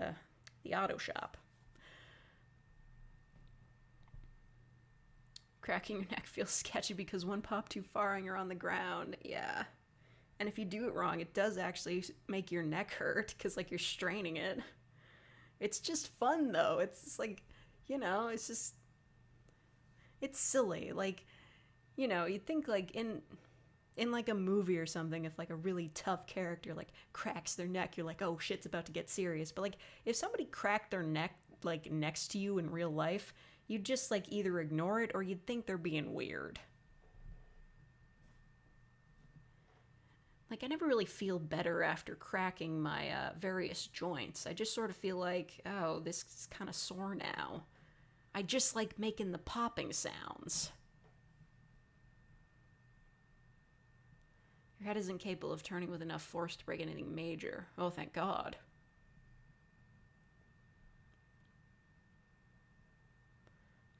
the auto shop. Cracking your neck feels sketchy because one pop too far and you're on the ground. Yeah. And if you do it wrong, it does actually make your neck hurt because like you're straining it. It's just fun though. It's just like, it's just, it's silly. Like, you'd think like in like a movie or something, if like a really tough character like cracks their neck, you're like, oh shit's about to get serious. But like if somebody cracked their neck like next to you in real life, you'd just like either ignore it or you'd think they're being weird. Like I never really feel better after cracking my various joints. I just sort of feel like, oh, this is kind of sore now. I just like making the popping sounds. Your head isn't capable of turning with enough force to break anything major. Oh, thank God.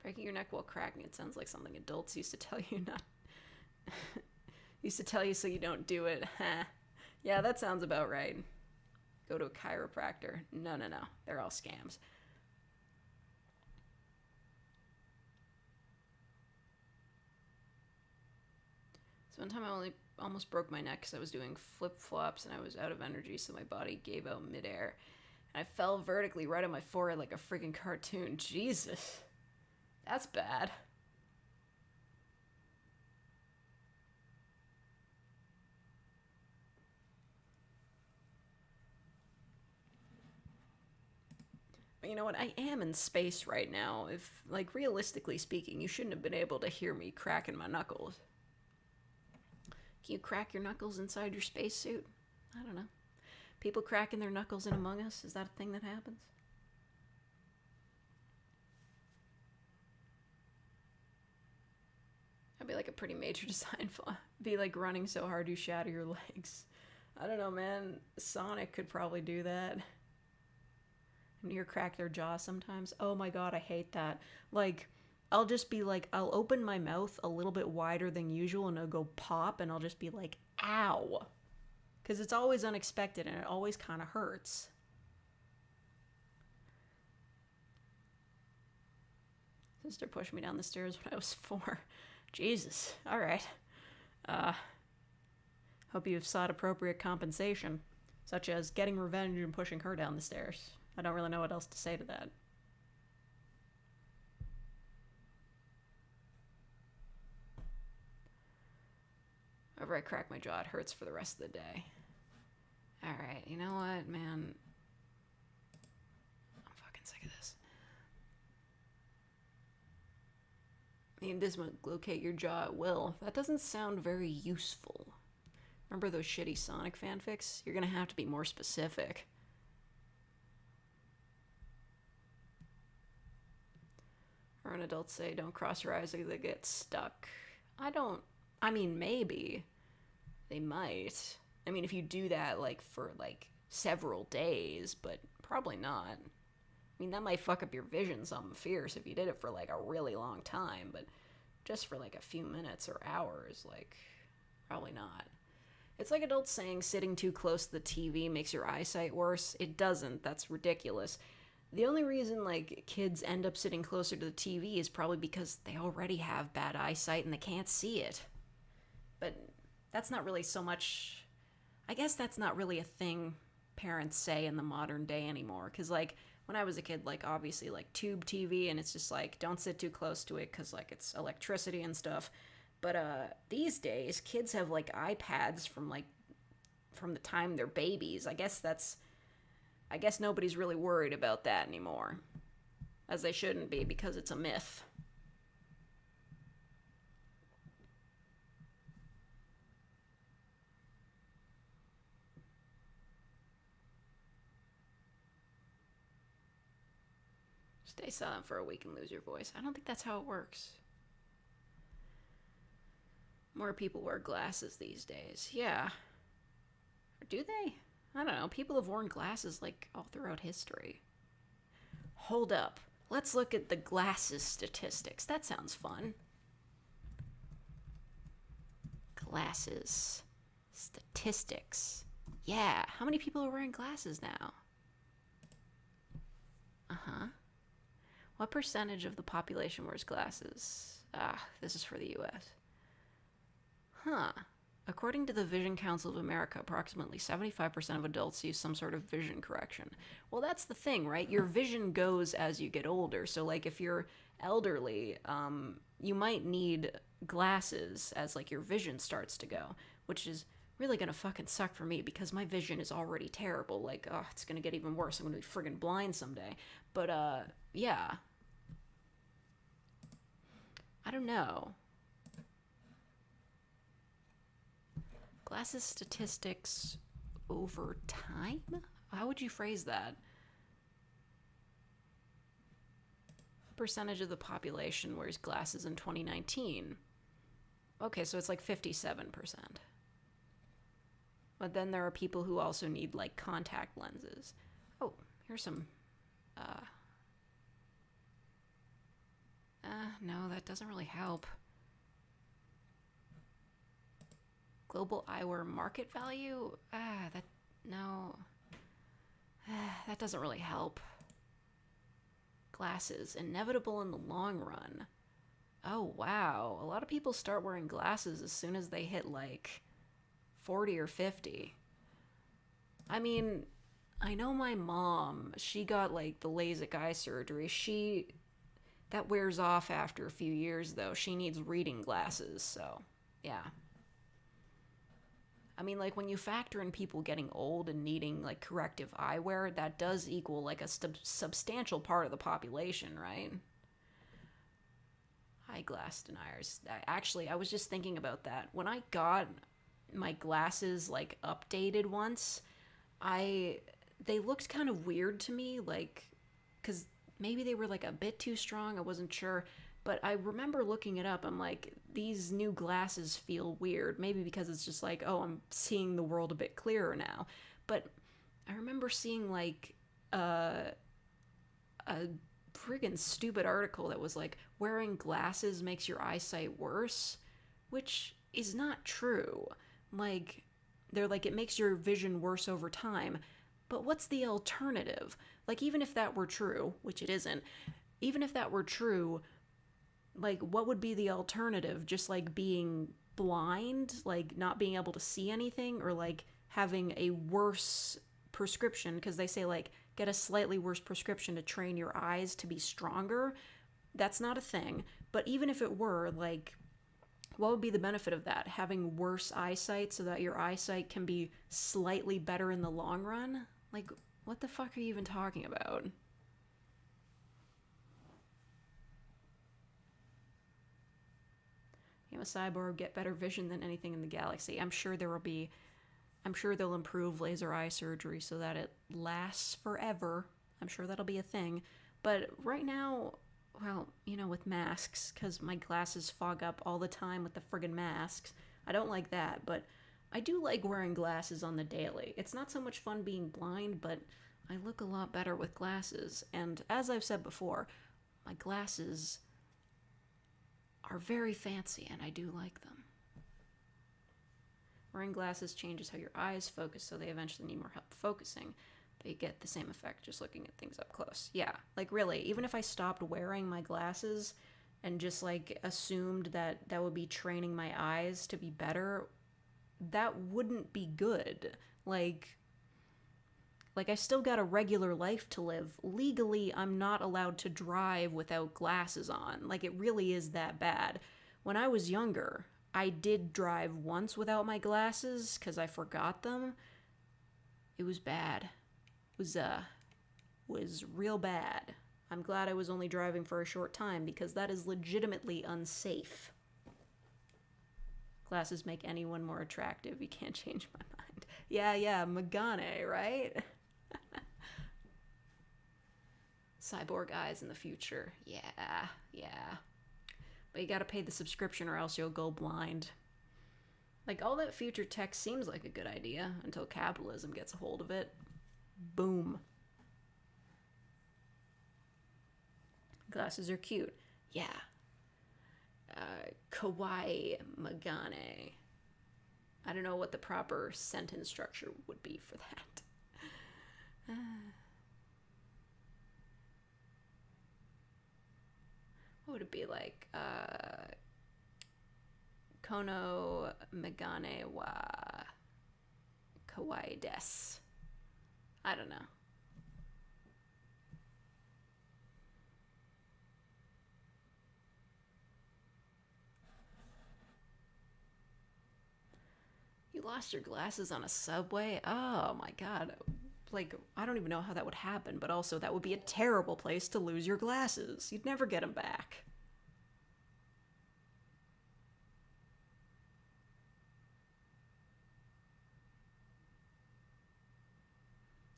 Breaking your neck while cracking it sounds like something adults used to tell you not... used to tell you so you don't do it. Yeah, that sounds about right. Go to a chiropractor. No. They're all scams. So one time I almost broke my neck because I was doing flip-flops and I was out of energy, so my body gave out midair. And I fell vertically right on my forehead like a freaking cartoon. Jesus. That's bad. But you know what? I am in space right now. If, like, realistically speaking, you shouldn't have been able to hear me cracking my knuckles. Can you crack your knuckles inside your spacesuit? I don't know. People cracking their knuckles in Among Us? Is that a thing that happens? That'd be like a pretty major design flaw. Be like running so hard you shatter your legs. I don't know, man. Sonic could probably do that. And you crack their jaw sometimes. Oh my god, I hate that. Like, I'll just be like, I'll open my mouth a little bit wider than usual and it'll go pop and I'll just be like, ow. Because it's always unexpected and it always kind of hurts. Sister pushed me down the stairs when I was 4. Jesus. All right. Hope you've sought appropriate compensation, such as getting revenge and pushing her down the stairs. I don't really know what else to say to that. Whenever I crack my jaw, it hurts for the rest of the day. Alright, you know what, man? I'm fucking sick of this. The can dislocate your jaw at will. That doesn't sound very useful. Remember those shitty Sonic fanfics? You're gonna have to be more specific. Or when adults say, don't cross your eyes or they get stuck. I mean, maybe. They might. I mean, if you do that, like, for, like, several days, but probably not. I mean, that might fuck up your vision something fierce if you did it for, like, a really long time, but just for, like, a few minutes or hours, like, probably not. It's like adults saying sitting too close to the TV makes your eyesight worse. It doesn't. That's ridiculous. The only reason, like, kids end up sitting closer to the TV is probably because they already have bad eyesight and they can't see it. But that's not really so much... I guess that's not really a thing parents say in the modern day anymore. Because, like, when I was a kid, like, obviously, like, tube TV, and it's just, like, don't sit too close to it because, like, it's electricity and stuff. But, these days, kids have, like, iPads from the time they're babies. I guess nobody's really worried about that anymore. As they shouldn't be, because it's a myth. Stay silent for a week and lose your voice. I don't think that's how it works. More people wear glasses these days. Yeah. Or do they? I don't know. People have worn glasses like all throughout history. Hold up. Let's look at the glasses statistics. That sounds fun. Glasses statistics. Yeah. How many people are wearing glasses now? Uh-huh. What percentage of the population wears glasses? This is for the US. Huh. According to the Vision Council of America, approximately 75% of adults use some sort of vision correction. Well, that's the thing, right? Your vision goes as you get older. So, like, if you're elderly, you might need glasses as, like, your vision starts to go, which is really gonna fucking suck for me because my vision is already terrible. Like, oh, it's gonna get even worse. I'm gonna be friggin' blind someday. But, yeah. I don't know. Glasses statistics over time? How would you phrase that? Percentage of the population wears glasses in 2019. Okay, so it's like 57%. But then there are people who also need, like, contact lenses. Oh, here's some, no, that doesn't really help. Global eyewear market value? No. That doesn't really help. Glasses, inevitable in the long run. Oh, wow. A lot of people start wearing glasses as soon as they hit, like, 40 or 50. I mean, I know my mom, she got, like, the LASIK eye surgery. That wears off after a few years, though. She needs reading glasses, so, yeah. I mean, like, when you factor in people getting old and needing, like, corrective eyewear, that does equal, like, a substantial part of the population, right? Eyeglass deniers. Actually, I was just thinking about that. When I got my glasses, like, updated once, they looked kind of weird to me, like, because maybe they were, like, a bit too strong, I wasn't sure. But I remember looking it up. I'm like, these new glasses feel weird. Maybe because it's just like, oh, I'm seeing the world a bit clearer now. But I remember seeing, like, a friggin' stupid article that was like, wearing glasses makes your eyesight worse, which is not true. Like, they're like, it makes your vision worse over time. But what's the alternative? Like, even if that were true, which it isn't, even if that were true, like, what would be the alternative? Just, like, being blind, like, not being able to see anything, or, like, having a worse prescription, because they say, like, get a slightly worse prescription to train your eyes to be stronger. That's not a thing. But even if it were, like, what would be the benefit of that? Having worse eyesight so that your eyesight can be slightly better in the long run? Like, what the fuck are you even talking about? A cyborg get better vision than anything in the galaxy. I'm sure they'll improve laser eye surgery so that it lasts forever. I'm sure that'll be a thing. But right now, well, you know, with masks, because my glasses fog up all the time with the friggin' masks. I don't like that, but I do like wearing glasses on the daily. It's not so much fun being blind, but I look a lot better with glasses. And as I've said before, my glasses are very fancy, and I do like them. Wearing glasses changes how your eyes focus, so they eventually need more help focusing, but you get the same effect just looking at things up close. Yeah, like, really, even if I stopped wearing my glasses and just, like, assumed that that would be training my eyes to be better, that wouldn't be good. Like, I still got a regular life to live. Legally, I'm not allowed to drive without glasses on. Like, it really is that bad. When I was younger, I did drive once without my glasses because I forgot them. It was bad. It was real bad. I'm glad I was only driving for a short time because that is legitimately unsafe. Glasses make anyone more attractive. You can't change my mind. Yeah, Magane, right? Cyborg eyes in the future. Yeah. But you gotta pay the subscription or else you'll go blind. Like, all that future tech seems like a good idea until capitalism gets a hold of it. Boom. Glasses are cute. Yeah. Kawaii Magane. I don't know what the proper sentence structure would be for that. What would it be like? Kono Megane wa Kawaii des. I don't know. You lost your glasses on a subway? Oh my god. Like, I don't even know how that would happen, but also that would be a terrible place to lose your glasses. You'd never get them back.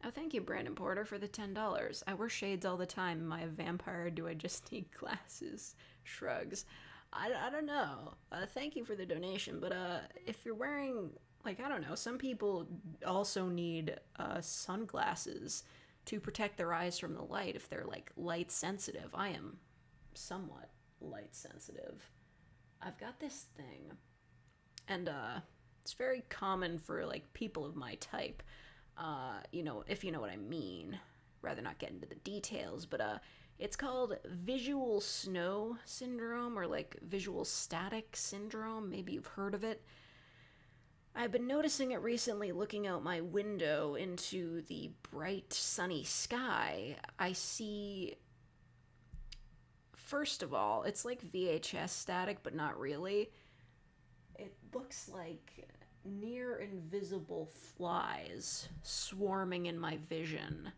Oh, thank you, Brandon Porter, for the $10. I wear shades all the time. Am I a vampire? Do I just need glasses? Shrugs. I don't know. Thank you for the donation, but if you're wearing, like, I don't know, some people also need sunglasses to protect their eyes from the light if they're, like, light sensitive. I am somewhat light sensitive. I've got this thing, and it's very common for, like, people of my type. If you know what I mean. Rather not get into the details, but it's called visual snow syndrome, or like visual static syndrome. Maybe you've heard of it. I've been noticing it recently looking out my window into the bright sunny sky. I see, first of all, it's like VHS static, but not really. It looks like near invisible flies swarming in my vision.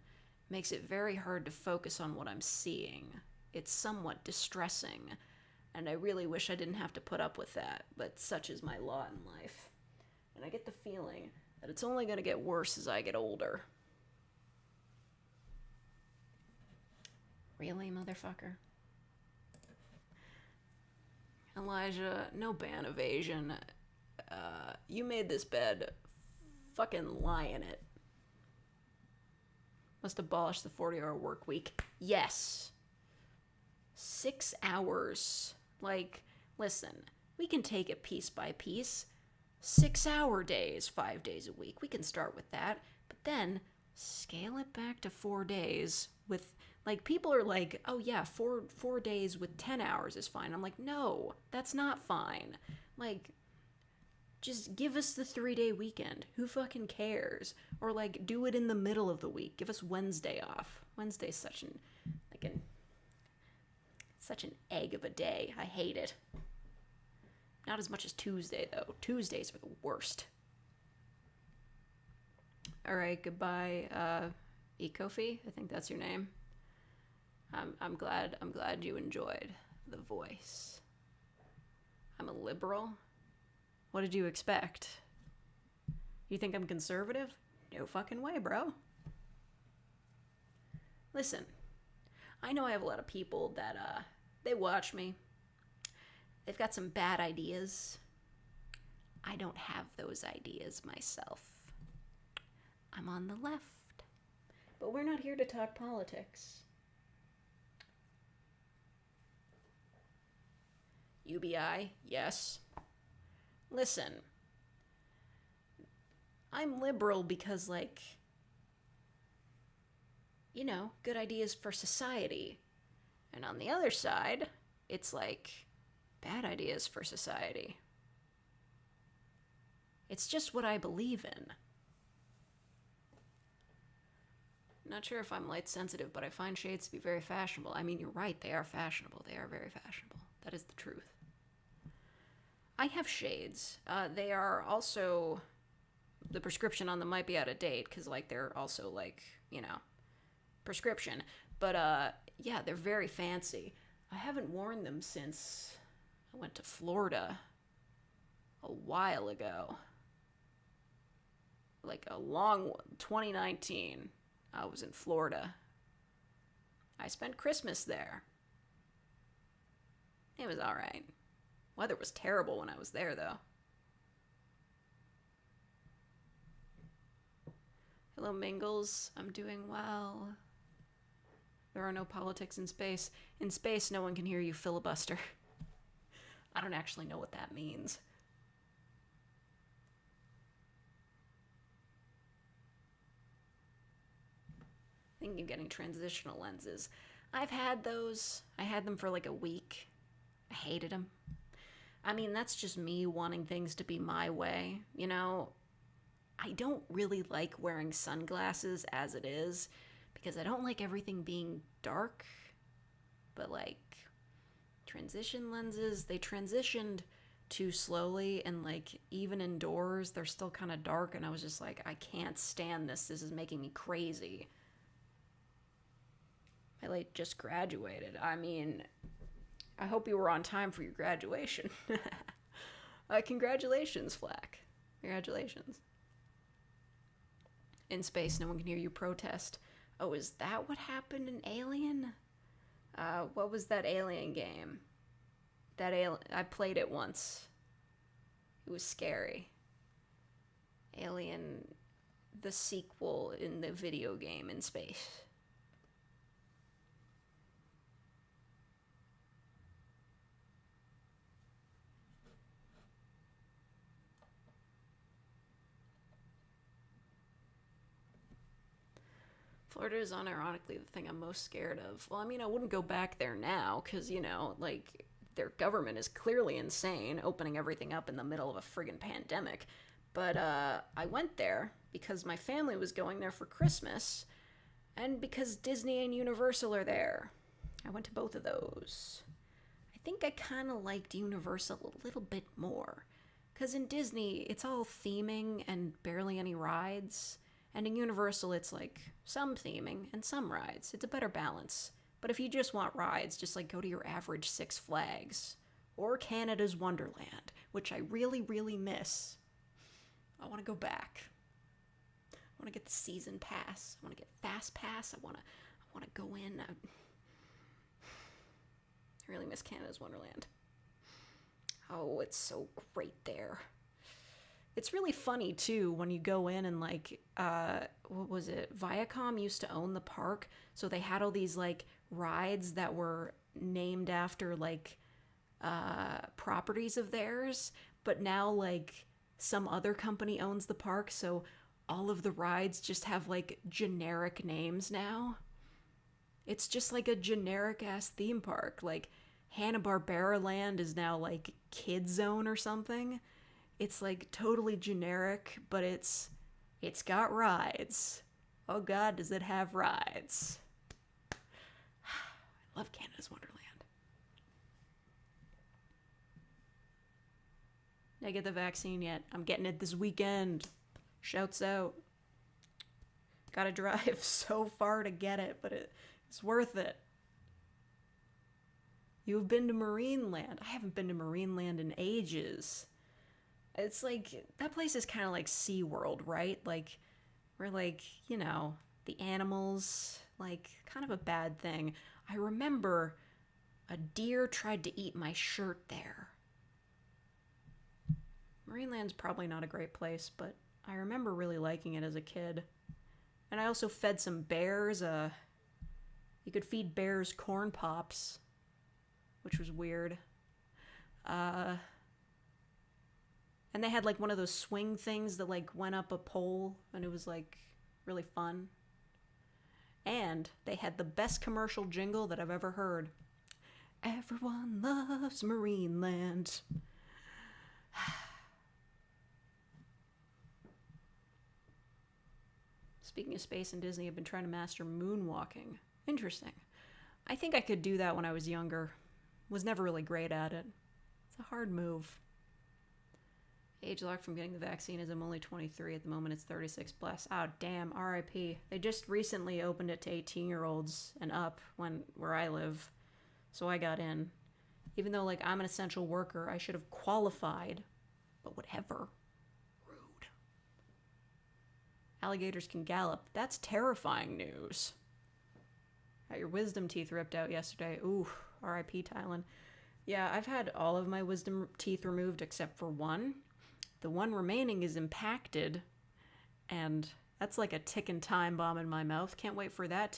Makes it very hard to focus on what I'm seeing. It's somewhat distressing, and I really wish I didn't have to put up with that, but such is my lot in life. And I get the feeling that it's only going to get worse as I get older. Really, motherfucker? Elijah, no ban evasion. You made this bed. Fucking lie in it. Must abolish the 40-hour work week. Yes. 6 hours. Like, listen, we can take it piece by piece. 6-hour days, 5 days a week. We can start with that. But then, scale it back to 4 days with, like, people are like, oh yeah, four days with 10 hours is fine. I'm like, no, that's not fine. Like, just give us the 3-day weekend. Who fucking cares? Or, like, do it in the middle of the week. Give us Wednesday off. Wednesday's such an egg of a day. I hate it. Not as much as Tuesday, though. Tuesdays are the worst. Alright, goodbye, Ecofi. I think that's your name. I'm glad you enjoyed The Voice. I'm a liberal. What did you expect? You think I'm conservative? No fucking way, bro. Listen, I know I have a lot of people that, they watch me. They've got some bad ideas. I don't have those ideas myself. I'm on the left. But we're not here to talk politics. UBI, yes. Listen, I'm liberal because, like, you know, good ideas for society. And on the other side, it's like bad ideas for society. It's just what I believe in. Not sure if I'm light sensitive, but I find shades to be very fashionable. I mean, you're right, they are fashionable. They are very fashionable. That is the truth. I have shades. They are also, the prescription on them might be out of date, because, like, they're also, like, you know, prescription. But, yeah, they're very fancy. I haven't worn them since I went to Florida a while ago. Like, a long one. 2019, I was in Florida. I spent Christmas there. It was alright. Weather was terrible when I was there, though. Hello, Mingles. I'm doing well. There are no politics in space. In space, no one can hear you filibuster. I don't actually know what that means. Thinking of getting transitional lenses. I've had those. I had them for like a week. I hated them. I mean, that's just me wanting things to be my way. You know, I don't really like wearing sunglasses as it is because I don't like everything being dark. But like transition lenses, they transitioned too slowly, and like even indoors they're still kind of dark, and I was just like, I can't stand this. This is making me crazy. I like just graduated. I mean, I hope you were on time for your graduation. Congratulations, Flack. Congratulations. In space, no one can hear you protest. Oh, is that what happened in Alien? What was that Alien game? I played it once. It was scary. Alien, the sequel in the video game in space. Florida is unironically the thing I'm most scared of. Well, I mean, I wouldn't go back there now, because, you know, like, their government is clearly insane, opening everything up in the middle of a friggin' pandemic. But, I went there because my family was going there for Christmas, and because Disney and Universal are there. I went to both of those. I think I kind of liked Universal a little bit more, because in Disney, it's all theming and barely any rides. And in Universal, it's like some theming and some rides. It's a better balance. But if you just want rides, just like go to your average Six Flags or Canada's Wonderland, which I really, really miss. I want to go back. I want to get the season pass. I want to get fast pass. I want to go in. I really miss Canada's Wonderland. Oh, it's so great there. It's really funny, too, when you go in and, like, what was it? Viacom used to own the park, so they had all these, like, rides that were named after, like, properties of theirs, but now, like, some other company owns the park, so all of the rides just have, like, generic names now. It's just, like, a generic-ass theme park. Like, Hanna-Barbera Land is now, like, Kid Zone or something. It's like totally generic, but it's got rides. Oh god, does it have rides? I love Canada's Wonderland. Did I get the vaccine yet? I'm getting it this weekend. Shouts out. Gotta drive so far to get it, but it's worth it. You've been to Marineland. I haven't been to Marineland in ages. It's like, that place is kind of like SeaWorld, right? Like, where, like, you know, the animals, like, kind of a bad thing. I remember a deer tried to eat my shirt there. Marineland's probably not a great place, but I remember really liking it as a kid. And I also fed some bears, you could feed bears corn pops, which was weird. And they had, like, one of those swing things that, like, went up a pole, and it was, like, really fun. And they had the best commercial jingle that I've ever heard. Everyone loves Marineland. Speaking of space and Disney, I've been trying to master moonwalking. Interesting. I think I could do that when I was younger. Was never really great at it. It's a hard move. Age lock from getting the vaccine is I'm only 23 at the moment. It's 36 plus. Oh, damn. RIP. They just recently opened it to 18-year-olds and up where I live. So I got in. Even though, like, I'm an essential worker, I should have qualified. But whatever. Rude. Alligators can gallop. That's terrifying news. Got your wisdom teeth ripped out yesterday. Ooh, RIP, Tylen. Yeah, I've had all of my wisdom teeth removed except for one. The one remaining is impacted, and That's like a ticking time bomb in my mouth. Can't wait for that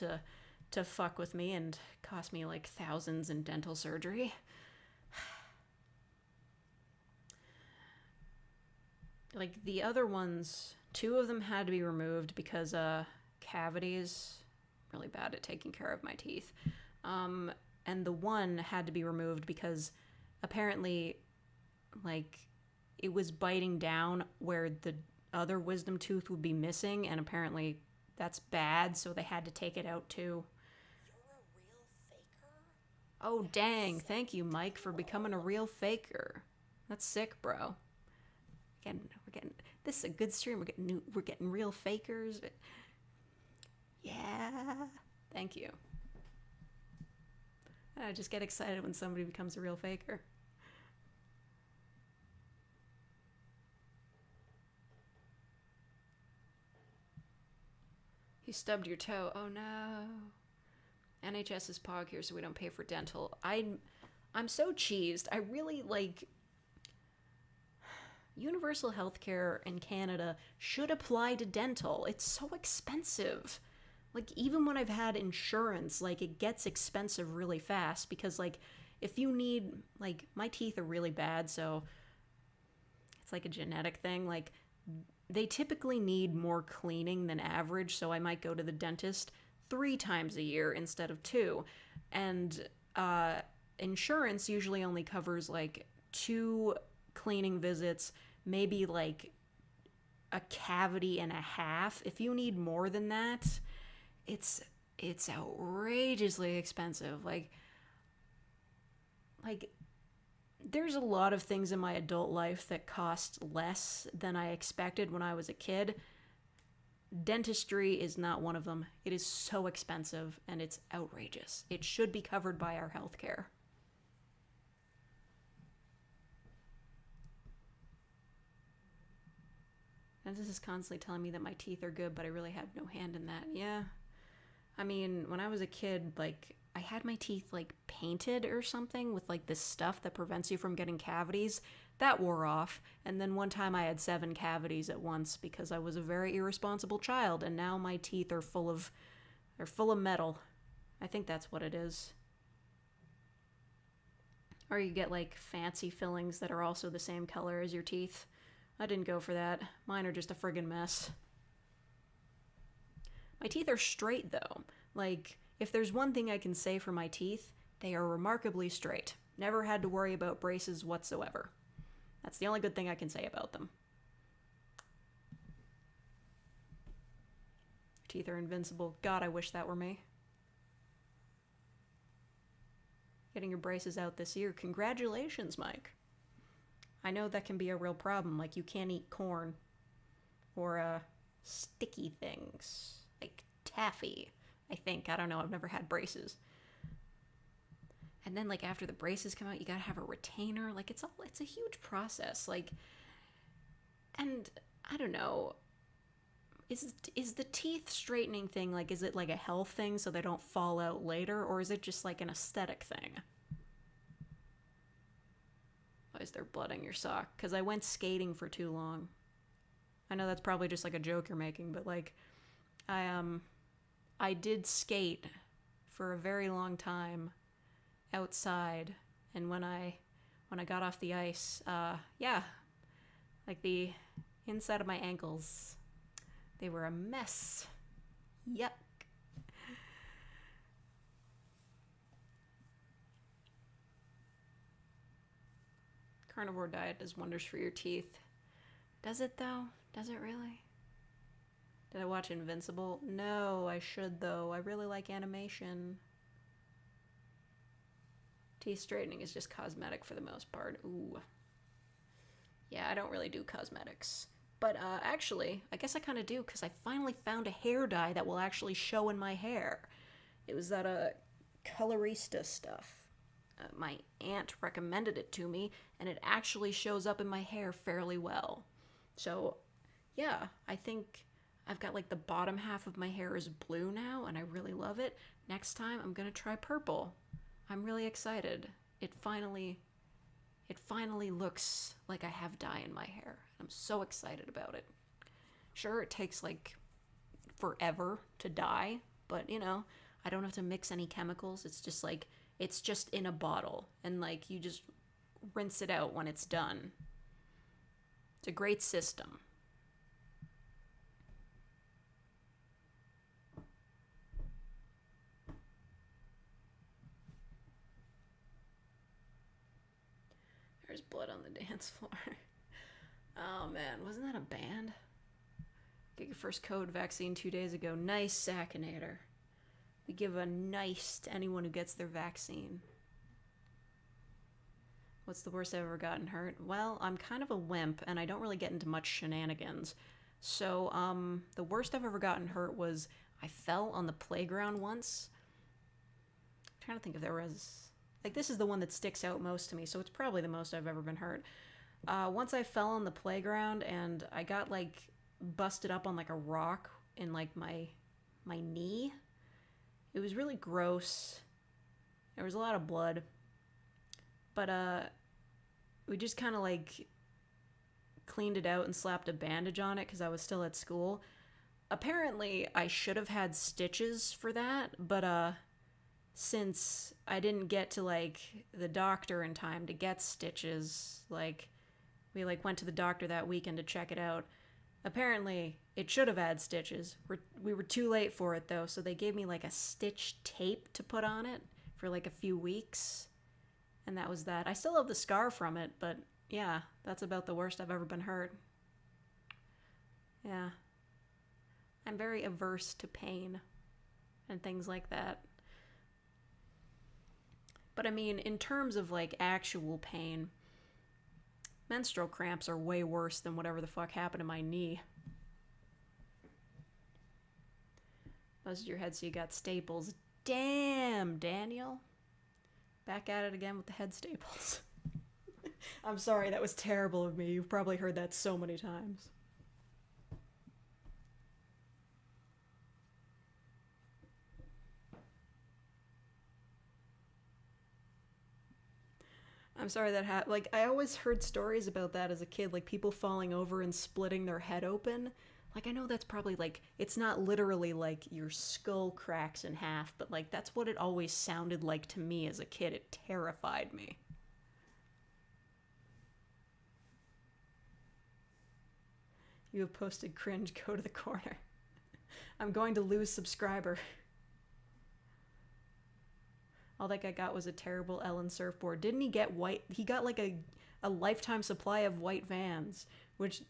to fuck with me and cost me like thousands in dental surgery. Like the other ones, 2 of them had to be removed because cavities, really bad at taking care of my teeth. And the one had to be removed because apparently, like, it was biting down where the other wisdom tooth would be missing, and apparently that's bad, so they had to take it out too. You're a real faker? Oh dang, thank you, Mike, for becoming a real faker. That's sick, bro. Again, we're getting this is a good stream. We're getting real fakers. Yeah. Thank you. I just get excited when somebody becomes a real faker. You stubbed your toe. Oh no. NHS is pog here, so we don't pay for dental. I'm so cheesed. I really like universal healthcare in Canada should apply to dental. It's so expensive. Like, even when I've had insurance, like, it gets expensive really fast because, like, if you need, like, my teeth are really bad, so it's like a genetic thing. Like, they typically need more cleaning than average, so I might go to the dentist 3 times a year instead of 2. And insurance usually only covers, like, 2 cleaning visits, maybe, like, a cavity and a half. If you need more than that, it's outrageously expensive. Like there's a lot of things in my adult life that cost less than I expected when I was a kid. Dentistry is not one of them. It is so expensive and it's outrageous. It should be covered by our healthcare. And this is constantly telling me that my teeth are good, but I really have no hand in that. Yeah. I mean, when I was a kid, like, I had my teeth, like, painted or something with, like, this stuff that prevents you from getting cavities. That wore off. And then one time I had 7 cavities at once because I was a very irresponsible child, and now my teeth are full of metal. I think that's what it is. Or you get, like, fancy fillings that are also the same color as your teeth. I didn't go for that. Mine are just a friggin' mess. My teeth are straight, though. Like, if there's one thing I can say for my teeth, they are remarkably straight. Never had to worry about braces whatsoever. That's the only good thing I can say about them. Teeth are invincible. God, I wish that were me. Getting your braces out this year. Congratulations, Mike. I know that can be a real problem. Like, you can't eat corn. Or, sticky things. Like taffy, I think. I don't know. I've never had braces. And then, like, after the braces come out, you gotta have a retainer. Like, it's a huge process. Like, and I don't know. Is the teeth straightening thing, like, is it like a health thing so they don't fall out later, or is it just like an aesthetic thing? Why is there blood on your sock? Because I went skating for too long. I know that's probably just like a joke you're making, but, like, I did skate for a very long time outside, and when I got off the ice, yeah, like, the inside of my ankles, they were a mess. Yuck. Carnivore diet does wonders for your teeth. Does it, though? Does it really? Did I watch Invincible? No, I should, though. I really like animation. Teeth straightening is just cosmetic for the most part. Ooh. Yeah, I don't really do cosmetics. But actually, I guess I kind of do, because I finally found a hair dye that will actually show in my hair. It was that colorista stuff. My aunt recommended it to me, and it actually shows up in my hair fairly well. So, yeah, I think I've got, like, the bottom half of my hair is blue now, and I really love it. Next time, I'm gonna try purple. I'm really excited. It finally looks like I have dye in my hair. I'm so excited about it. Sure, it takes, like, forever to die, but you know, I don't have to mix any chemicals. It's just like, it's just in a bottle, and like you just rinse it out when it's done. It's a great system. There's blood on the dance floor. Oh man, wasn't that a band? Get your first COVID vaccine 2 days ago. Nice, Sackinator. We give a nice to anyone who gets their vaccine. What's the worst I've ever gotten hurt? Well, I'm kind of a wimp, and I don't really get into much shenanigans. So, the worst I've ever gotten hurt was I fell on the playground once. I'm trying to think if there was... Like, this is the one that sticks out most to me, so it's probably the most I've ever been hurt. Once I fell on the playground, and I got, like, busted up on, like, a rock in, like, my knee. It was really gross. There was a lot of blood. But, we just kind of, like, cleaned it out and slapped a bandage on it because I was still at school. Apparently, I should have had stitches for that, but, since I didn't get to, like, the doctor in time to get stitches, like, we, like, went to the doctor that weekend to check it out. Apparently, it should have had stitches. We were too late for it, though, so they gave me, like, a stitch tape to put on it for, like, a few weeks. And that was that. I still have the scar from it, but yeah, that's about the worst I've ever been hurt. Yeah. I'm very averse to pain and things like that. But I mean, in terms of like actual pain, menstrual cramps are way worse than whatever the fuck happened to my knee. Buzzed your head so you got staples. Damn, Daniel. Back at it again with the head staples. I'm sorry, that was terrible of me. You've probably heard that so many times. I'm sorry that happened. Like, I always heard stories about that as a kid, like people falling over and splitting their head open. Like, I know that's probably, like, it's not literally, like, your skull cracks in half, but, like, that's what it always sounded like to me as a kid. It terrified me. You have posted cringe, go to the corner. I'm going to lose subscriber. All that guy got was a terrible Ellen surfboard. Didn't he get white? He got, like, a lifetime supply of white Vans, which...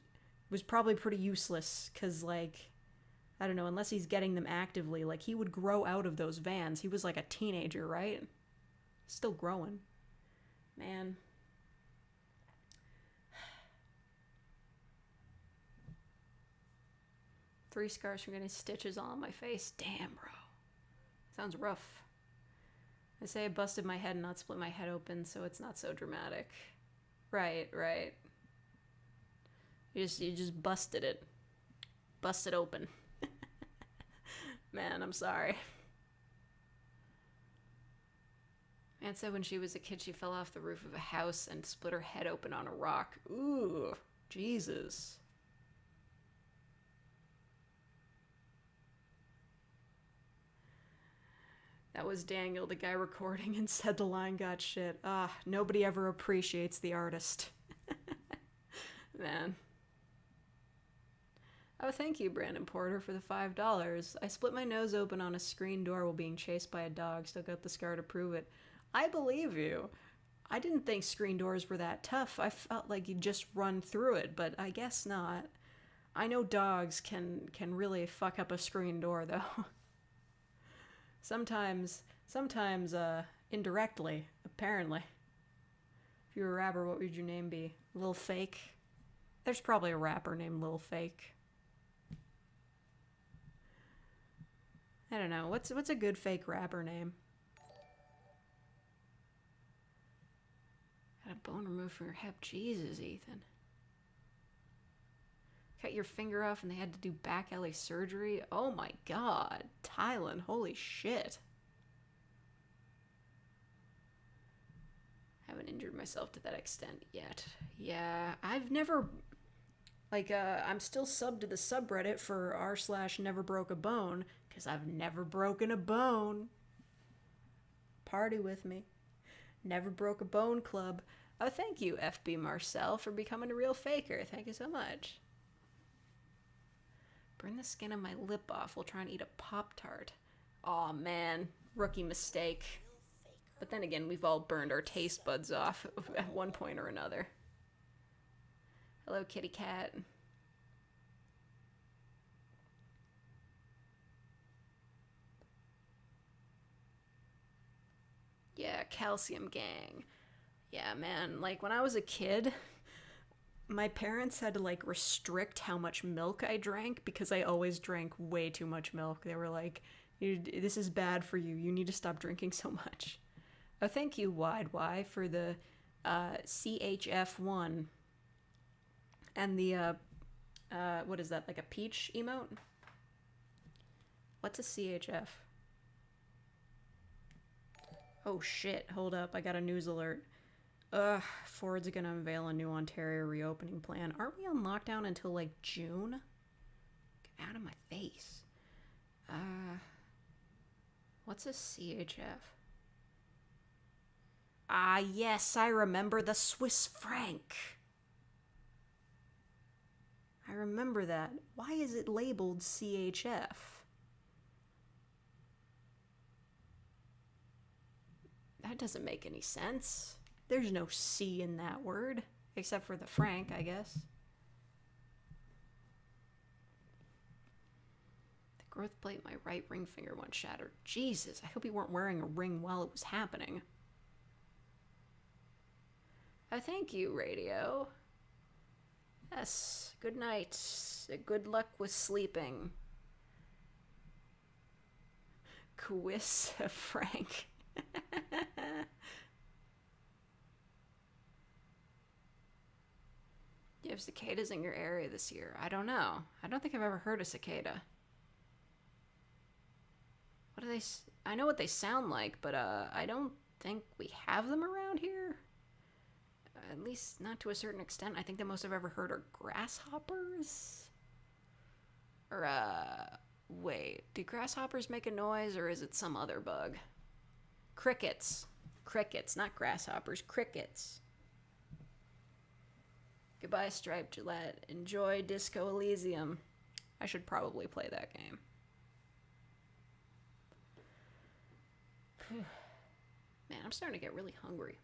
was probably pretty useless, because, like, I don't know, unless he's getting them actively, like, he would grow out of those Vans. He was, like, a teenager, right? Still growing. Man. Three scars from getting stitches all on my face. Damn, bro. Sounds rough. I say I busted my head and not split my head open, so it's not so dramatic. Right, right. You just busted it. Busted open. Man, I'm sorry. Aunt said when she was a kid she fell off the roof of a house and split her head open on a rock. Ooh, Jesus. That was Daniel, the guy recording, and said the line got shit. Ah, nobody ever appreciates the artist. Man. Oh, thank you, Brandon Porter, for the $5. I split my nose open on a screen door while being chased by a dog. Still got the scar to prove it. I believe you. I didn't think screen doors were that tough. I felt like you'd just run through it, but I guess not. I know dogs can really fuck up a screen door, though. Sometimes, indirectly, apparently. If you were a rapper, what would your name be? Lil Fake? There's probably a rapper named Lil Fake. I don't know. What's a good fake rapper name? Had a bone removed from your hip. Jesus, Ethan. Cut your finger off and they had to do back alley surgery? Oh my god. Thailand, holy shit. Haven't injured myself to that extent yet. Yeah, I've never Like, I'm still subbed to the subreddit for r/never broke a bone, because I've never broken a bone. Party with me. Never broke a bone club. Oh, thank you, FB Marcel, for becoming a real faker. Thank you so much. Burn the skin of my lip off while trying to eat a Pop-Tart. Aw, man. Rookie mistake. But then again, we've all burned our taste buds off at one point or another. Hello, kitty cat. Yeah, calcium gang. Yeah, man, like when I was a kid, my parents had to like restrict how much milk I drank because I always drank way too much milk. They were like, this is bad for you. You need to stop drinking so much. Oh, thank you, Wide Y, for the CHF1 and the what is that, like a peach emote? What's a CHF? Oh shit, hold up, I got a news alert. Ford's gonna unveil a new Ontario reopening plan. Aren't we on lockdown until like June? Get out of my face. What's a CHF? Ah, yes, I remember the Swiss franc. I remember that. Why is it labeled CHF? That doesn't make any sense. There's no C in that word, except for the franc, I guess. The growth plate, my right ring finger once shattered. Jesus, I hope you weren't wearing a ring while it was happening. Oh, thank you, radio. Yes, good night. Good luck with sleeping. Quiz Frank. Do you have cicadas in your area this year? I don't know. I don't think I've ever heard a cicada. What do they... I know what they sound like, but I don't think we have them around here. At least not to a certain extent. I think the most I've ever heard are grasshoppers. Or, wait. Do grasshoppers make a noise, or is it some other bug? Crickets. Crickets, not grasshoppers. Crickets. Goodbye, Striped Gillette. Enjoy Disco Elysium. I should probably play that game. Man, I'm starting to get really hungry.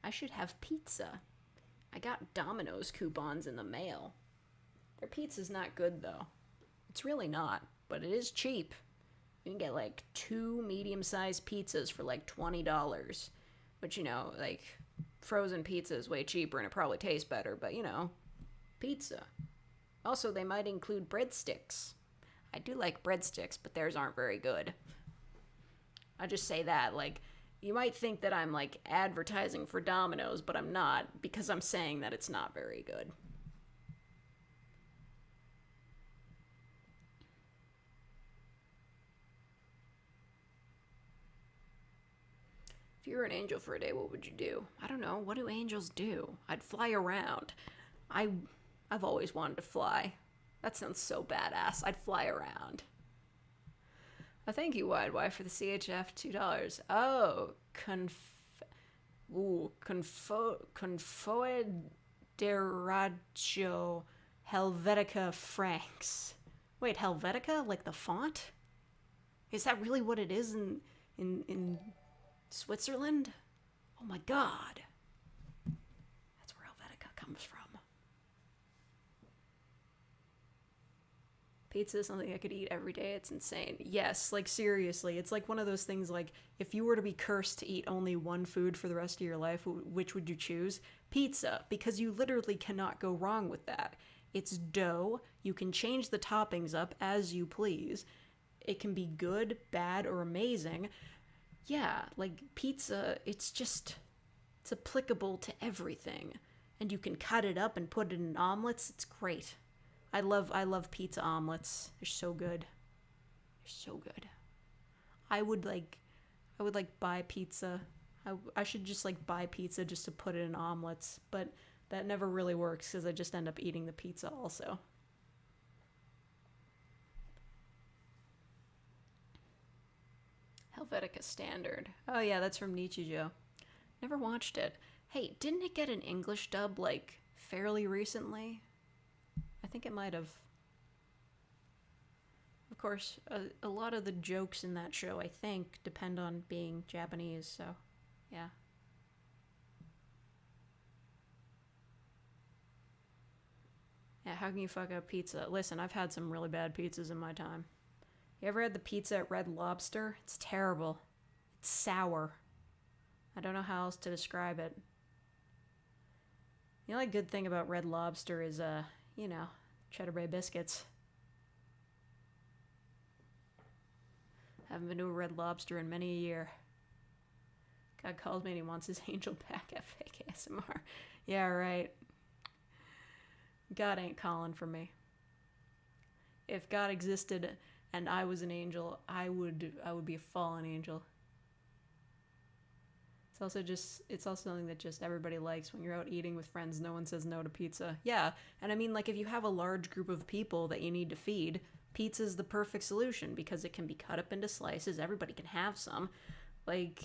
I should have pizza. I got Domino's coupons in the mail. Their pizza's not good, though. It's really not, but it is cheap. You can get like 2 medium-sized pizzas for like $20. Which, you know, like, frozen pizza is way cheaper and it probably tastes better, but, you know, pizza. Also, they might include breadsticks. I do like breadsticks, but theirs aren't very good. I just say that, like, you might think that I'm, like, advertising for Domino's, but I'm not, because I'm saying that it's not very good. If you were an angel for a day, what would you do? I don't know. What do angels do? I'd fly around. I've always wanted to fly. That sounds so badass. I'd fly around. Oh, thank you, Wide Y, for the CHF $2. Oh, Confoederaggio Helvetica Francs. Wait, Helvetica? Like the font? Is that really what it is in Switzerland? Oh my god. That's where Helvetica comes from. Pizza is something I could eat every day. It's insane. Yes, like seriously. It's like one of those things like, if you were to be cursed to eat only one food for the rest of your life, which would you choose? Pizza, because you literally cannot go wrong with that. It's dough. You can change the toppings up as you please. It can be good, bad, or amazing. Yeah, like pizza, it's applicable to everything. And you can cut it up and put it in omelets. It's great. I love pizza omelets. They're so good. They're so good. I would buy pizza. I should just like buy pizza just to put it in omelets. But that never really works because I just end up eating the pizza also. Helvetica Standard. Oh yeah, that's from Nichijou. Never watched it. Hey, didn't it get an English dub, like, fairly recently? I think it might have. Of course, a lot of the jokes in that show, I think, depend on being Japanese, so, yeah. Yeah, how can you fuck up pizza? Listen, I've had some really bad pizzas in my time. You ever had the pizza at Red Lobster? It's terrible. It's sour. I don't know how else to describe it. The only good thing about Red Lobster is, Cheddar Bay biscuits. Haven't been to a Red Lobster in many a year. God called me and he wants his angel back at fake ASMR. Yeah, right. God ain't calling for me. If God existed and I was an angel, I would be a fallen angel. It's also something that just everybody likes when you're out eating with friends. No one says no to pizza. Yeah, and I mean, like, if you have a large group of people that you need to feed, pizza's the perfect solution because it can be cut up into slices. Everybody can have some. Like,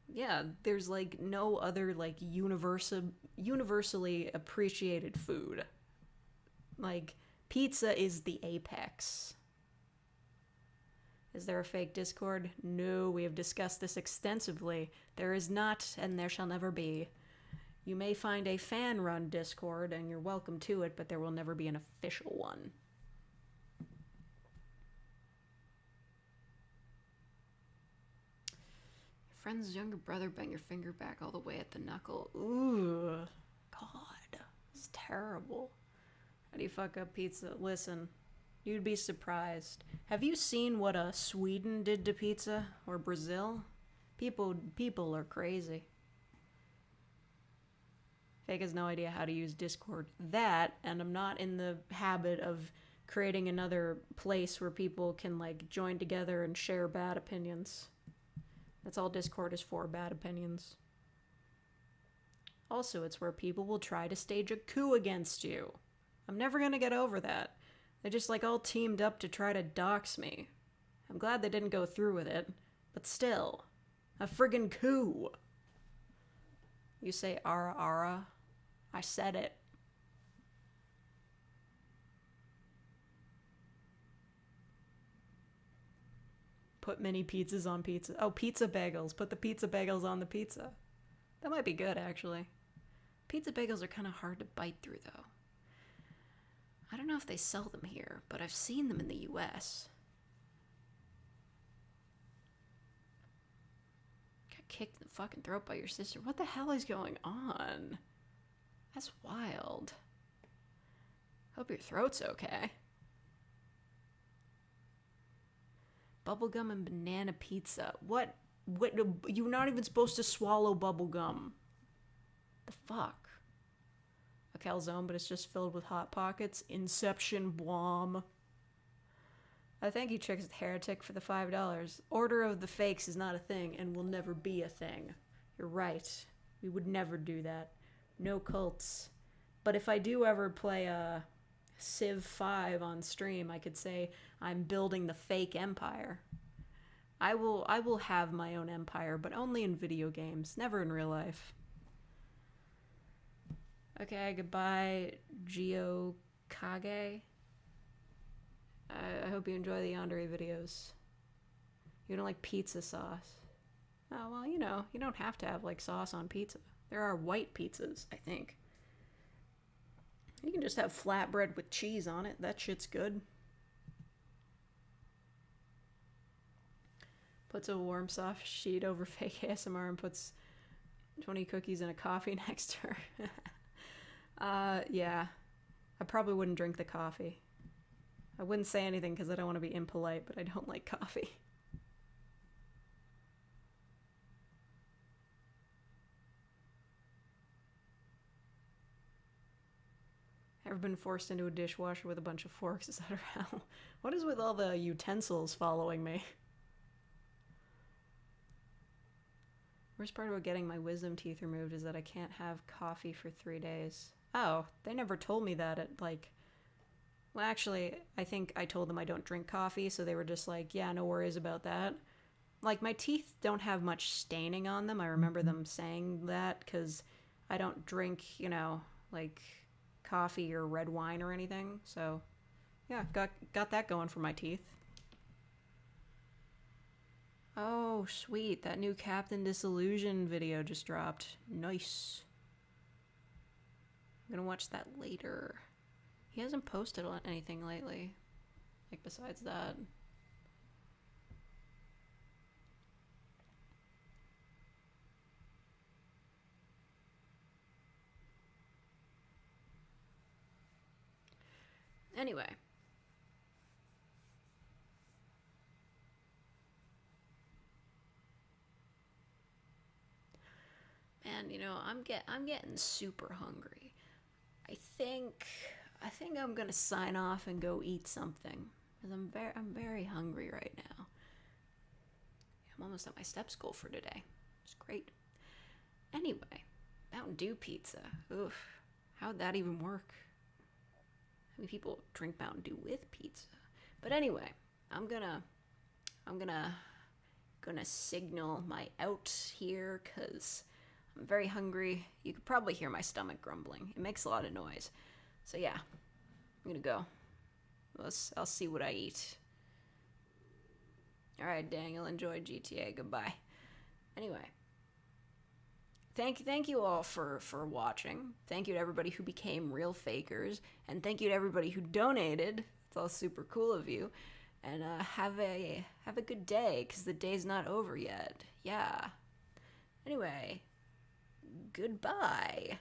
yeah, there's like no other like universally appreciated food. Like, pizza is the apex. Is there a fake Discord? No, we have discussed this extensively. There is not, and there shall never be. You may find a fan-run Discord, and you're welcome to it, but there will never be an official one. Your friend's younger brother bent your finger back all the way at the knuckle. Ooh. God. This is terrible. How do you fuck up pizza? Listen. You'd be surprised. Have you seen what Sweden did to pizza? Or Brazil? People are crazy. Fake has no idea how to use Discord. That, and I'm not in the habit of creating another place where people can, like, join together and share bad opinions. That's all Discord is for, bad opinions. Also, it's where people will try to stage a coup against you. I'm never gonna get over that. They just, like, all teamed up to try to dox me. I'm glad they didn't go through with it, but still. A friggin' coup. You say ara ara? I said it. Put mini pizzas on pizza. Oh, pizza bagels. Put the pizza bagels on the pizza. That might be good, actually. Pizza bagels are kind of hard to bite through, though. I don't know if they sell them here, but I've seen them in the US. Got kicked in the fucking throat by your sister. What the hell is going on? That's wild. Hope your throat's okay. Bubblegum and banana pizza. What? You're not even supposed to swallow bubblegum. The fuck? A calzone, but it's just filled with Hot Pockets. Inception Blom. I thank you, Tricks Heretic, for the $5. Order of the Fakes is not a thing and will never be a thing. You're right. We would never do that. No cults. But if I do ever play Civ 5 on stream, I could say I'm building the fake empire. I will have my own empire, but only in video games, never in real life. Okay, goodbye, Geokage. I hope you enjoy the Yandere videos. You don't like pizza sauce. Oh, well, you know, you don't have to have, like, sauce on pizza. There are white pizzas, I think. You can just have flatbread with cheese on it. That shit's good. Puts a warm, soft sheet over fake ASMR and puts 20 cookies and a coffee next to her. Yeah. I probably wouldn't drink the coffee. I wouldn't say anything because I don't want to be impolite, but I don't like coffee. Ever been forced into a dishwasher with a bunch of forks? Is that around? What is with all the utensils following me? Worst part about getting my wisdom teeth removed is that I can't have coffee for 3 days. Oh, they never told me that at like. Well, actually, I think I told them I don't drink coffee, so they were just like, yeah, no worries about that. Like, my teeth don't have much staining on them. I remember them saying that because I don't drink, like coffee or red wine or anything. So, yeah, got that going for my teeth. Oh, sweet. That new Captain Disillusion video just dropped. Nice. I'm gonna watch that later. He hasn't posted on anything lately. Like, besides that. Anyway. Man, I'm getting super hungry. I think I'm gonna sign off and go eat something because I'm very hungry right now. I'm almost at my steps goal for today. It's great. Anyway, Mountain Dew pizza. Oof, how'd that even work? How many people drink Mountain Dew with pizza? But anyway, I'm gonna signal my out here because I'm very hungry. You could probably hear my stomach grumbling. It makes a lot of noise. So yeah, I'm gonna go. I'll see what I eat. All right, Daniel, enjoy GTA. Goodbye. Anyway, thank you all for watching. Thank you to everybody who became real fakers, and thank you to everybody who donated. It's all super cool of you. And have a good day, because the day's not over yet. Yeah. Anyway, goodbye.